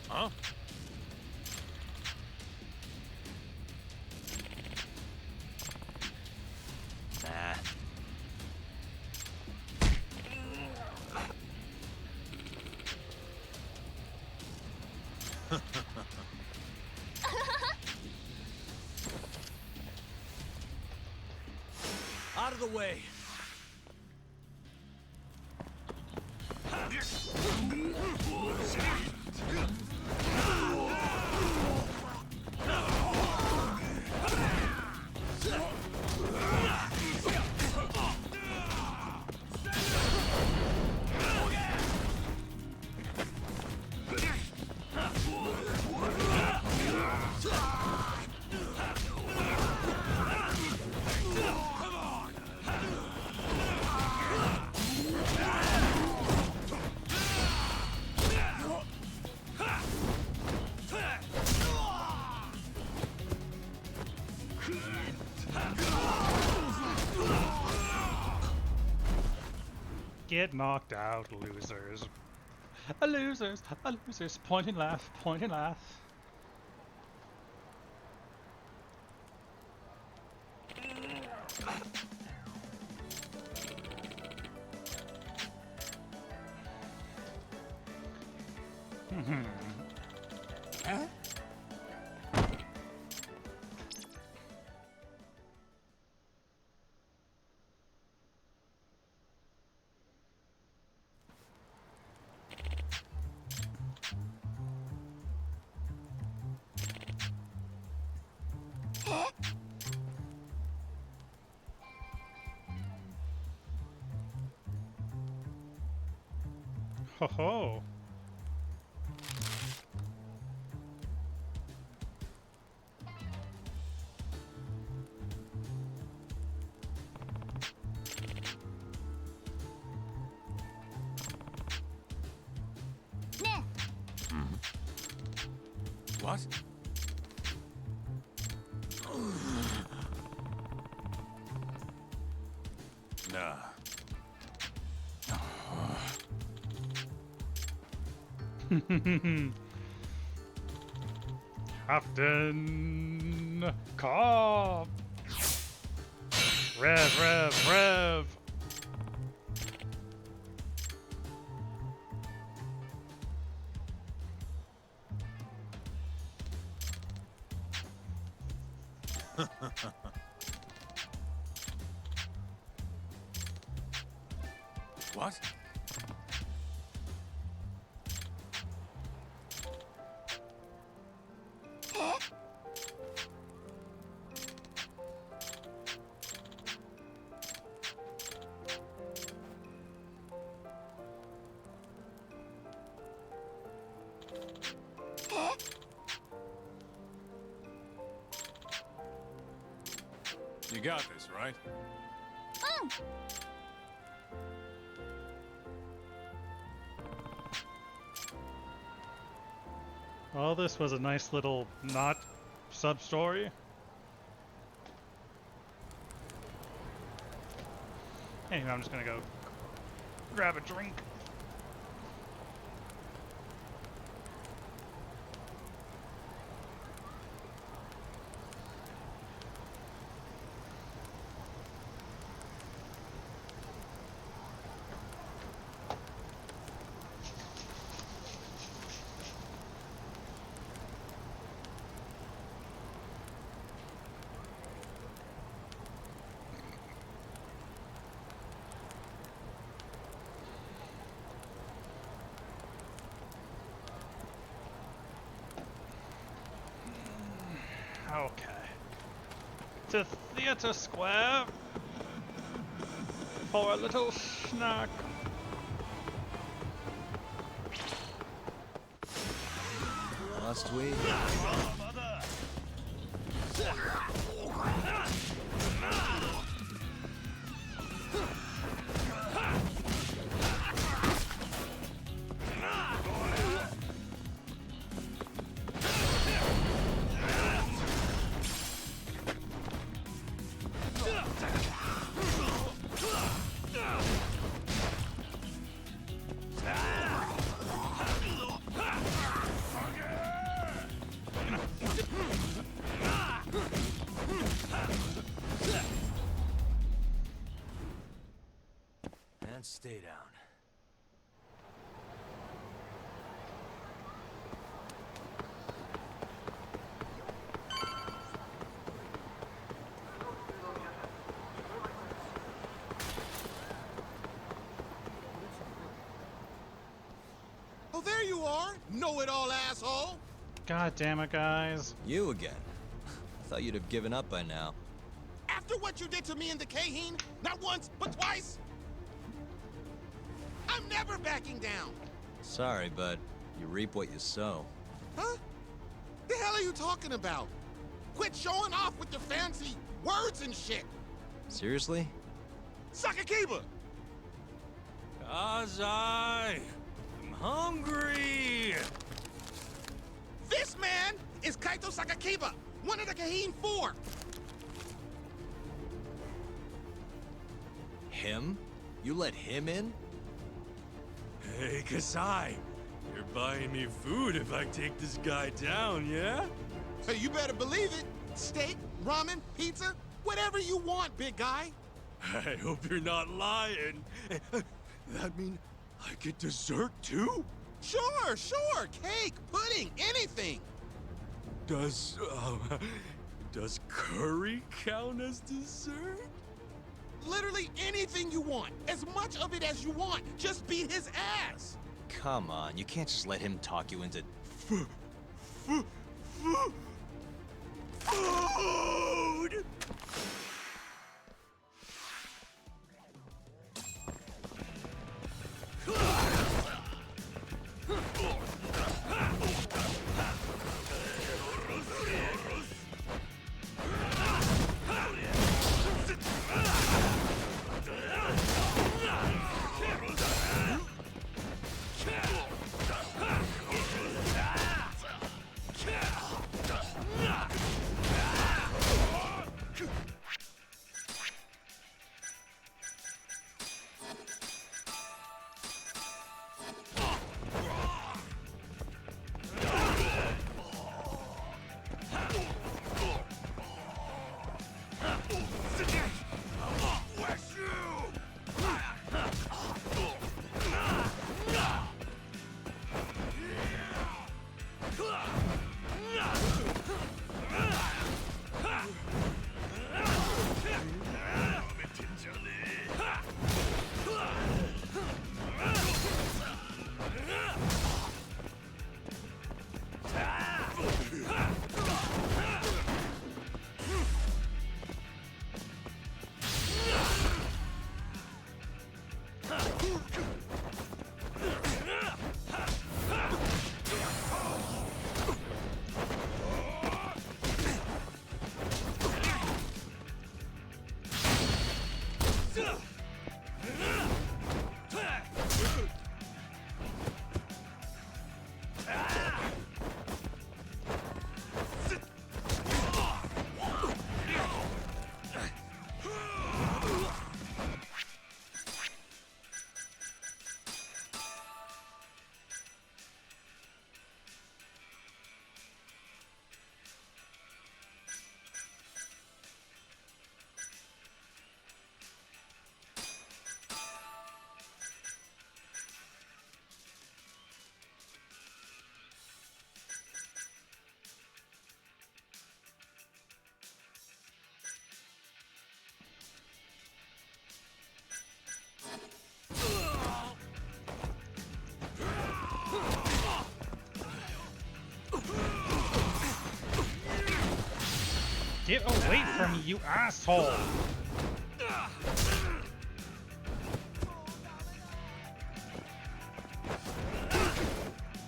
Huh? Nah. Out of the way. Get knocked out, losers. Losers, losers. Point and laugh, point and laugh. Huh? Ho ho. What? Nah. Captain Cobb. Rev, rev, rev. What? You got this, right? All this was a nice little not sub-story. Anyway, I'm just gonna go grab a drink. Okay. To Theatre Square for a little snack. Must we? And stay down. Oh, there you are, know-it-all asshole. God damn it, guys. You again. I thought you'd have given up by now. After what you did to me in the Kaheen, not once, but twice, I'm never backing down. Sorry, but you reap what you sow. Huh? The hell are you talking about? Quit showing off with your fancy words and shit. Seriously? Sakakiba! 'Cause I am hungry! This man is Kaito Sakakiba, one of the Kaheen 4. Him? You let him in? Hey, Kasai, you're buying me food if I take this guy down, yeah? Hey, you better believe it. Steak, ramen, pizza, whatever you want, big guy. I hope you're not lying. That mean I get dessert too? Sure, sure. Cake, pudding, anything. Does curry count as dessert? Literally anything you want. As much of it as you want. Just beat his ass. Come on, you can't just let him talk you into... Food! Get away from me, you asshole!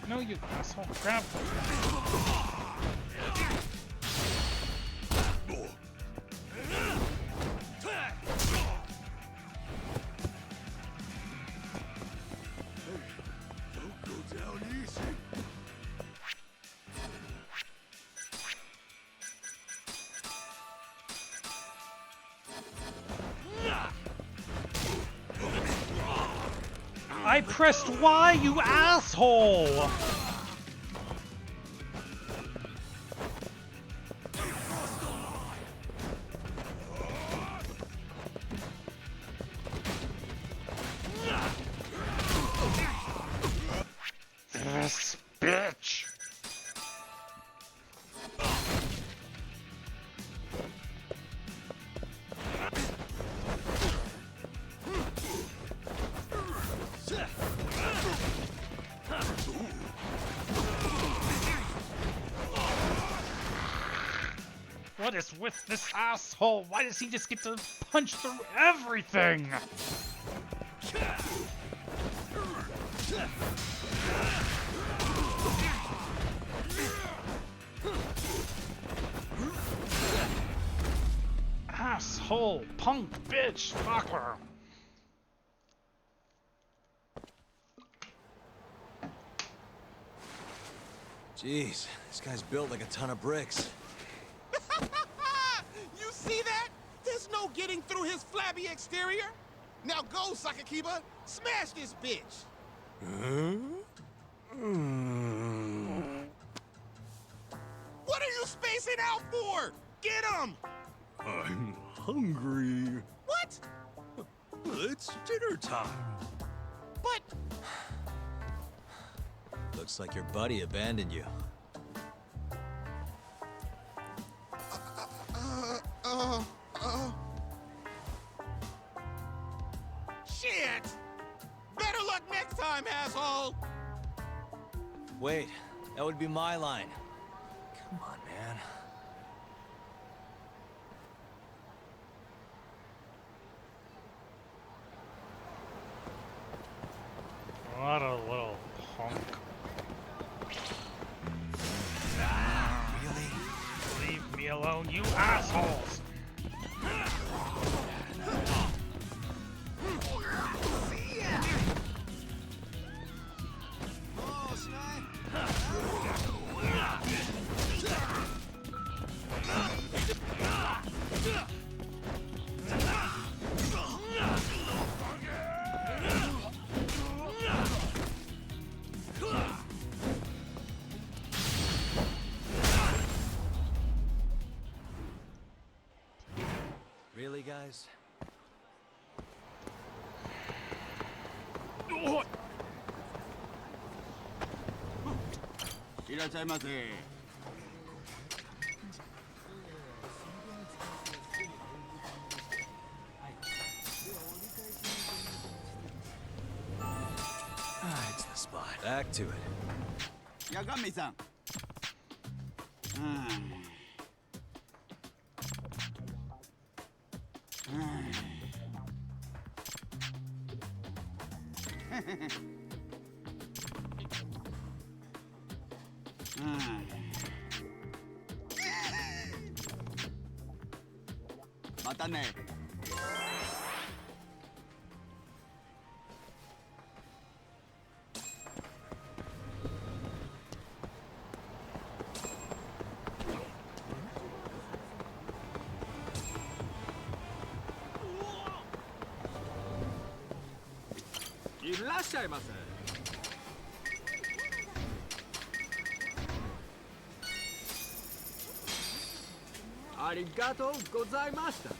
No, you asshole. Grab. Don't go down easy. I pressed Y, you asshole! This bitch! What is with this asshole? Why does he just get to punch through everything? Asshole, punk, bitch, fucker. Jeez, this guy's built like a ton of bricks. You see that? There's no getting through his flabby exterior. Now go, Sakakiba. Smash this bitch. What are you spacing out for? Get him! I'm hungry. What? It's dinner time. But... Looks like your buddy abandoned you. Shit! Better luck next time, asshole! Wait, that would be my line. Come on, man. What a little punk. Really? Leave me alone, you assholes! Really, guys? It's the spot. Back to it. Yagami-san. またね。いらっしゃいませ。ありがとうございました。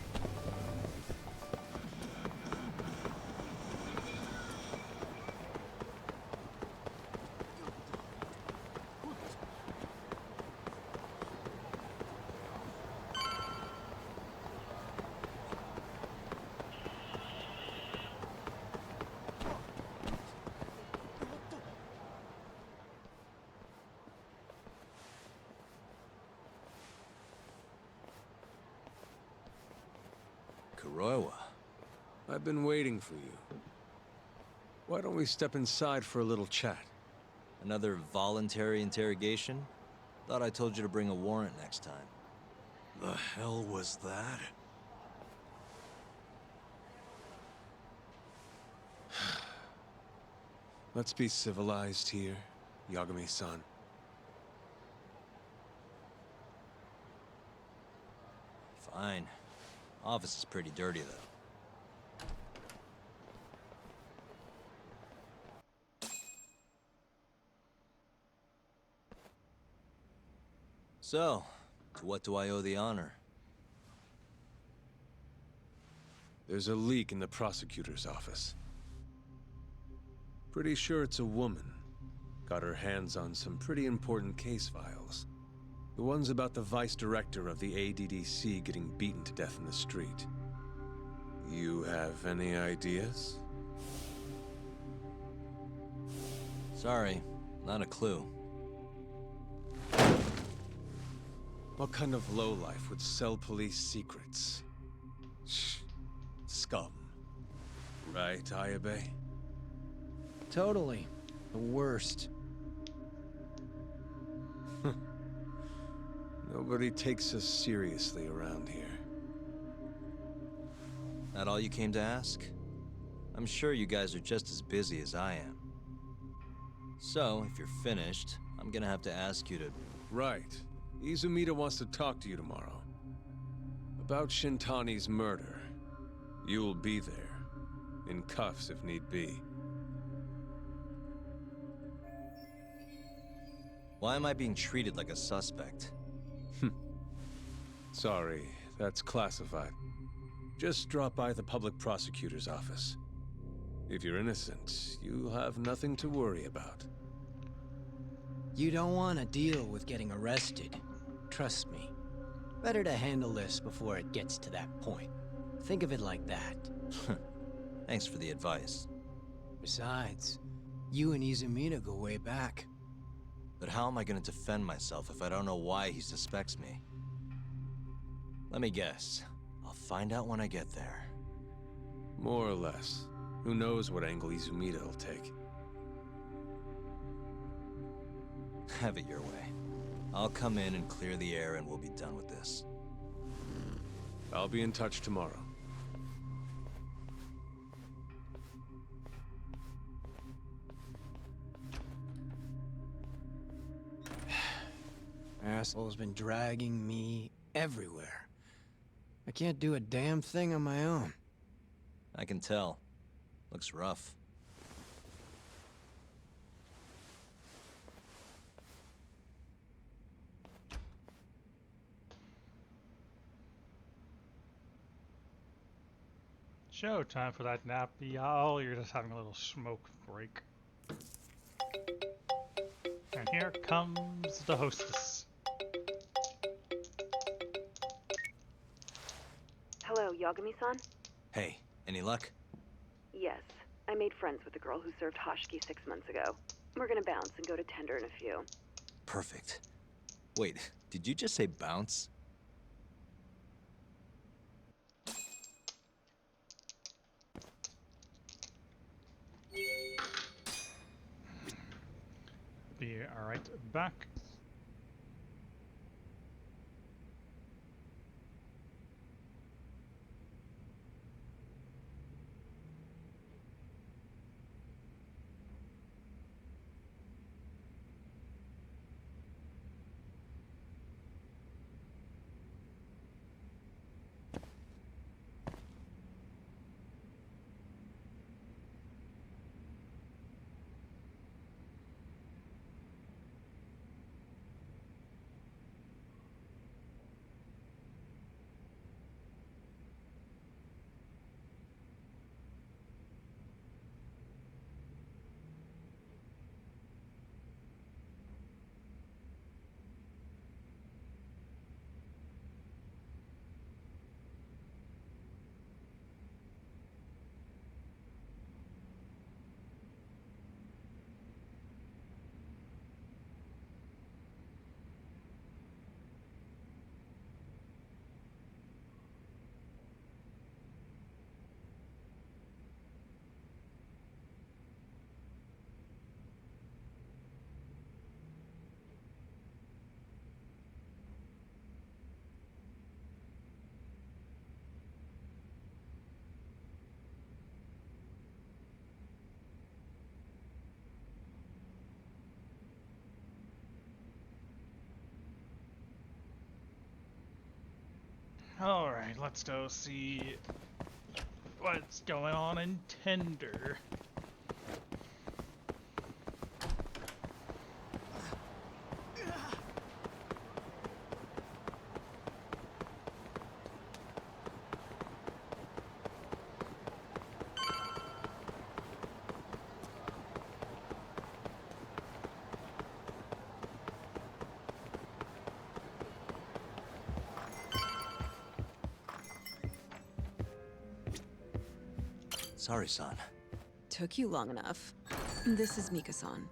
Kuroiwa. I've been waiting for you. Why don't we step inside for a little chat? Another voluntary interrogation? Thought I told you to bring a warrant next time. The hell was that? Let's be civilized here, Yagami-san. Fine. Office is pretty dirty, though. So, to what do I owe the honor? There's a leak in the prosecutor's office. Pretty sure it's a woman. Got her hands on some pretty important case files. The ones about the vice director of the ADDC getting beaten to death in the street. You have any ideas? Sorry, not a clue. What kind of lowlife would sell police secrets? Shh. Scum. Right, Ayabe? Totally. The worst. Nobody takes us seriously around here. That all you came to ask? I'm sure you guys are just as busy as I am. So, if you're finished, I'm gonna have to ask you to... Right. Izumida wants to talk to you tomorrow. About Shintani's murder. You'll be there. In cuffs if need be. Why am I being treated like a suspect? Sorry, that's classified. Just drop by the public prosecutor's office. If you're innocent, you'll have nothing to worry about. You don't want to deal with getting arrested. Trust me. Better to handle this before it gets to that point. Think of it like that. Thanks for the advice. Besides, you and Izumida go way back. But how am I gonna defend myself if I don't know why he suspects me? Let me guess. I'll find out when I get there. More or less. Who knows what angle Izumida will take. Have it your way. I'll come in and clear the air and we'll be done with this. I'll be in touch tomorrow. Asshole's been dragging me everywhere. I can't do a damn thing on my own. I can tell. Looks rough. Show time for that nappy. Oh, you're just having a little smoke break. And here comes the hostess. Hello, Yagami-san? Hey, any luck? Yes. I made friends with the girl who served Hoshiki 6 months ago. We're gonna bounce and go to tender in a few. Perfect. Wait, did you just say bounce? Be right back. Alright, let's go see what's going on in Tender. Sorry, son. Took you long enough. This is Mika-san.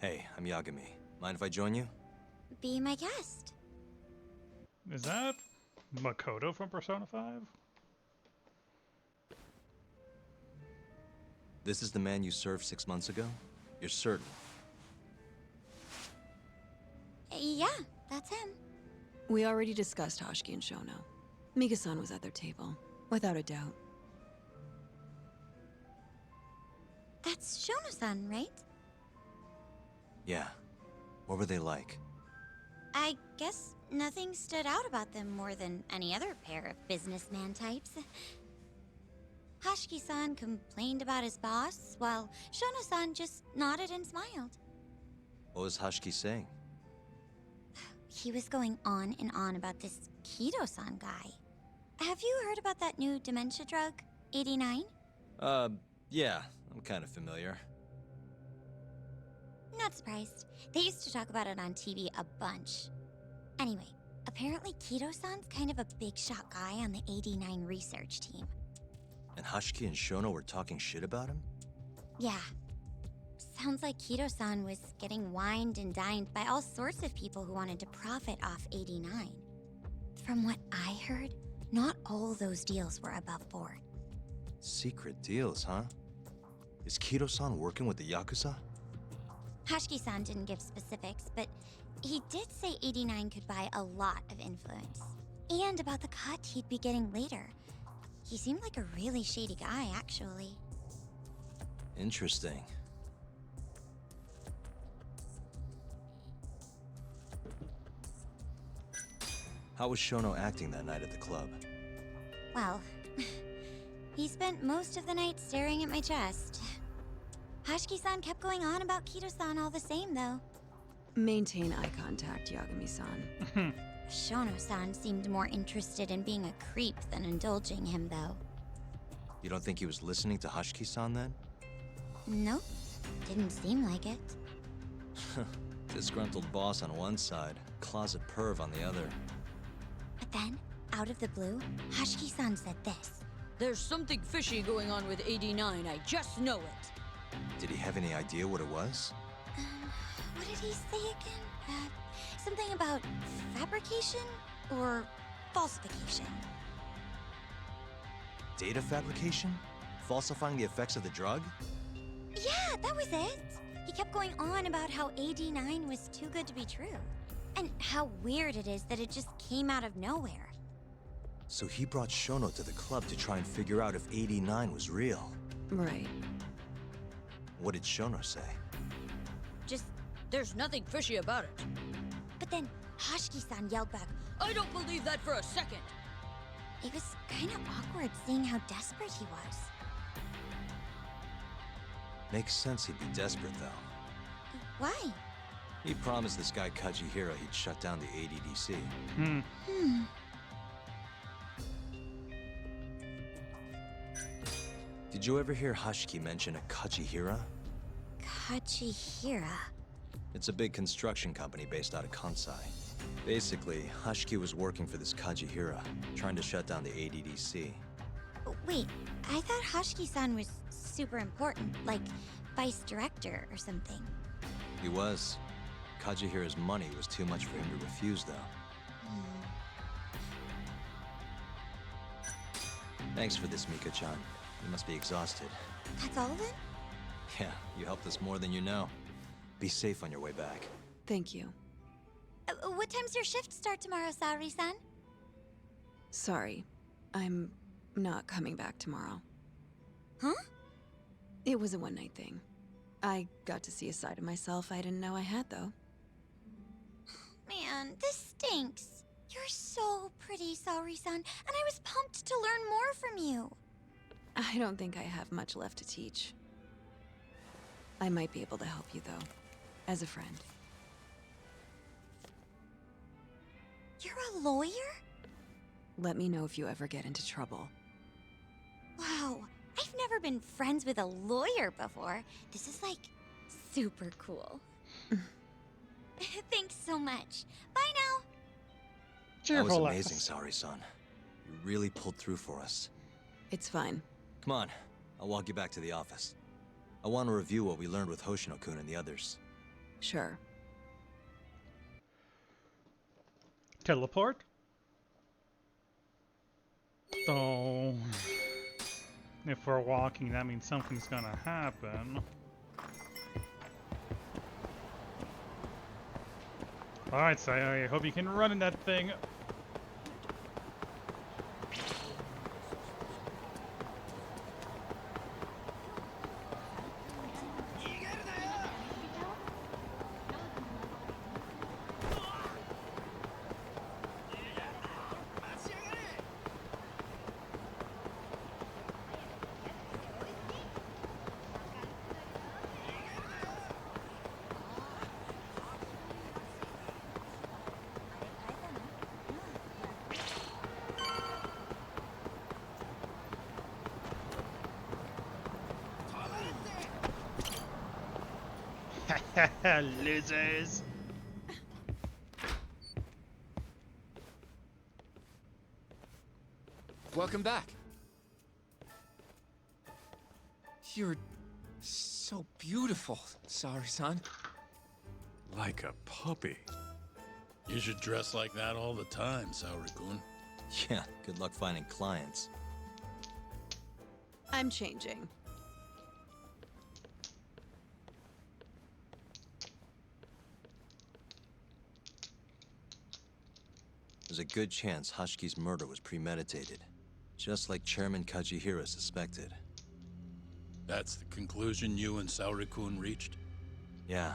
Hey, I'm Yagami. Mind if I join you? Be my guest. Is that Makoto from Persona 5? This is the man you served 6 months ago? You're certain? Yeah, that's him. We already discussed Hoshiki and Shono. Mika-san was at their table, without a doubt. That's Shono-san, right? Yeah. What were they like? I guess nothing stood out about them more than any other pair of businessman types. Hoshiki-san complained about his boss, while Shono-san just nodded and smiled. What was Hoshiki saying? He was going on and on about this Kido-san guy. Have you heard about that new dementia drug, 89? Yeah. I'm kind of familiar. Not surprised. They used to talk about it on TV a bunch. Anyway, apparently Kido-san's kind of a big shot guy on the 89 research team. And Hoshiki and Shono were talking shit about him? Yeah. Sounds like Kido-san was getting wined and dined by all sorts of people who wanted to profit off 89. From what I heard, not all those deals were above board. Secret deals, huh? Is Kido-san working with the Yakuza? Hoshiki-san didn't give specifics, but he did say 89 could buy a lot of influence. And about the cut he'd be getting later. He seemed like a really shady guy, actually. Interesting. How was Shono acting that night at the club? Well, he spent most of the night staring at my chest. Hoshiki-san kept going on about Kido-san all the same, though. Maintain eye contact, Yagami-san. Shono-san seemed more interested in being a creep than indulging him, though. You don't think he was listening to Hoshiki-san then? Nope. Didn't seem like it. Disgruntled boss on one side, closet perv on the other. But then, out of the blue, Hoshiki-san said this. There's something fishy going on with 89, I just know it. Did he have any idea what it was? What did he say again? Something about fabrication or falsification. Data fabrication? Falsifying the effects of the drug? Yeah, that was it. He kept going on about how AD9 was too good to be true. And how weird it is that it just came out of nowhere. So he brought Shono to the club to try and figure out if 89 was real. Right. What did Shono say? Just, there's nothing fishy about it. But then Hashiki-san yelled back, I don't believe that for a second. It was kind of awkward seeing how desperate he was. Makes sense he'd be desperate, though. Why? He promised this guy Kajihira he'd shut down the ADDC. Did you ever hear Hashiki mention a Kajihira? Kajihira? It's a big construction company based out of Kansai. Basically, Hashiki was working for this Kajihira, trying to shut down the ADDC. Wait, I thought Hashiki-san was super important, like vice director or something. He was. Kajihira's money was too much for him to refuse, though. Thanks for this, Mika-chan. You must be exhausted. That's all of it? Yeah, you helped us more than you know. Be safe on your way back. Thank you. What time's your shift start tomorrow, Saori-san? Sorry. I'm not coming back tomorrow. Huh? It was a one-night thing. I got to see a side of myself I didn't know I had, though. Man, this stinks. You're so pretty, Saori-san, and I was pumped to learn more from you. I don't think I have much left to teach. I might be able to help you, though, as a friend. You're a lawyer? Let me know if you ever get into trouble. Wow, I've never been friends with a lawyer before. This is like super cool. Thanks so much. Bye now. That was amazing, Saori-san. You really pulled through for us. It's fine. Come on, I'll walk you back to the office. I want to review what we learned with Hoshino-kun and the others. Sure. Teleport? So, if we're walking, that means something's gonna happen. Alright, so I hope you can run in that thing. Losers. Welcome back. You're so beautiful, Saori-san. Like a puppy. You should dress like that all the time, Saori-kun. Yeah, good luck finding clients. I'm changing. There's a good chance Hashiki's murder was premeditated, just like Chairman Kajihira suspected. That's the conclusion you and Saori-kun reached? Yeah.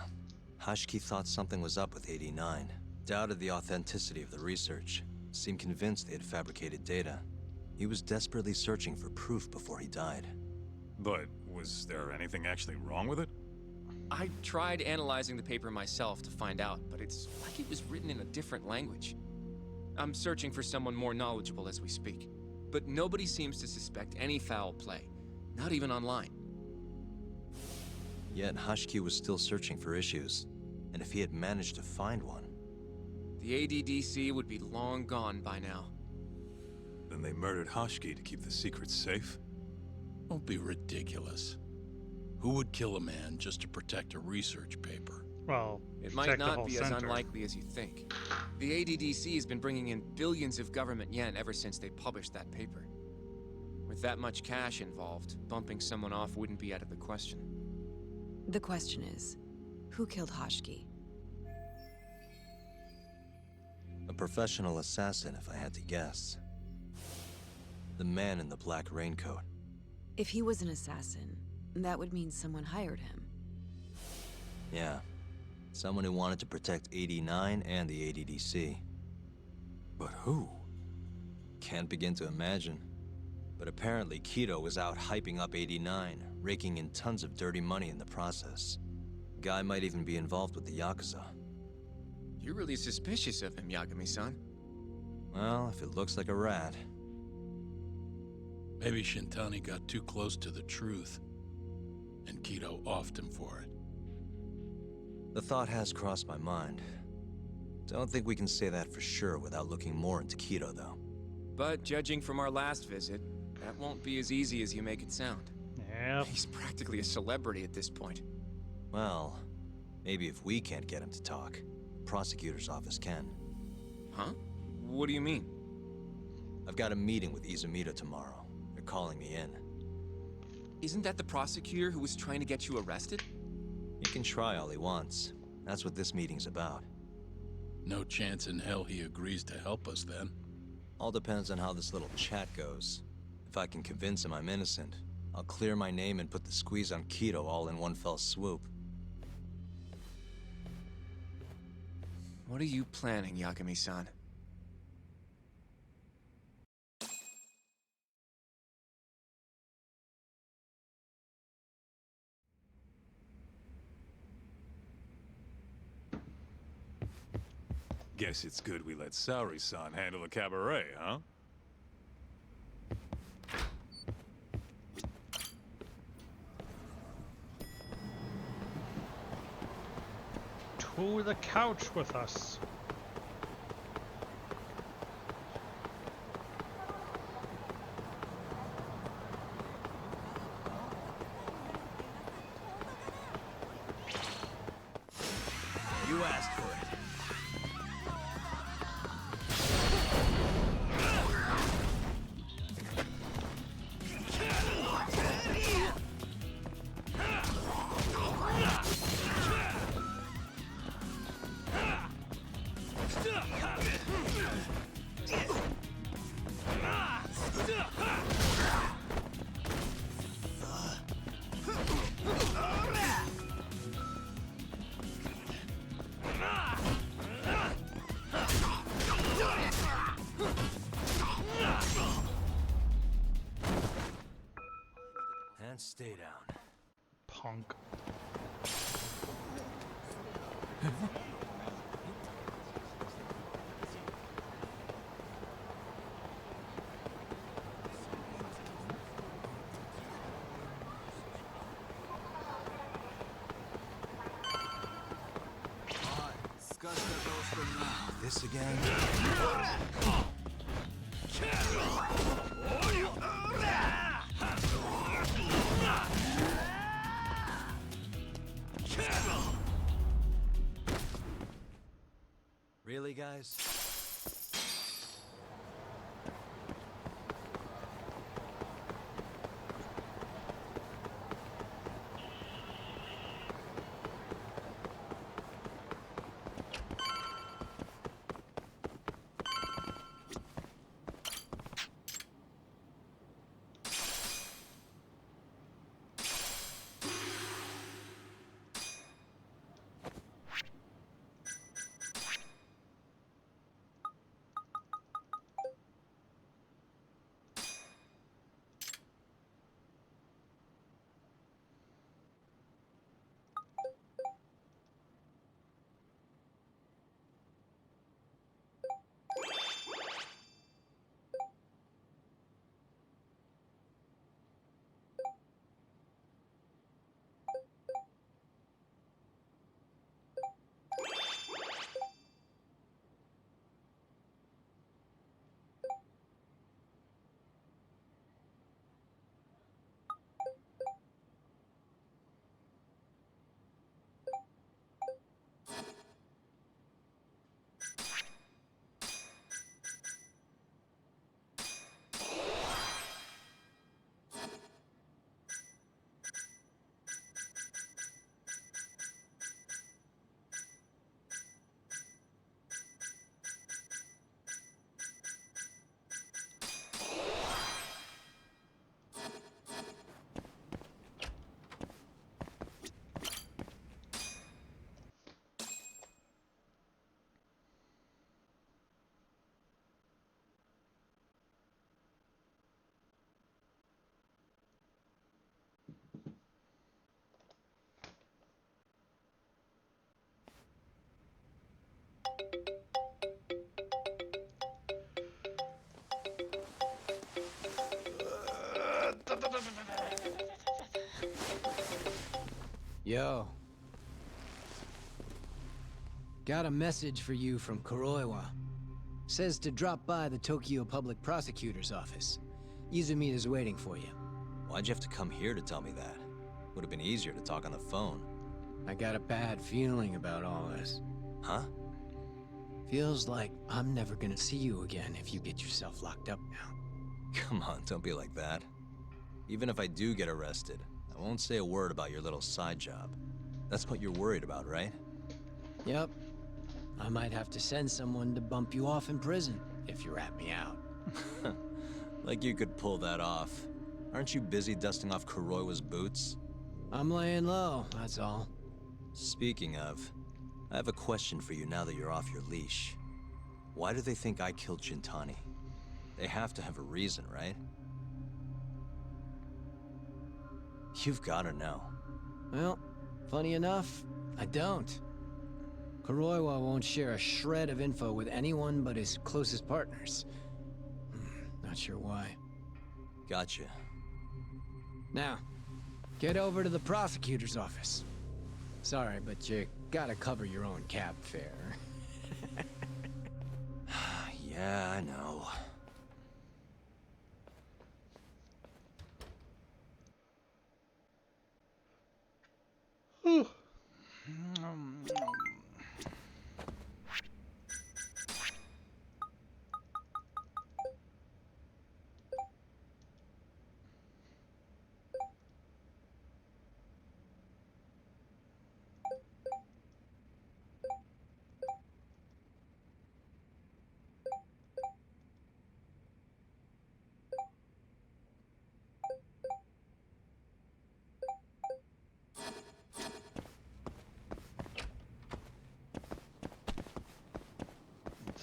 Hashiki thought something was up with 89. Doubted the authenticity of the research. Seemed convinced they had fabricated data. He was desperately searching for proof before he died. But was there anything actually wrong with it? I tried analyzing the paper myself to find out, but it's like it was written in a different language. I'm searching for someone more knowledgeable as we speak. But nobody seems to suspect any foul play. Not even online. Yet Hashiki was still searching for issues. And if he had managed to find one... The ADDC would be long gone by now. Then they murdered Hashiki to keep the secret safe? Don't be ridiculous. Who would kill a man just to protect a research paper? Well, it might not be as unlikely as you think. The ADDC has been bringing in billions of government yen ever since they published that paper. With that much cash involved, bumping someone off wouldn't be out of the question. The question is, Who killed Hoshki? A professional assassin, if I had to guess. The man in the black raincoat. If he was an assassin, that would mean someone hired him. Yeah. Someone who wanted to protect 89 and the ADDC. But who? Can't begin to imagine. But apparently Kido was out hyping up 89, raking in tons of dirty money in the process. Guy might even be involved with the Yakuza. You're really suspicious of him, Yagami-san. Well, if it looks like a rat. Maybe Shintani got too close to the truth, and Kido offed him for it. The thought has crossed my mind. Don't think we can say that for sure without looking more into Kido, though. But judging from our last visit, that won't be as easy as you make it sound. Yep. He's practically a celebrity at this point. Well, maybe if we can't get him to talk, the prosecutor's office can. Huh? What do you mean? I've got a meeting with Izumida tomorrow. They're calling me in. Isn't that the prosecutor who was trying to get you arrested? He can try all he wants. That's what this meeting's about. No chance in hell he agrees to help us then. All depends on how this little chat goes. If I can convince him I'm innocent, I'll clear my name and put the squeeze on Kido all in one fell swoop. What are you planning, Yagami-san? Guess it's good we let Saori-san handle the cabaret, huh? To the couch with us. You asked for it. And stay down. Punk. This again? Really, guys? Yo. Got a message for you from Kuroiwa. Says to drop by the Tokyo Public Prosecutor's office. Izumita's waiting for you. Why'd you have to come here to tell me that? Would have been easier to talk on the phone. I got a bad feeling about all this. Huh? Feels like I'm never gonna see you again if you get yourself locked up now. Come on, don't be like that. Even if I do get arrested, I won't say a word about your little side job. That's what you're worried about, right? Yep. I might have to send someone to bump you off in prison if you rat me out. Like you could pull that off. Aren't you busy dusting off Kuroiwa's boots? I'm laying low, that's all. Speaking of, I have a question for you now that you're off your leash. Why do they think I killed Shintani? They have to have a reason, right? You've gotta know. Well, funny enough, I don't. Kuroiwa won't share a shred of info with anyone but his closest partners. Not sure why. Gotcha. Now, get over to the prosecutor's office. Sorry, but you gotta cover your own cab fare. Yeah, I know.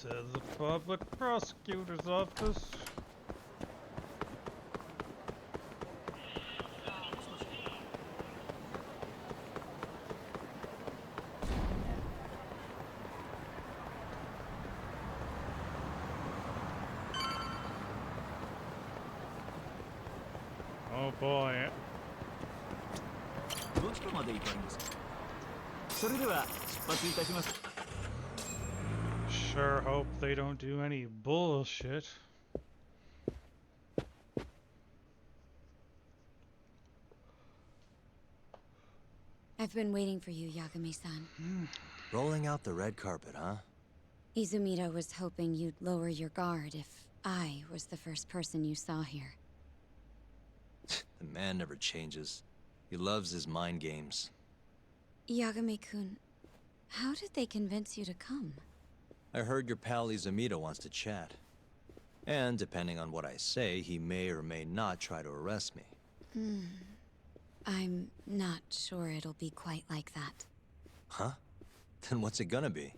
To the public prosecutor's office. Oh boy. どちらまで行かれますか。それでは出発いたします。 Sure hope they don't do any bullshit. I've been waiting for you, Yagami-san. Rolling out the red carpet, huh? Izumita was hoping you'd lower your guard if I was the first person you saw here. The man never changes. He loves his mind games. Yagami-kun, how did they convince you to come? I heard your pal Izumita wants to chat. And depending on what I say, he may or may not try to arrest me. I'm not sure it'll be quite like that. Huh? Then what's it gonna be?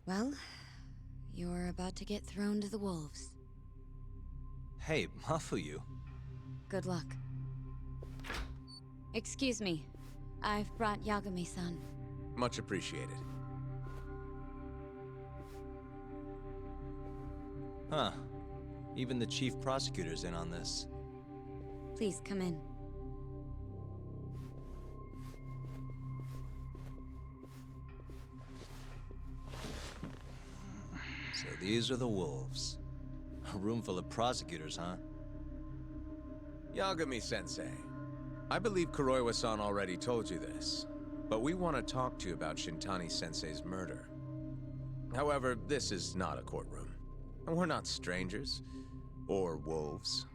Well, you're about to get thrown to the wolves. Hey, Mafuyu. Good luck. Excuse me. I've brought Yagami-san. Much appreciated. Huh. Even the chief prosecutor's in on this. Please come in. So these are the wolves. A room full of prosecutors, huh? Yagami-sensei, I believe Kuroiwa-san already told you this, but we want to talk to you about Shintani-sensei's murder. However, this is not a courtroom. And we're not strangers. Or wolves.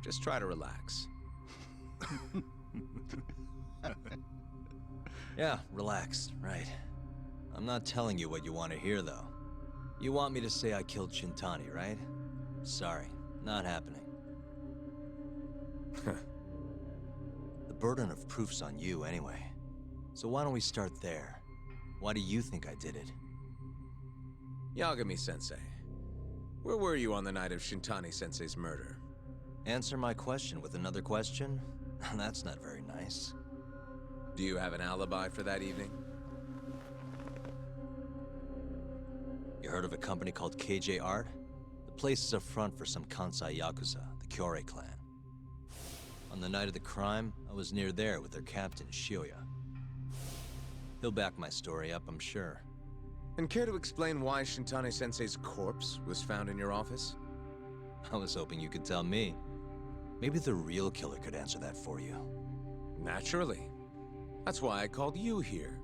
Just try to relax. Yeah, relax, right. I'm not telling you what you want to hear, though. You want me to say I killed Shintani, right? Sorry, not happening. The burden of proof's on you, anyway. So why don't we start there? Why do you think I did it? Yagami-sensei, where were you on the night of Shintani-sensei's murder? Answer my question with another question? That's not very nice. Do you have an alibi for that evening? You heard of a company called KJ Art? The place is a front for some Kansai Yakuza, the Kyorei clan. On the night of the crime, I was near there with their captain, Shioya. He'll back my story up, I'm sure. And care to explain why Shintani-sensei's corpse was found in your office? I was hoping you could tell me. Maybe the real killer could answer that for you. Naturally. That's why I called you here.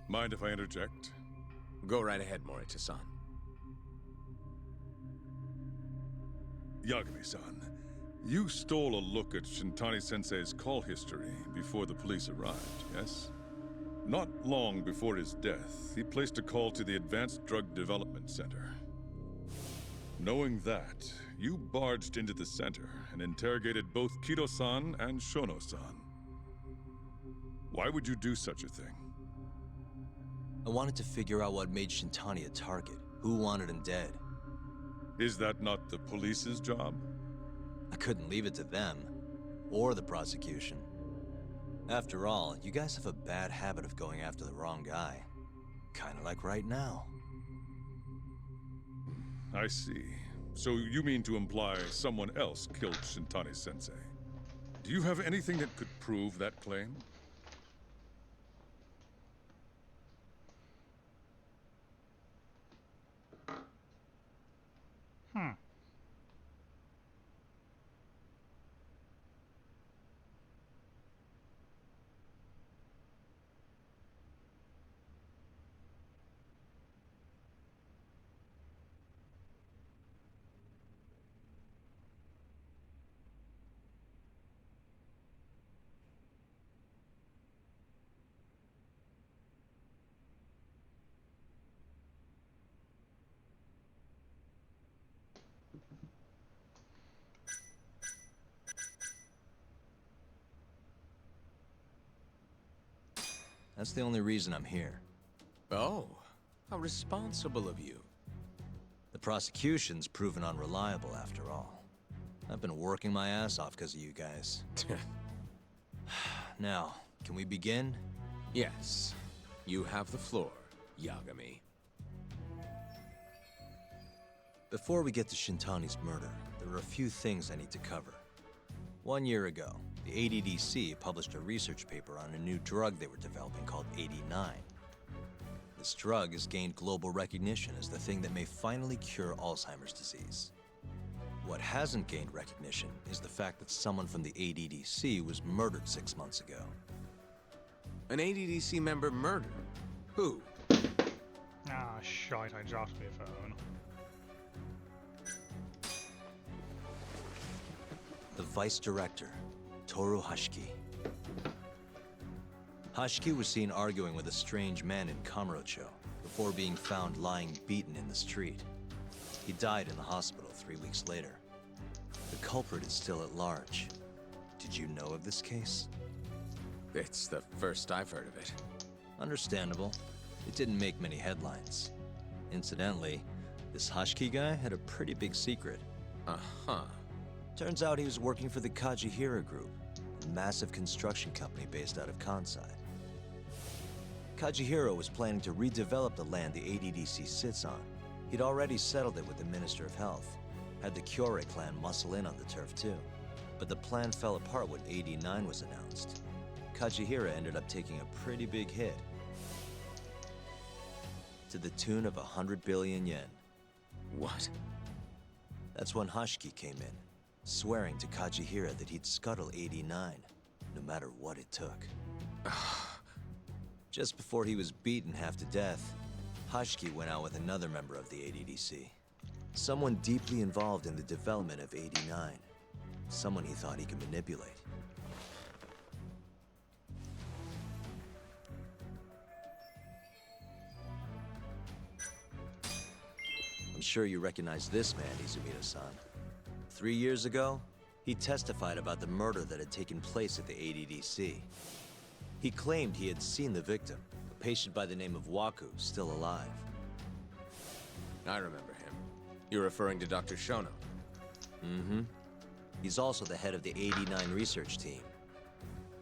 Mind if I interject? Go right ahead, Morita-san. Yagami-san, you stole a look at Shintani-sensei's call history before the police arrived, yes? Not long before his death, he placed a call to the Advanced Drug Development Center. Knowing that, you barged into the center and interrogated both Kido-san and Shono-san. Why would you do such a thing? I wanted to figure out what made Shintani a target, who wanted him dead. Is that not the police's job? I couldn't leave it to them, or the prosecution. After all, you guys have a bad habit of going after the wrong guy. Kinda like right now. I see. So you mean to imply someone else killed Shintani-sensei? Do you have anything that could prove that claim? That's the only reason I'm here. Oh, how responsible of you. The prosecution's proven unreliable, after all. I've been working my ass off because of you guys. Now, can we begin? Yes. You have the floor, Yagami. Before we get to Shintani's murder, there are a few things I need to cover. 1 year ago, the ADDC published a research paper on a new drug they were developing called 89. This drug has gained global recognition as the thing that may finally cure Alzheimer's disease. What hasn't gained recognition is the fact that someone from the ADDC was murdered 6 months ago. An ADDC member murdered? Who? Ah, shite, I dropped my phone. The vice director, Toru Hashiki. Hashiki was seen arguing with a strange man in Kamurocho before being found lying beaten in the street. He died in the hospital 3 weeks later. The culprit is still at large. Did you know of this case? It's the first I've heard of it. Understandable. It didn't make many headlines. Incidentally, this Hashiki guy had a pretty big secret. Uh-huh. Turns out he was working for the Kajihira Group, a massive construction company based out of Kansai. Kajihira was planning to redevelop the land the ADDC sits on. He'd already settled it with the Minister of Health, had the Kyorei clan muscle in on the turf too. But the plan fell apart when 89 was announced. Kajihira ended up taking a pretty big hit, to the tune of 100 billion yen. What? That's when Hashiki came in, swearing to Kajihira that he'd scuttle 89, no matter what it took. Just before he was beaten half to death, Hashiki went out with another member of the ADDC. Someone deeply involved in the development of 89. Someone he thought he could manipulate. I'm sure you recognize this man, Izumida-san. 3 years ago, he testified about the murder that had taken place at the ADDC. He claimed he had seen the victim, a patient by the name of Waku, still alive. I remember him. You're referring to Dr. Shono? Mm-hmm. He's also the head of the 89 research team.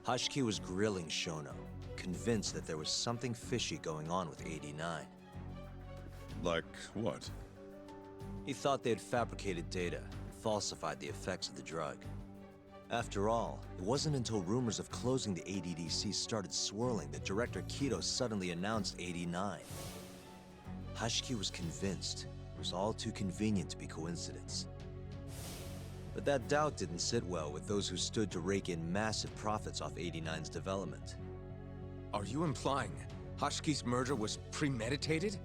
Hashiki was grilling Shono, convinced that there was something fishy going on with 89. Like what? He thought they had fabricated data and falsified the effects of the drug. After all, it wasn't until rumors of closing the ADDC started swirling that Director Kido suddenly announced 89. Hashiki was convinced it was all too convenient to be coincidence. But that doubt didn't sit well with those who stood to rake in massive profits off 89's development. Are you implying Hashiki's murder was premeditated?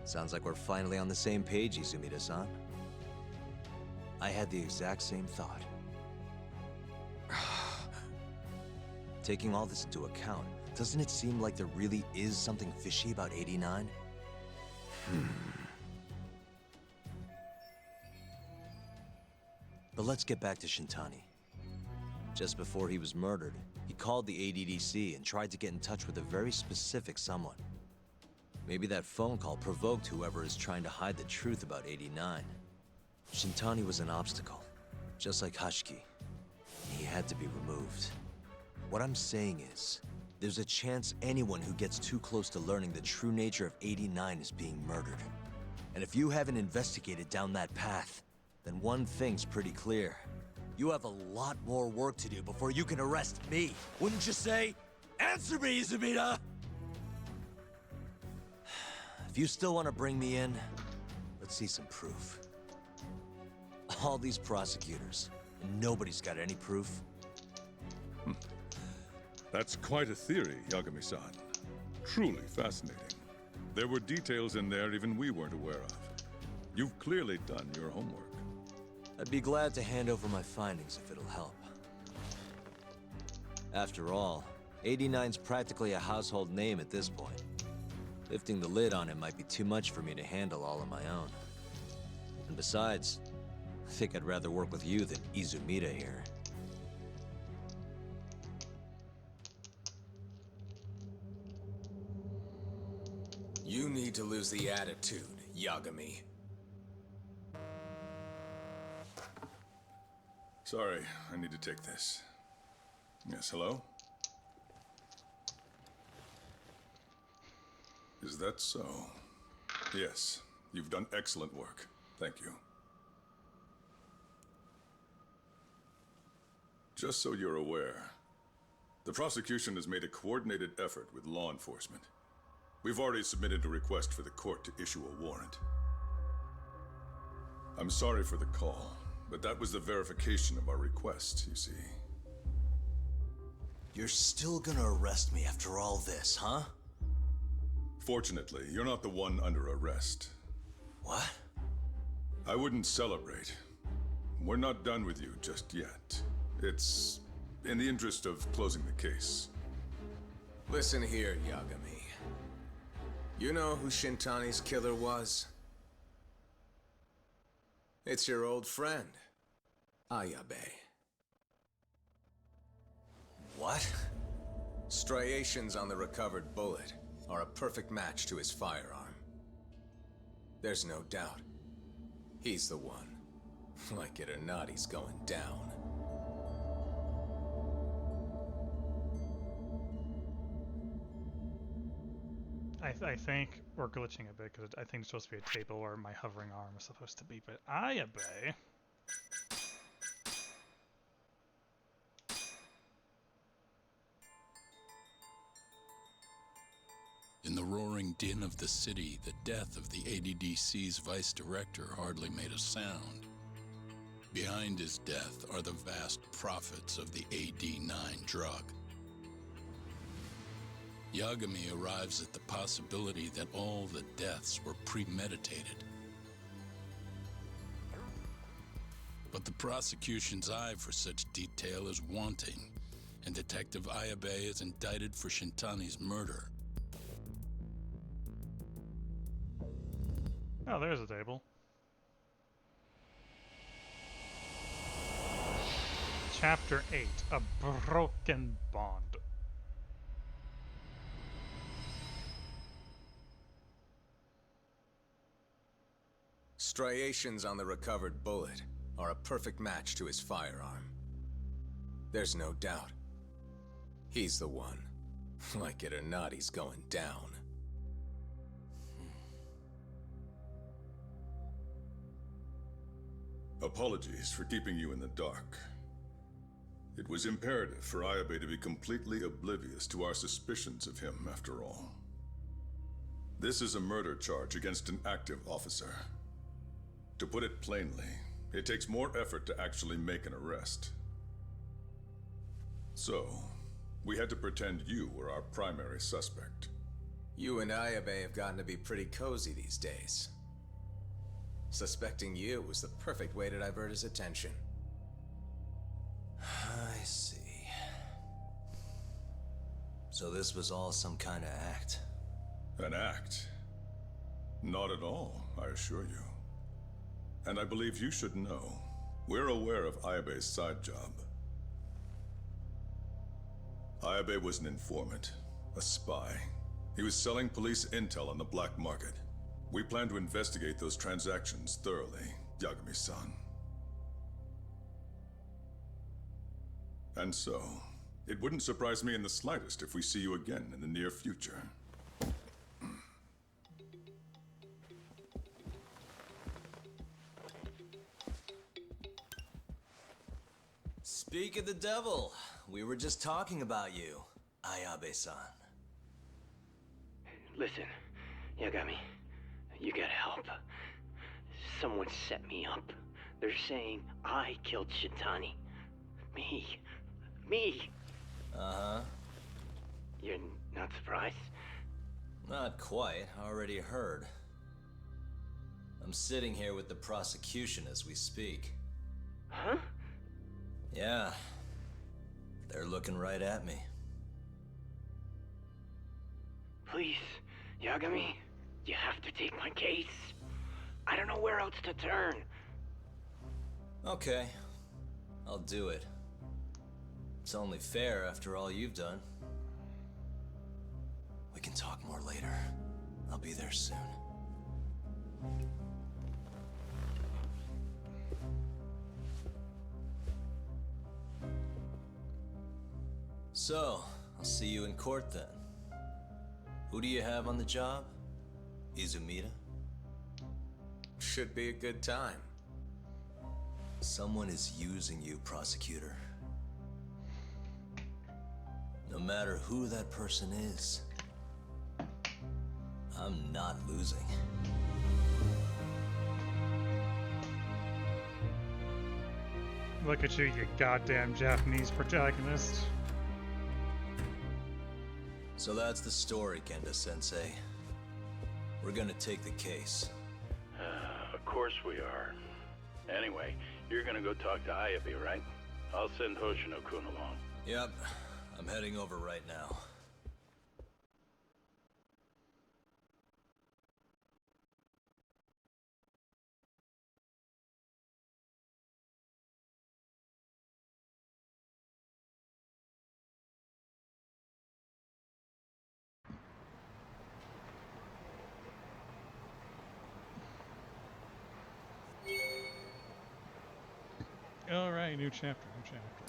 Sounds like we're finally on the same page, Izumida-san. I had the exact same thought. Taking all this into account, doesn't it seem like there really is something fishy about 89? But let's get back to Shintani. Just before he was murdered, he called the ADDC and tried to get in touch with a very specific someone. Maybe that phone call provoked whoever is trying to hide the truth about 89. Shintani was an obstacle, just like Hashiki. He had to be removed. What I'm saying is, there's a chance anyone who gets too close to learning the true nature of 89 is being murdered. And if you haven't investigated down that path, then one thing's pretty clear. You have a lot more work to do before you can arrest me. Wouldn't you say? Answer me, Izumida! If you still want to bring me in, let's see some proof. All these prosecutors, and nobody's got any proof. That's quite a theory, Yagami-san. Truly fascinating. There were details in there even we weren't aware of. You've clearly done your homework. I'd be glad to hand over my findings if it'll help. After all, 89's practically a household name at this point. Lifting the lid on him might be too much for me to handle all on my own. And besides, I think I'd rather work with you than Izumida here. You need to lose the attitude, Yagami. Sorry, I need to take this. Yes, hello? Is that so? Yes, you've done excellent work. Thank you. Just so you're aware, the prosecution has made a coordinated effort with law enforcement. We've already submitted a request for the court to issue a warrant. I'm sorry for the call, but that was the verification of our request, you see. You're still gonna arrest me after all this, huh? Fortunately, you're not the one under arrest. What? I wouldn't celebrate. We're not done with you just yet. It's in the interest of closing the case. Listen here, Yagami. You know who Shintani's killer was? It's your old friend, Ayabe. What? Striations on the recovered bullet are a perfect match to his firearm. There's no doubt. He's the one. Like it or not, he's going down. I think we're glitching a bit because I think it's supposed to be a table where my hovering arm is supposed to be, but Ayabe. In the roaring din of the city, the death of the ADDC's vice director hardly made a sound. Behind his death are the vast profits of the AD9 drug. Yagami arrives at the possibility that all the deaths were premeditated. But the prosecution's eye for such detail is wanting, and Detective Ayabe is indicted for Shintani's murder. Oh, there's a table. Chapter 8, A Broken Bond. Striations on the recovered bullet are a perfect match to his firearm. There's no doubt. He's the one. Like it or not, he's going down. Apologies for keeping you in the dark. It was imperative for Ayabe to be completely oblivious to our suspicions of him, after all. This is a murder charge against an active officer. To put it plainly, it takes more effort to actually make an arrest. So, we had to pretend you were our primary suspect. You and Ayabe have gotten to be pretty cozy these days. Suspecting you was the perfect way to divert his attention. I see. So this was all some kind of act? An act? Not at all, I assure you. And I believe you should know, we're aware of Ayabe's side job. Ayabe was an informant, a spy. He was selling police intel on the black market. We plan to investigate those transactions thoroughly, Yagami-san. And so, it wouldn't surprise me in the slightest if we see you again in the near future. Speak of the devil, we were just talking about you, Ayabe-san. Listen, Yagami, you gotta help. Someone set me up. They're saying I killed Shintani. Me. Uh-huh. You're not surprised? Not quite, already heard. I'm sitting here with the prosecution as we speak. Huh? Yeah. They're looking right at me. Please, Yagami, you have to take my case. I don't know where else to turn. Okay. I'll do it. It's only fair after all you've done. We can talk more later. I'll be there soon. So, I'll see you in court then. Who do you have on the job? Izumida? Should be a good time. Someone is using you, prosecutor. No matter who that person is, I'm not losing. Look at you, you goddamn Japanese protagonist. So that's the story, Kenda-sensei. We're gonna take the case. Of course we are. Anyway, you're gonna go talk to Ayabe, right? I'll send Hoshino-kun along. Yep, I'm heading over right now. Alright, new chapter, new chapter.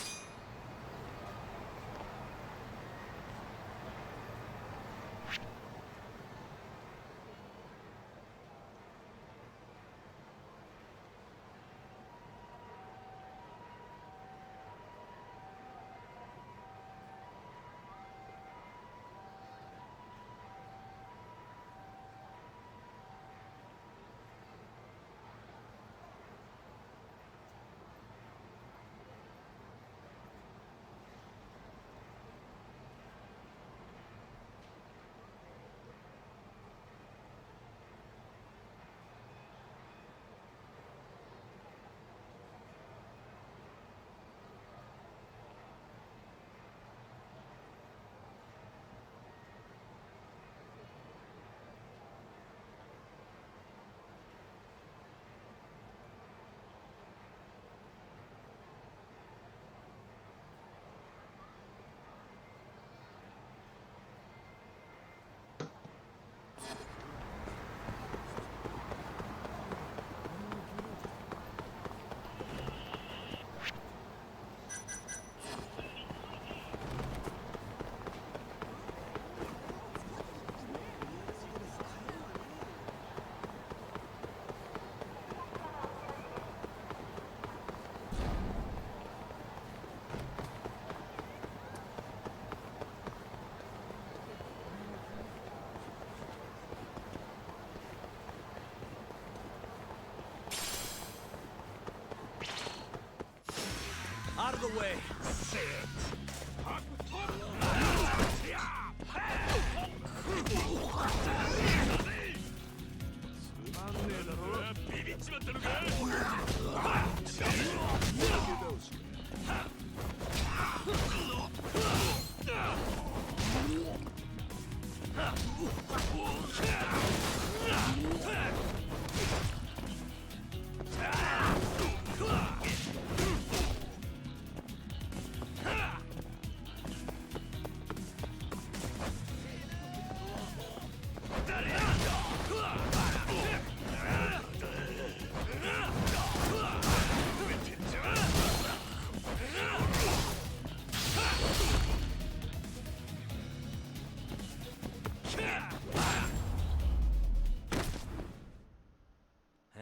Out of the way.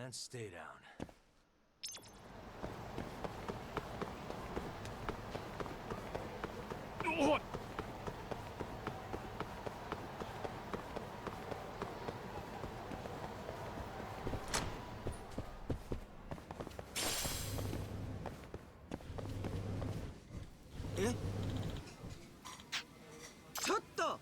And stay down. Eh? ちょっと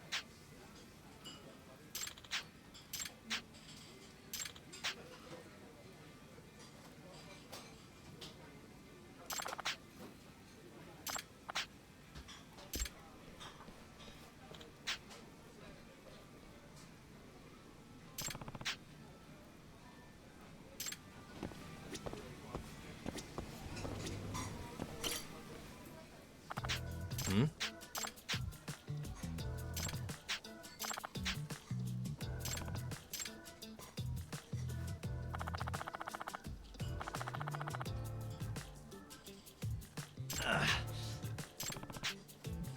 Hmm?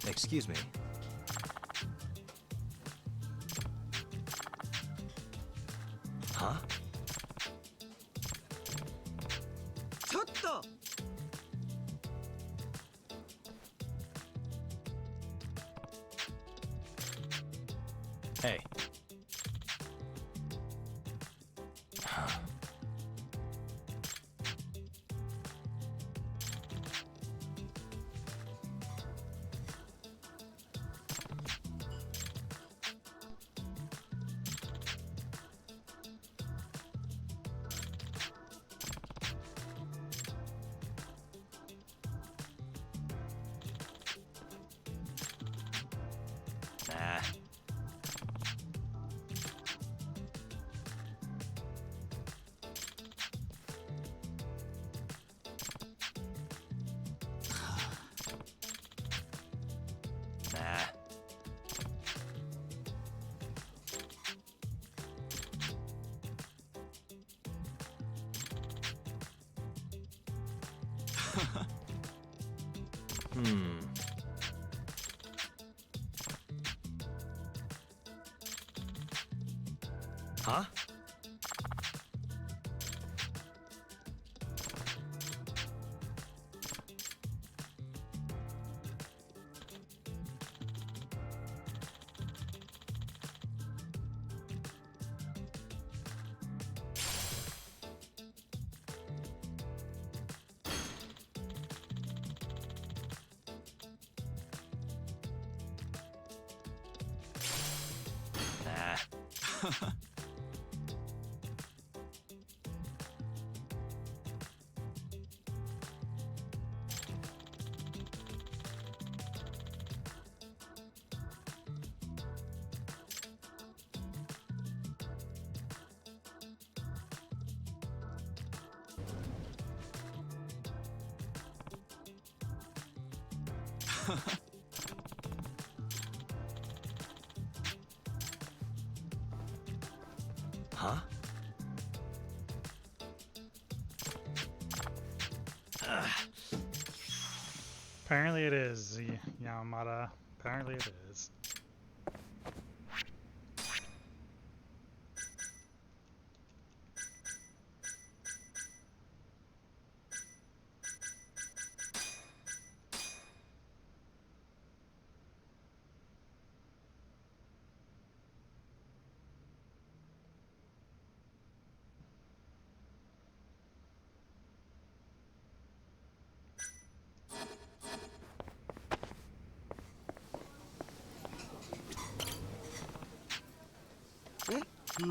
Excuse me. Huh? ちょっと Hey. Nah. Nah. Hmm. Huh? Nah. Huh? Apparently it is, Yamada. Apparently it is. Huh?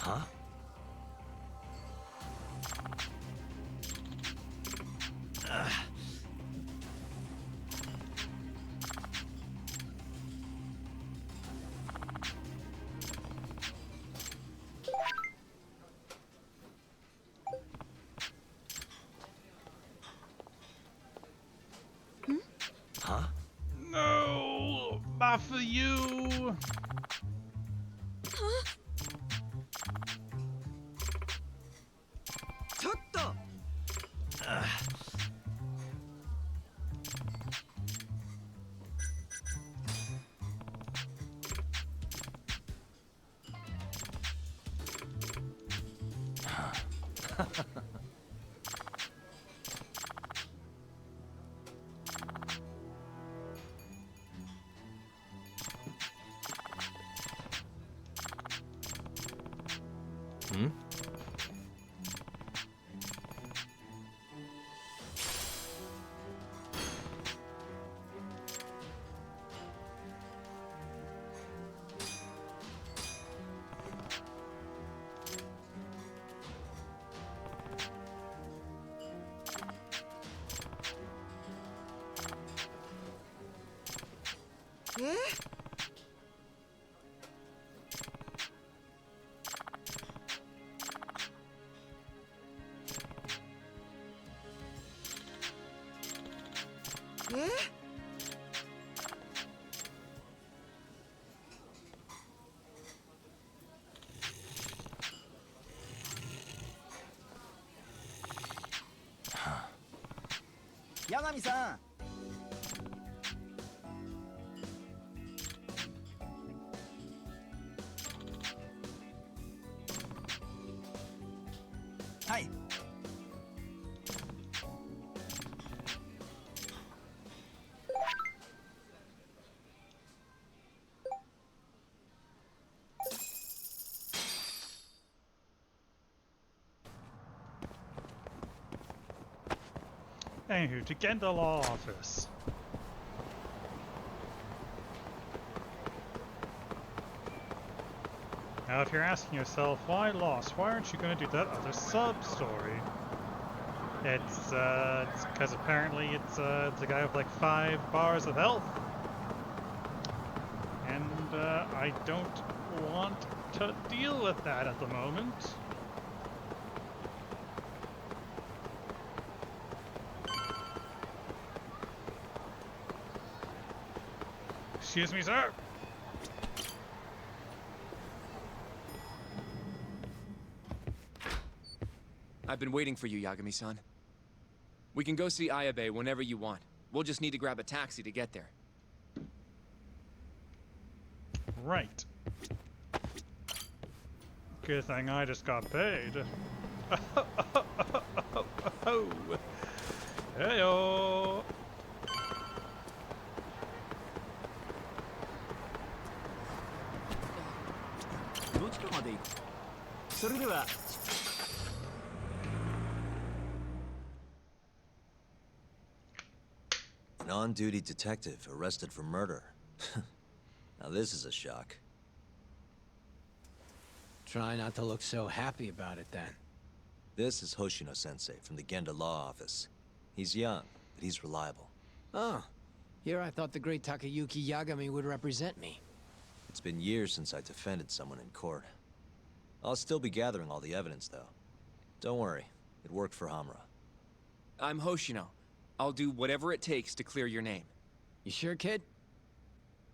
Huh? Huh? No! Not for you! Hmm? Yagami-san! Hi. Anywho, to get into the law office. Now, if you're asking yourself, why Lost? Why aren't you going to do that other sub-story? It's because apparently it's a guy with like 5 bars of health. And I don't want to deal with that at the moment. Excuse me, sir. I've been waiting for you, Yagami-san. We can go see Ayabe whenever you want. We'll just need to grab a taxi to get there. Right. Good thing I just got paid. Heyo. An on-duty detective arrested for murder. Now this is a shock. Try not to look so happy about it then. This is Hoshino-sensei from the Genda Law Office. He's young, but he's reliable. Oh, here I thought the great Takayuki Yagami would represent me. It's been years since I defended someone in court. I'll still be gathering all the evidence, though. Don't worry, it worked for Hamura. I'm Hoshino. I'll do whatever it takes to clear your name. You sure, kid?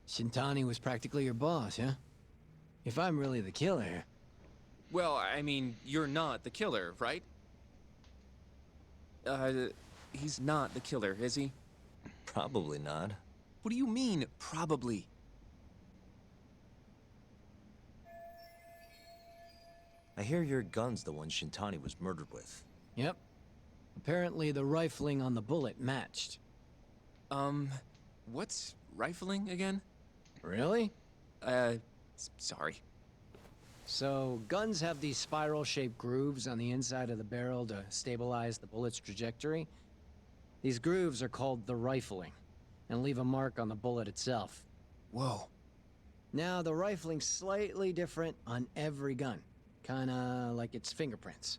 Shintani was practically your boss, huh? If I'm really the killer... Well, I mean, you're not the killer, right? He's not the killer, is he? Probably not. What do you mean, probably? I hear your gun's the one Shintani was murdered with. Yep. Apparently the rifling on the bullet matched. What's rifling again? Really? Sorry. So, guns have these spiral-shaped grooves on the inside of the barrel to stabilize the bullet's trajectory. These grooves are called the rifling, and leave a mark on the bullet itself. Whoa. Now, the rifling's slightly different on every gun. Kinda like its fingerprints.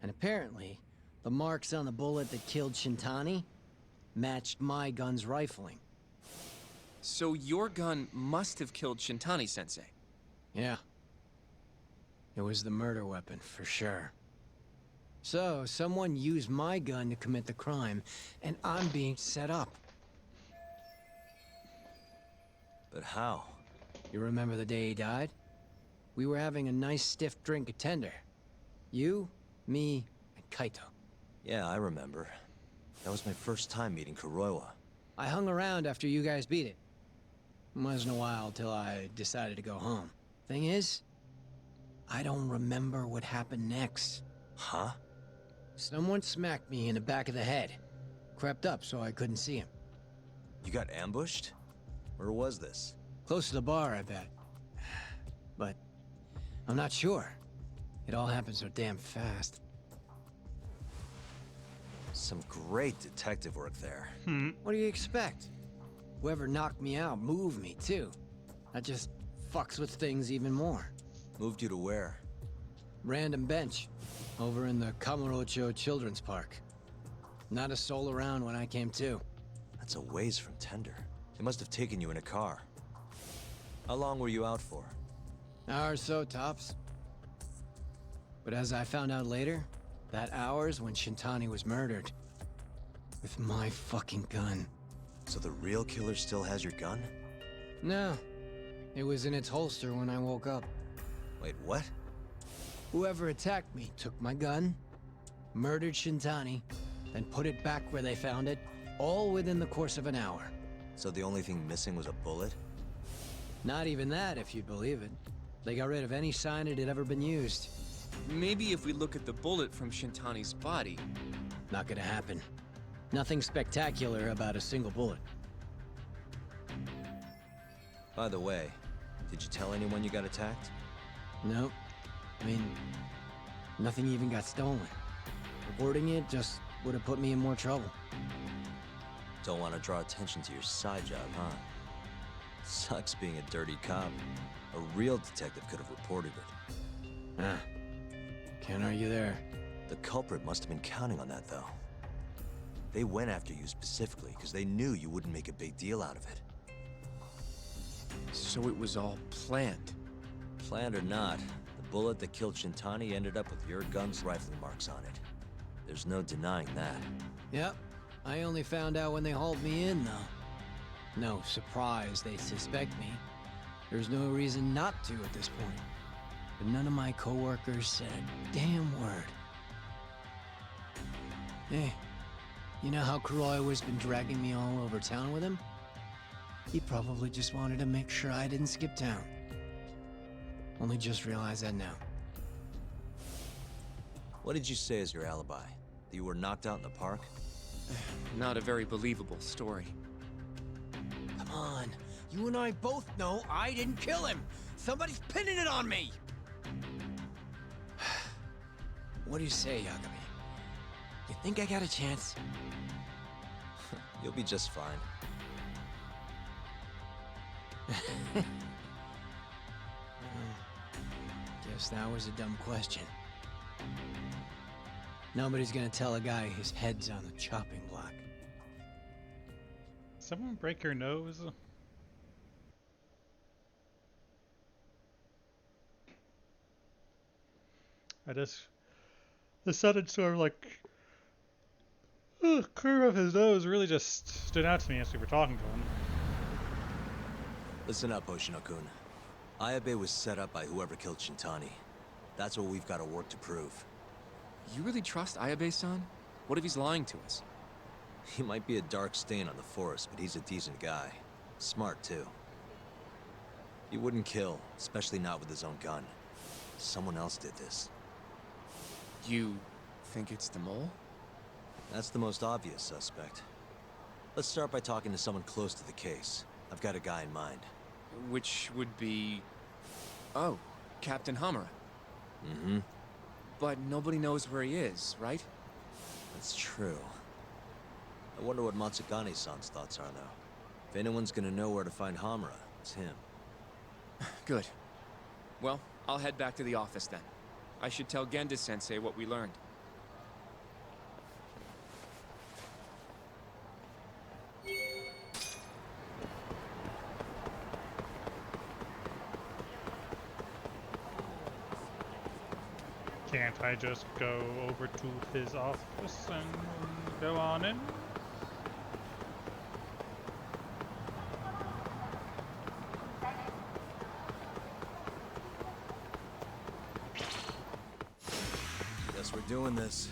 And apparently, the marks on the bullet that killed Shintani matched my gun's rifling. So your gun must have killed Shintani-sensei. Yeah. It was the murder weapon, for sure. So, someone used my gun to commit the crime, and I'm being set up. But how? You remember the day he died? We were having a nice stiff drink at Tender. You, me, and Kaito. Yeah, I remember. That was my first time meeting Kuroiwa. I hung around after you guys beat it. Wasn't a while till I decided to go home. Thing is, I don't remember what happened next. Huh? Someone smacked me in the back of the head. Crept up so I couldn't see him. You got ambushed? Where was this? Close to the bar, I bet. But I'm not sure. It all happened so damn fast. Some great detective work there. What do you expect? Whoever knocked me out moved me, too. That just fucks with things even more. Moved you to where? Random bench. Over in the Kamurocho Children's Park. Not a soul around when I came to. That's a ways from Tender. They must have taken you in a car. How long were you out for? Hour or so, tops. But as I found out later, that hour's when Shintani was murdered. With my fucking gun. So the real killer still has your gun? No. It was in its holster when I woke up. Wait, what? Whoever attacked me took my gun, murdered Shintani, then put it back where they found it, all within the course of an hour. So the only thing missing was a bullet? Not even that, if you'd believe it. They got rid of any sign it had ever been used. Maybe if we look at the bullet from Shintani's body. Not gonna happen. Nothing spectacular about a single bullet. By the way, did you tell anyone you got attacked? Nope. I mean, nothing even got stolen. Reporting it just would have put me in more trouble. Don't want to draw attention to your side job, huh? Sucks being a dirty cop. A real detective could have reported it. Ah. Can't argue there. The culprit must have been counting on that, though. They went after you specifically because they knew you wouldn't make a big deal out of it. So it was all planned? Planned or not, the bullet that killed Shintani ended up with your gun's rifling marks on it. There's no denying that. Yep. I only found out when they hauled me in, though. No surprise they suspect me. There's no reason not to at this point. But none of my coworkers said a damn word. Hey, you know how Kuroiwa's been dragging me all over town with him? He probably just wanted to make sure I didn't skip town. Only just realized that now. What did you say as your alibi? That you were knocked out in the park? Not a very believable story. Come on. You and I both know I didn't kill him. Somebody's pinning it on me. What do you say, Yagami? You think I got a chance? You'll be just fine. Guess that was a dumb question. Nobody's gonna tell a guy his head's on the chopping block. Someone break your nose? The sudden sort of like curve of his nose really just stood out to me as we were talking to him. Listen up, Hoshino-kun. Ayabe was set up by whoever killed Shintani. That's what we've got to work to prove. You really trust Ayabe-san? What if he's lying to us? He might be a dark stain on the force, but he's a decent guy. Smart, too. He wouldn't kill, especially not with his own gun. Someone else did this. You think it's the mole? That's the most obvious suspect. Let's start by talking to someone close to the case. I've got a guy in mind. Which would be... Oh, Captain Hamura. Mm-hmm. But nobody knows where he is, right? That's true. I wonder what Matsugane-san's thoughts are, though. If anyone's gonna know where to find Hamura, it's him. Good. Well, I'll head back to the office then. I should tell Genda-sensei what we learned. Can't I just go over to his office and go on in? Guess we're doing this.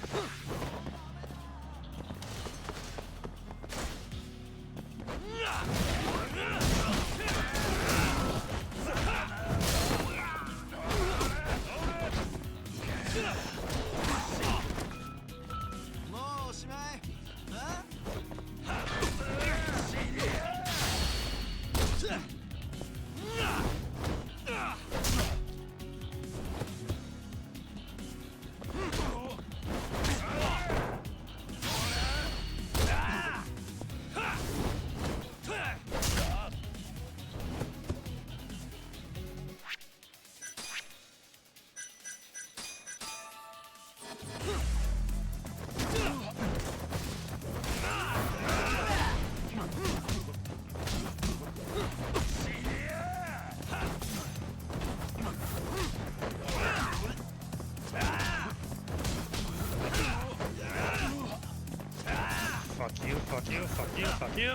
Fuck you, fuck you, fuck you, fuck you!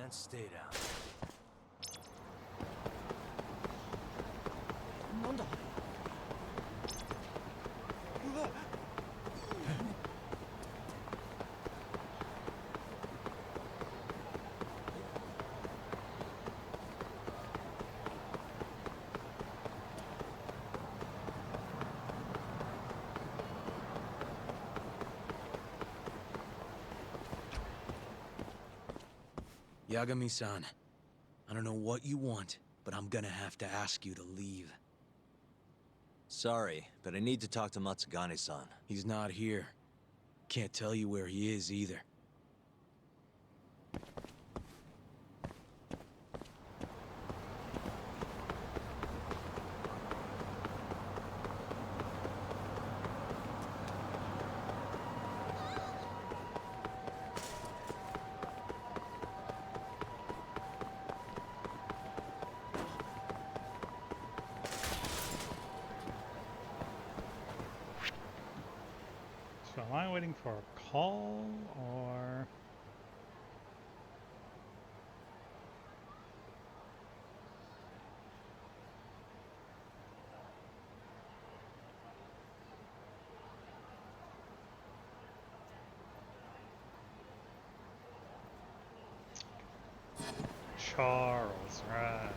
And stay down. Yagami-san, I don't know what you want, but I'm gonna have to ask you to leave. Sorry, but I need to talk to Matsugane-san. He's not here. Can't tell you where he is either. So am I waiting for a call, or... Charles, right.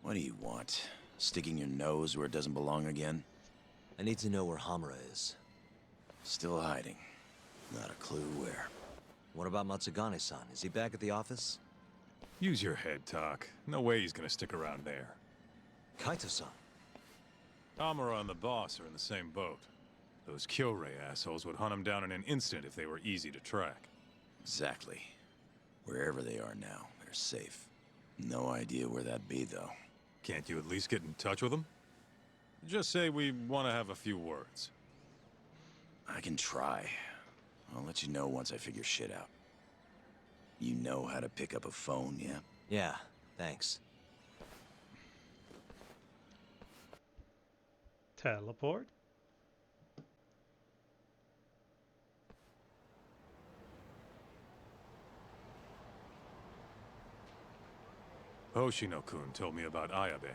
What do you want? Sticking your nose where it doesn't belong again? I need to know where Hamura is. Still hiding. Not a clue where. What about Matsugane-san? Is he back at the office? Use your head, Talk. No way he's gonna stick around there. Kaito-san. Hamura and the boss are in the same boat. Those Kyo-Ray assholes would hunt them down in an instant if they were easy to track. Exactly. Wherever they are now, they're safe. No idea where that'd be, though. Can't you at least get in touch with them? Just say we want to have a few words. I can try. I'll let you know once I figure shit out. You know how to pick up a phone, yeah? Yeah, thanks. Teleport? Hoshino-kun told me about Ayabe.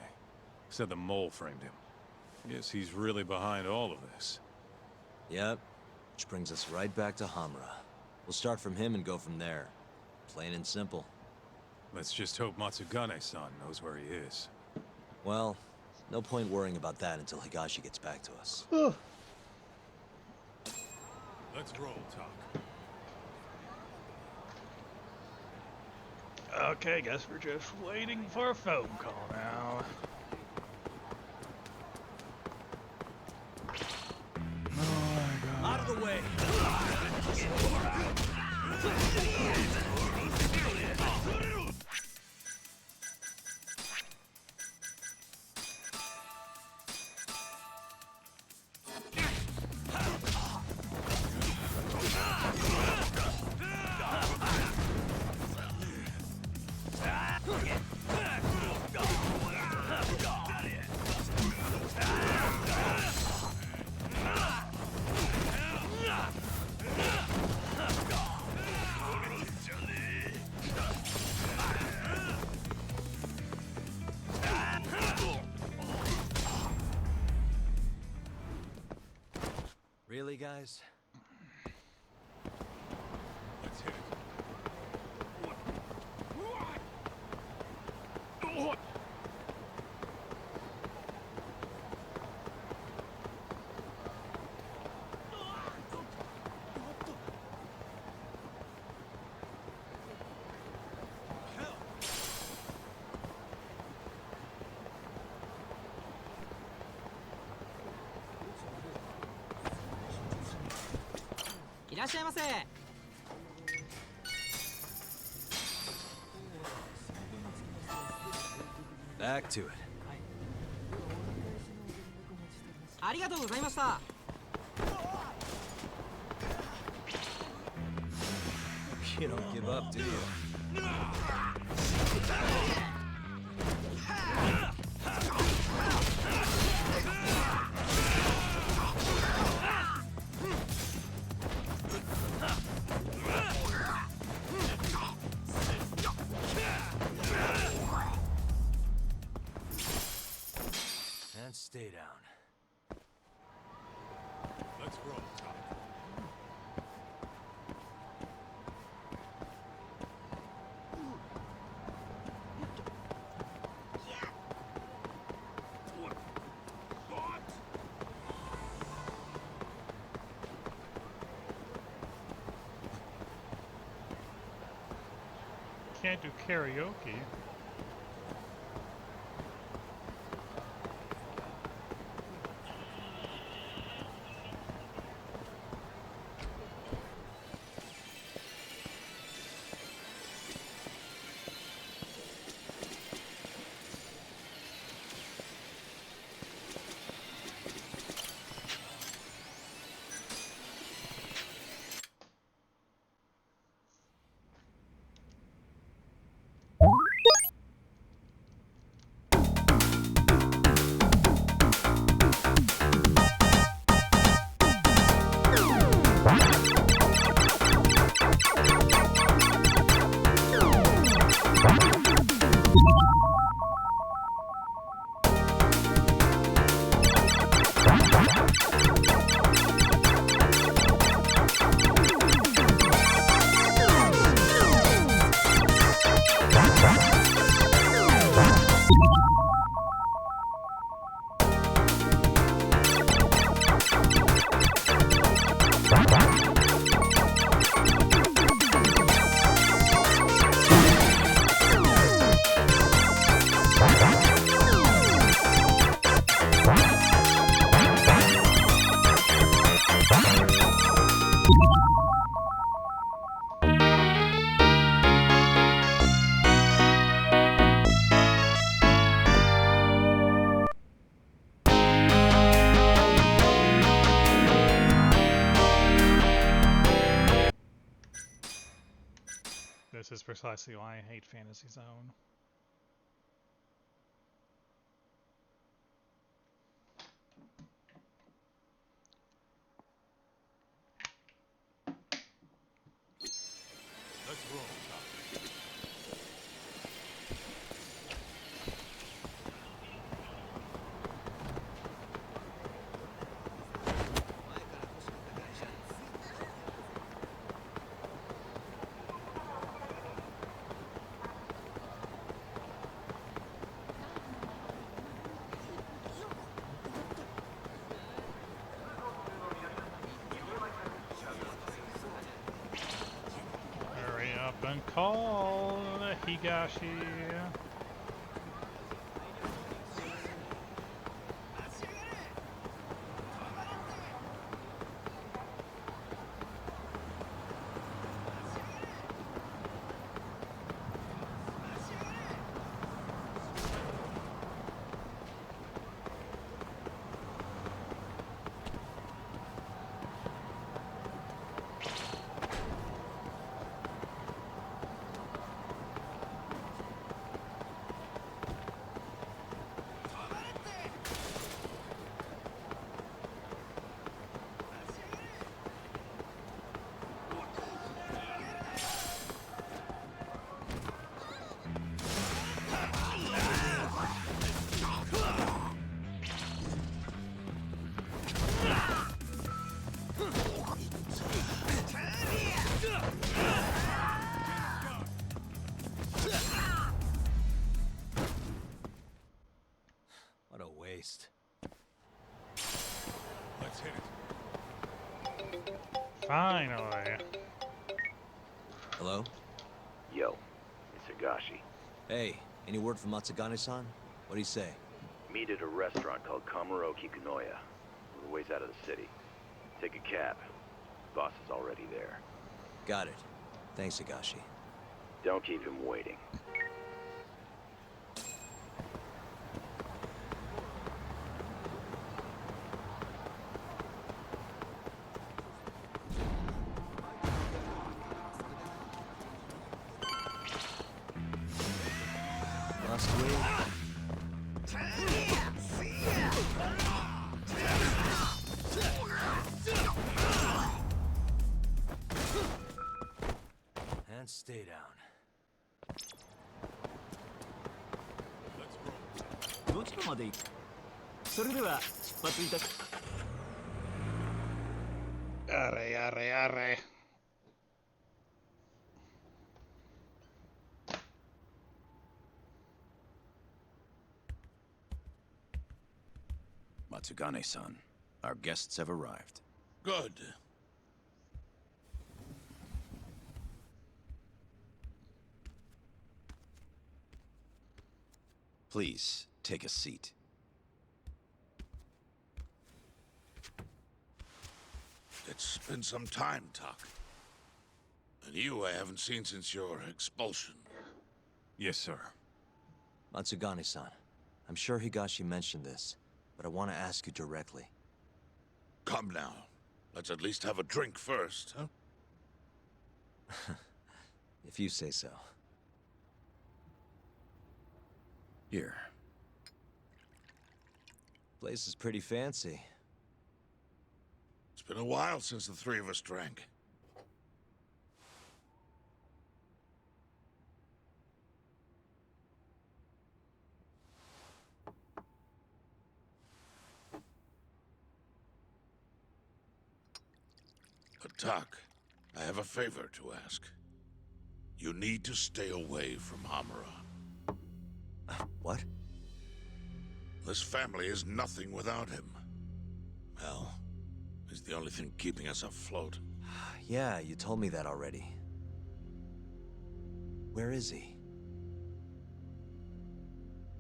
Said the mole framed him. Guess he's really behind all of this. Yep. Which brings us right back to Hamura. We'll start from him and go from there. Plain and simple. Let's just hope Matsugane-san knows where he is. Well, no point worrying about that until Higashi gets back to us. Let's roll, Talk. Okay, guess we're just waiting for a phone call now. Out of the way! Really, guys? Let's hit it. Back to it. You don't give up, do you? And stay down. Let's roll, Talk. Can't do karaoke. is precisely why I hate Fantasy Zone. Let's roll. Hurry up and call Higashi. What a waste. Let's hit it. Finally. Hello? Yo, it's Higashi. Hey, any word from Matsugane-san? What'd he say? Meet at a restaurant called Kamuroki Kunoya. We're a ways out of the city. Take a cab. Boss is already there. Got it. Thanks, Higashi. Don't keep him waiting. Last week. And stay down. どちらまで行く？それでは出発いたし。Arre, arre, arre. Matsugane-san, our guests have arrived. Good. Please, take a seat. It's been some time, Tuck. And you I haven't seen since your expulsion. Yes, sir. Matsugane-san, I'm sure Higashi mentioned this, but I want to ask you directly. Come now. Let's at least have a drink first, huh? If you say so. Here. Place is pretty fancy. It's been a while since the three of us drank. But Tuck, I have a favor to ask. You need to stay away from Hamura. What? This family is nothing without him. Well, he's the only thing keeping us afloat. Yeah, you told me that already. Where is he?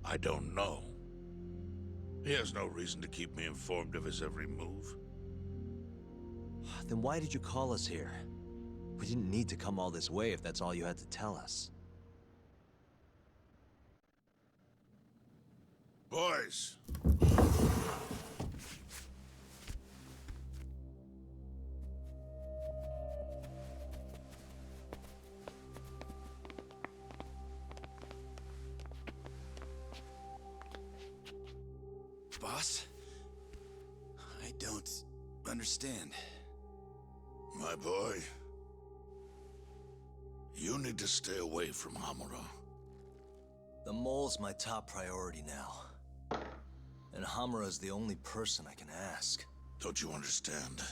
I don't know. He has no reason to keep me informed of his every move. Then why did you call us here? We didn't need to come all this way if that's all you had to tell us. Boys! boss? I don't understand. My boy, you need to stay away from Hamura. The mole's my top priority now. And Hamura's the only person I can ask. Don't you understand?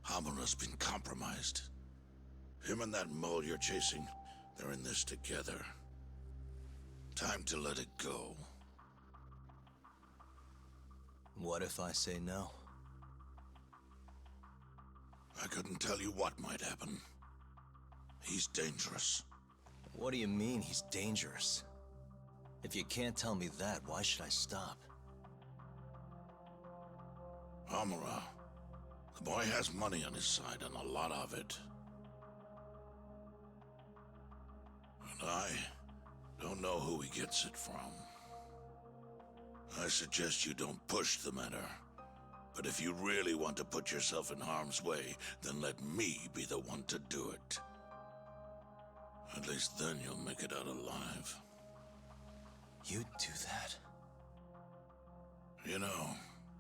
Hamura's been compromised. Him and that mole you're chasing, they're in this together. Time to let it go. What if I say no? I couldn't tell you what might happen. He's dangerous. What do you mean he's dangerous? If you can't tell me that, why should I stop? Hamura. The boy has money on his side, and a lot of it. And I don't know who he gets it from. I suggest you don't push the matter. But if you really want to put yourself in harm's way, then let me be the one to do it. At least then you'll make it out alive. You'd do that? You know,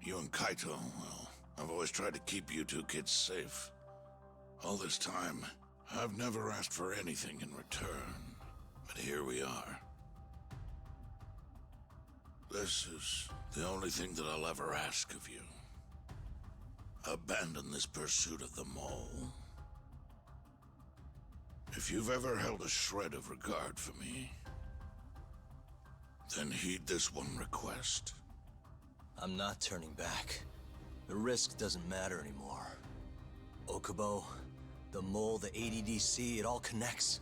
you and Kaito, well, I've always tried to keep you two kids safe. All this time, I've never asked for anything in return. But here we are. This is the only thing that I'll ever ask of you. Abandon this pursuit of the mole. If you've ever held a shred of regard for me, then heed this one request. I'm not turning back. The risk doesn't matter anymore. Okubo, the mole, the ADDC, it all connects.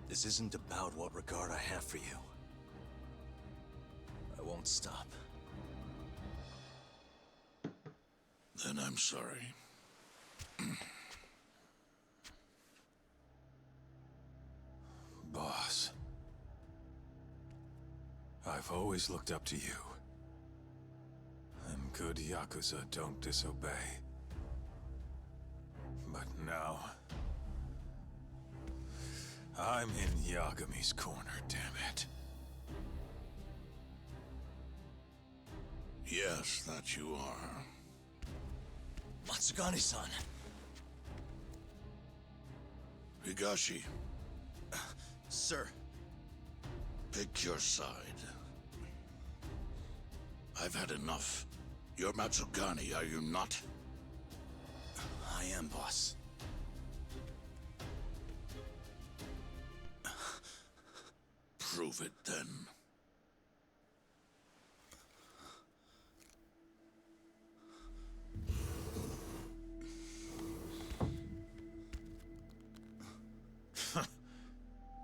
This isn't about what regard I have for you. I won't stop. Then I'm sorry. Boss. I've always looked up to you. And good Yakuza don't disobey. But now... I'm in Yagami's corner, damn it. Yes, that you are. Matsugani-san. Higashi. Sir. Pick your side. I've had enough. You're Matsugani, are you not? I am, boss. Prove it, then.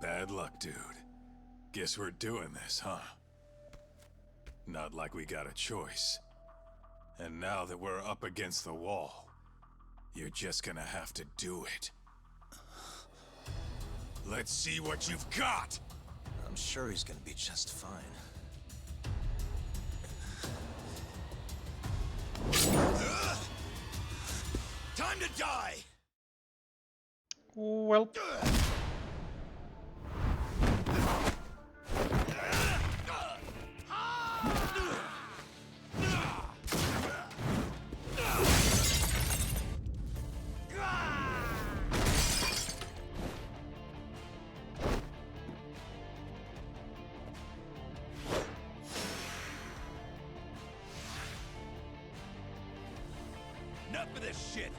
Bad luck, dude. Guess we're doing this, huh? Not like we got a choice. And now that we're up against the wall, you're just gonna have to do it. Let's see what you've got! I'm sure he's gonna be just fine. Time to die! Well... Enough of this shit!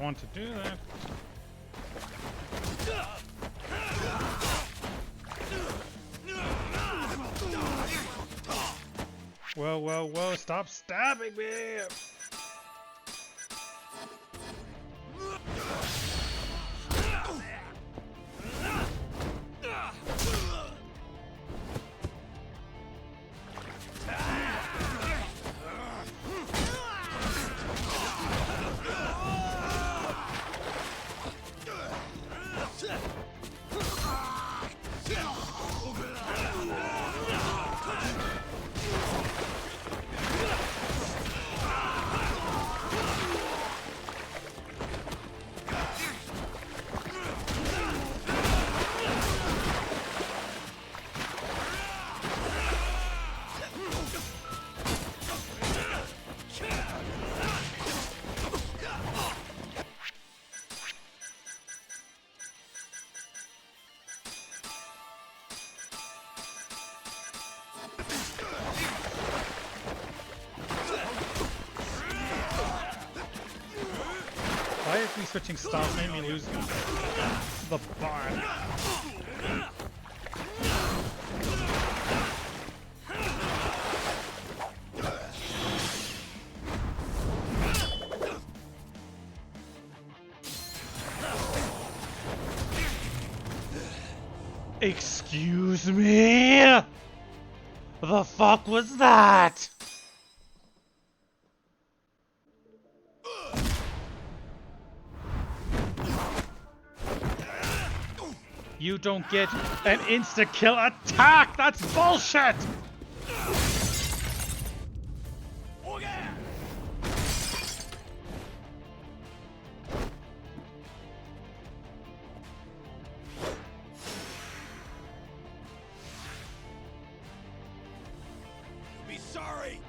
want to do that. Whoa, whoa, whoa, stop stabbing me! Why is me switching styles made me lose the bar? Excuse me? The fuck was that? You don't get an insta-kill attack! That's bullshit! Be sorry.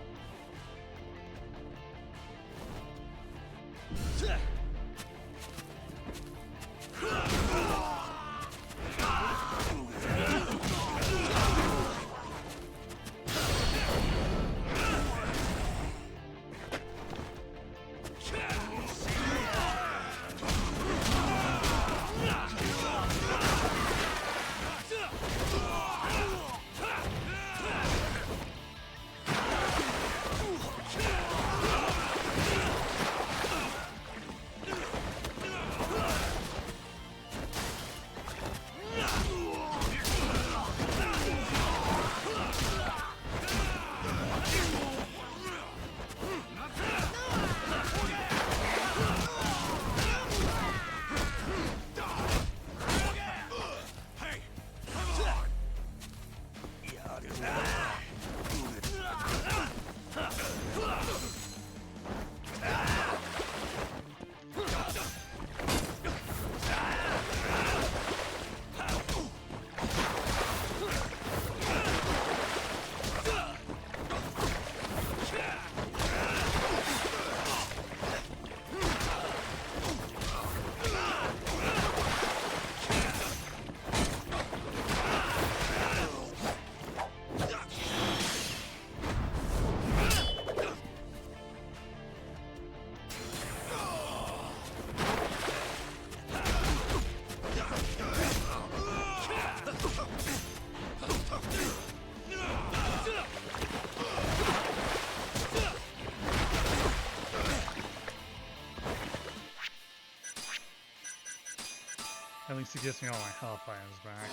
At least he gives me all my health items back.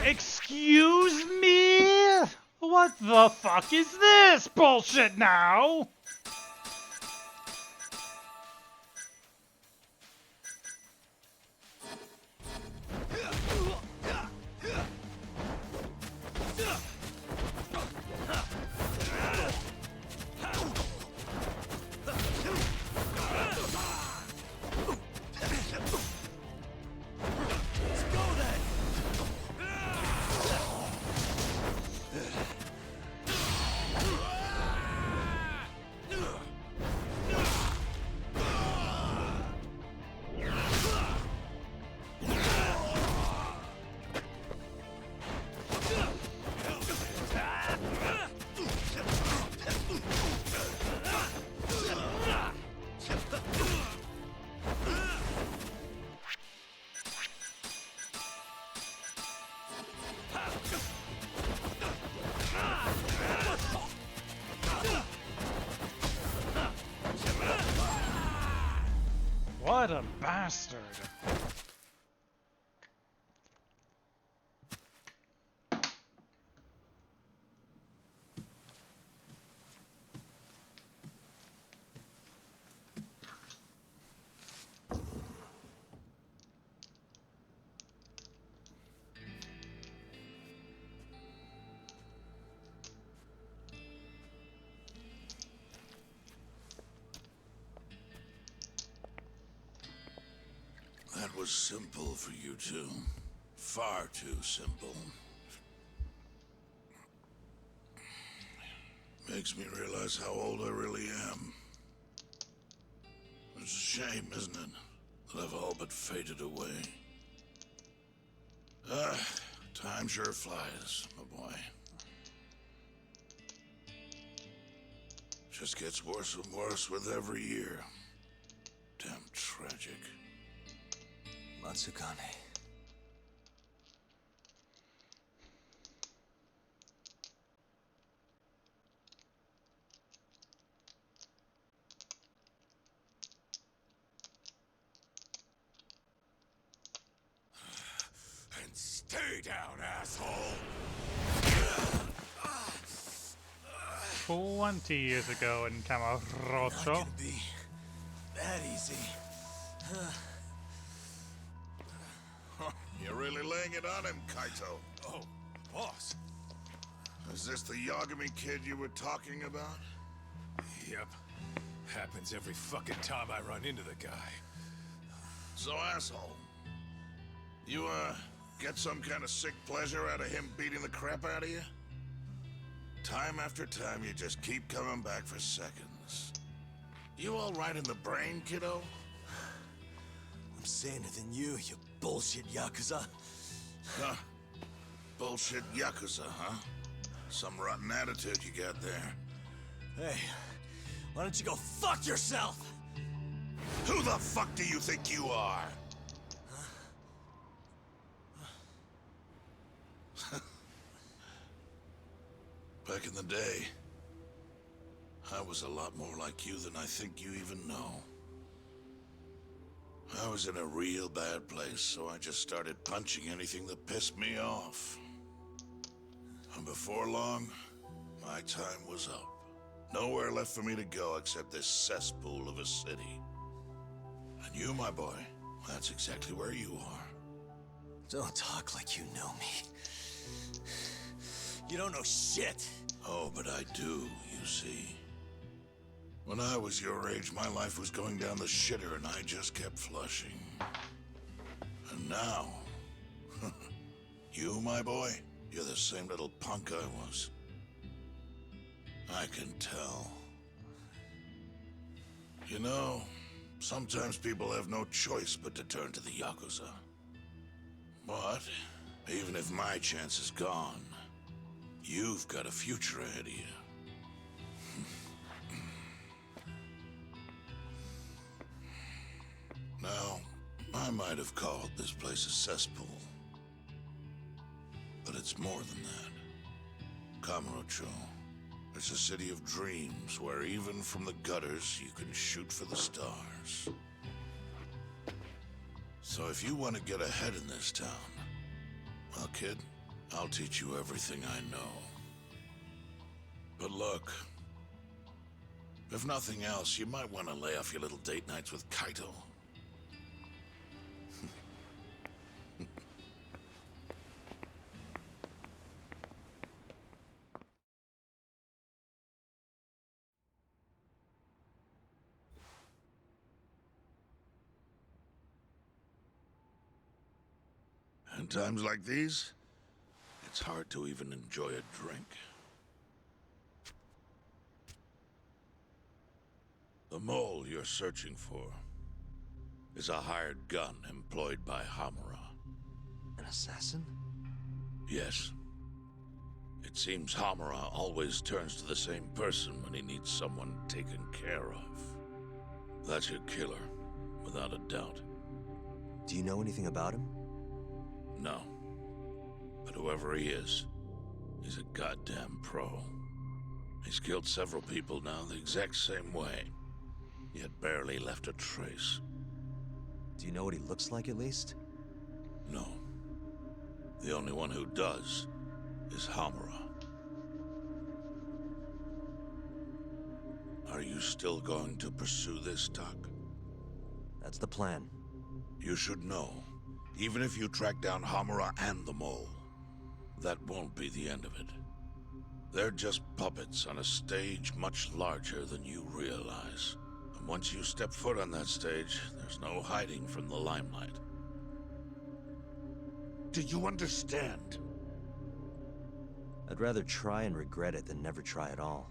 Excuse me? What the fuck is this bullshit now? What a bastard! That was simple for you two. Far too simple. Makes me realize how old I really am. It's a shame, isn't it? That I've all but faded away. Time sure flies, my boy. Just gets worse and worse with every year. Damn tragic. Matsukane. And stay down, asshole! 20 years ago in Kamurocho. Be that easy. You're really laying it on him, Kaito. Oh, boss. Is this the Yagami kid you were talking about? Yep. Happens every fucking time I run into the guy. So, asshole, you, get some kind of sick pleasure out of him beating the crap out of you? Time after time, you just keep coming back for seconds. You all right in the brain, kiddo? I'm saner than you bullshit Yakuza. Huh? Bullshit Yakuza, huh? Some rotten attitude you got there. Hey, why don't you go fuck yourself? Who the fuck do you think you are? Back in the day, I was a lot more like you than I think you even know. I was in a real bad place, so I just started punching anything that pissed me off. And before long, my time was up. Nowhere left for me to go except this cesspool of a city. And you, my boy, that's exactly where you are. Don't talk like you know me. You don't know shit. Oh, but I do, you see. When I was your age, my life was going down the shitter and I just kept flushing. And now, you, my boy, you're the same little punk I was. I can tell. You know, sometimes people have no choice but to turn to the Yakuza. But, even if my chance is gone, you've got a future ahead of you. Now, I might have called this place a cesspool. But it's more than that. Kamurocho. It's a city of dreams where even from the gutters you can shoot for the stars. So if you want to get ahead in this town, well, kid, I'll teach you everything I know. But look, if nothing else, you might want to lay off your little date nights with Kaito. In times like these, it's hard to even enjoy a drink. The mole you're searching for is a hired gun employed by Hamura. An assassin? Yes. It seems Hamura always turns to the same person when he needs someone taken care of. That's your killer, without a doubt. Do you know anything about him? No. But whoever he is. He's a goddamn pro. He's killed several people now the exact same way, yet barely left a trace. Do you know what he looks like, at least? No. The only one who does is Hamura. Are you still going to pursue this, Tuck? That's the plan. You should know, even if you track down Hamura and the mole, that won't be the end of it. They're just puppets on a stage much larger than you realize. And once you step foot on that stage, there's no hiding from the limelight. Do you understand? I'd rather try and regret it than never try at all.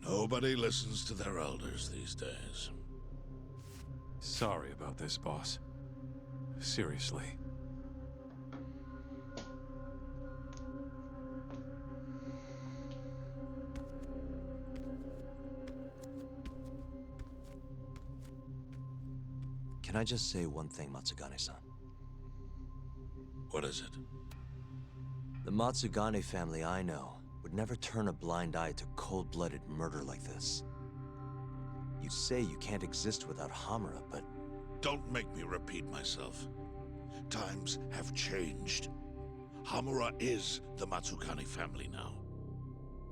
Nobody listens to their elders these days. Sorry about this, boss. Seriously. Can I just say one thing, Matsugane-san? What is it? The Matsugane family I know would never turn a blind eye to cold-blooded murder like this. You say you can't exist without Hamura, but... Don't make me repeat myself. Times have changed. Hamura is the Matsugane family now.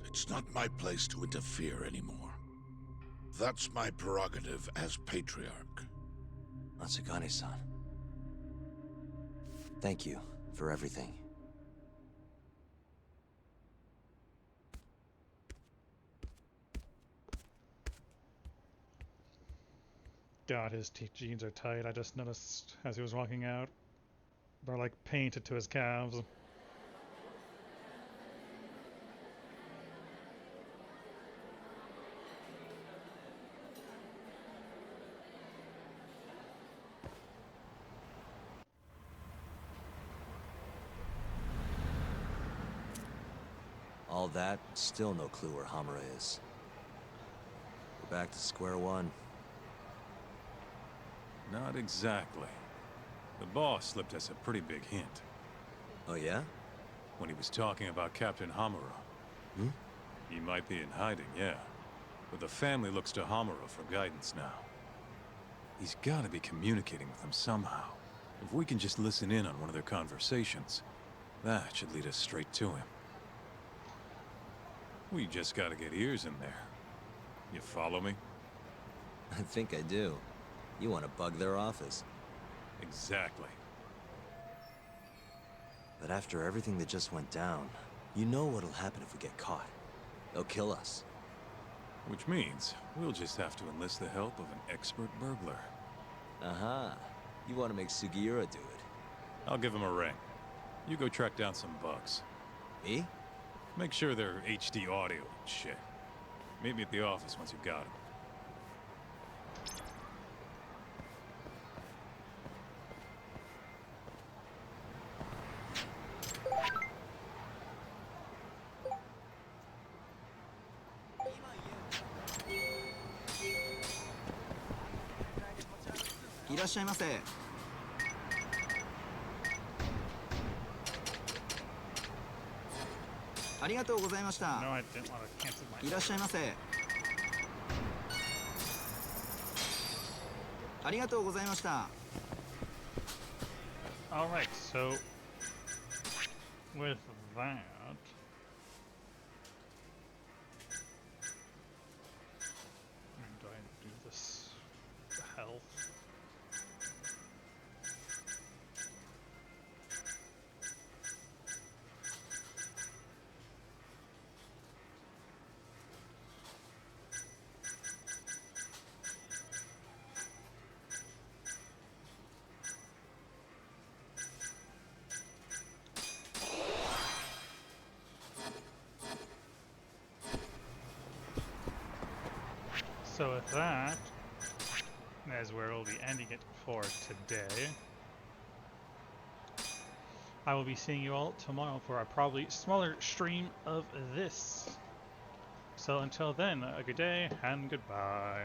It's not my place to interfere anymore. That's my prerogative as patriarch. Matsugane-san. Thank you for everything. God, his jeans are tight. I just noticed as he was walking out. They're like painted to his calves. All that, still no clue where Hamura is. We're back to square one. Not exactly. The boss slipped us a pretty big hint. Oh yeah? When he was talking about Captain Hamura. Hmm? He might be in hiding, yeah. But the family looks to Hamura for guidance now. He's gotta be communicating with them somehow. If we can just listen in on one of their conversations, that should lead us straight to him. We just gotta get ears in there. You follow me? I think I do. You want to bug their office. Exactly. But after everything that just went down, you know what'll happen if we get caught. They'll kill us. Which means we'll just have to enlist the help of an expert burglar. Aha. You want to make Sugiura do it. I'll give him a ring. You go track down some bugs. Me? Make sure they're HD audio and shit. Meet me at the office once you've got them.いらっしゃいませ。ありがとうございました。 No, I didn't want to cancel my... いらっしゃいませ。ありがとうございました。 Alright, so... with that... do I do this? Health? So with that, is where we'll be ending it for today. I will be seeing you all tomorrow for a probably smaller stream of this. So until then, a good day and goodbye.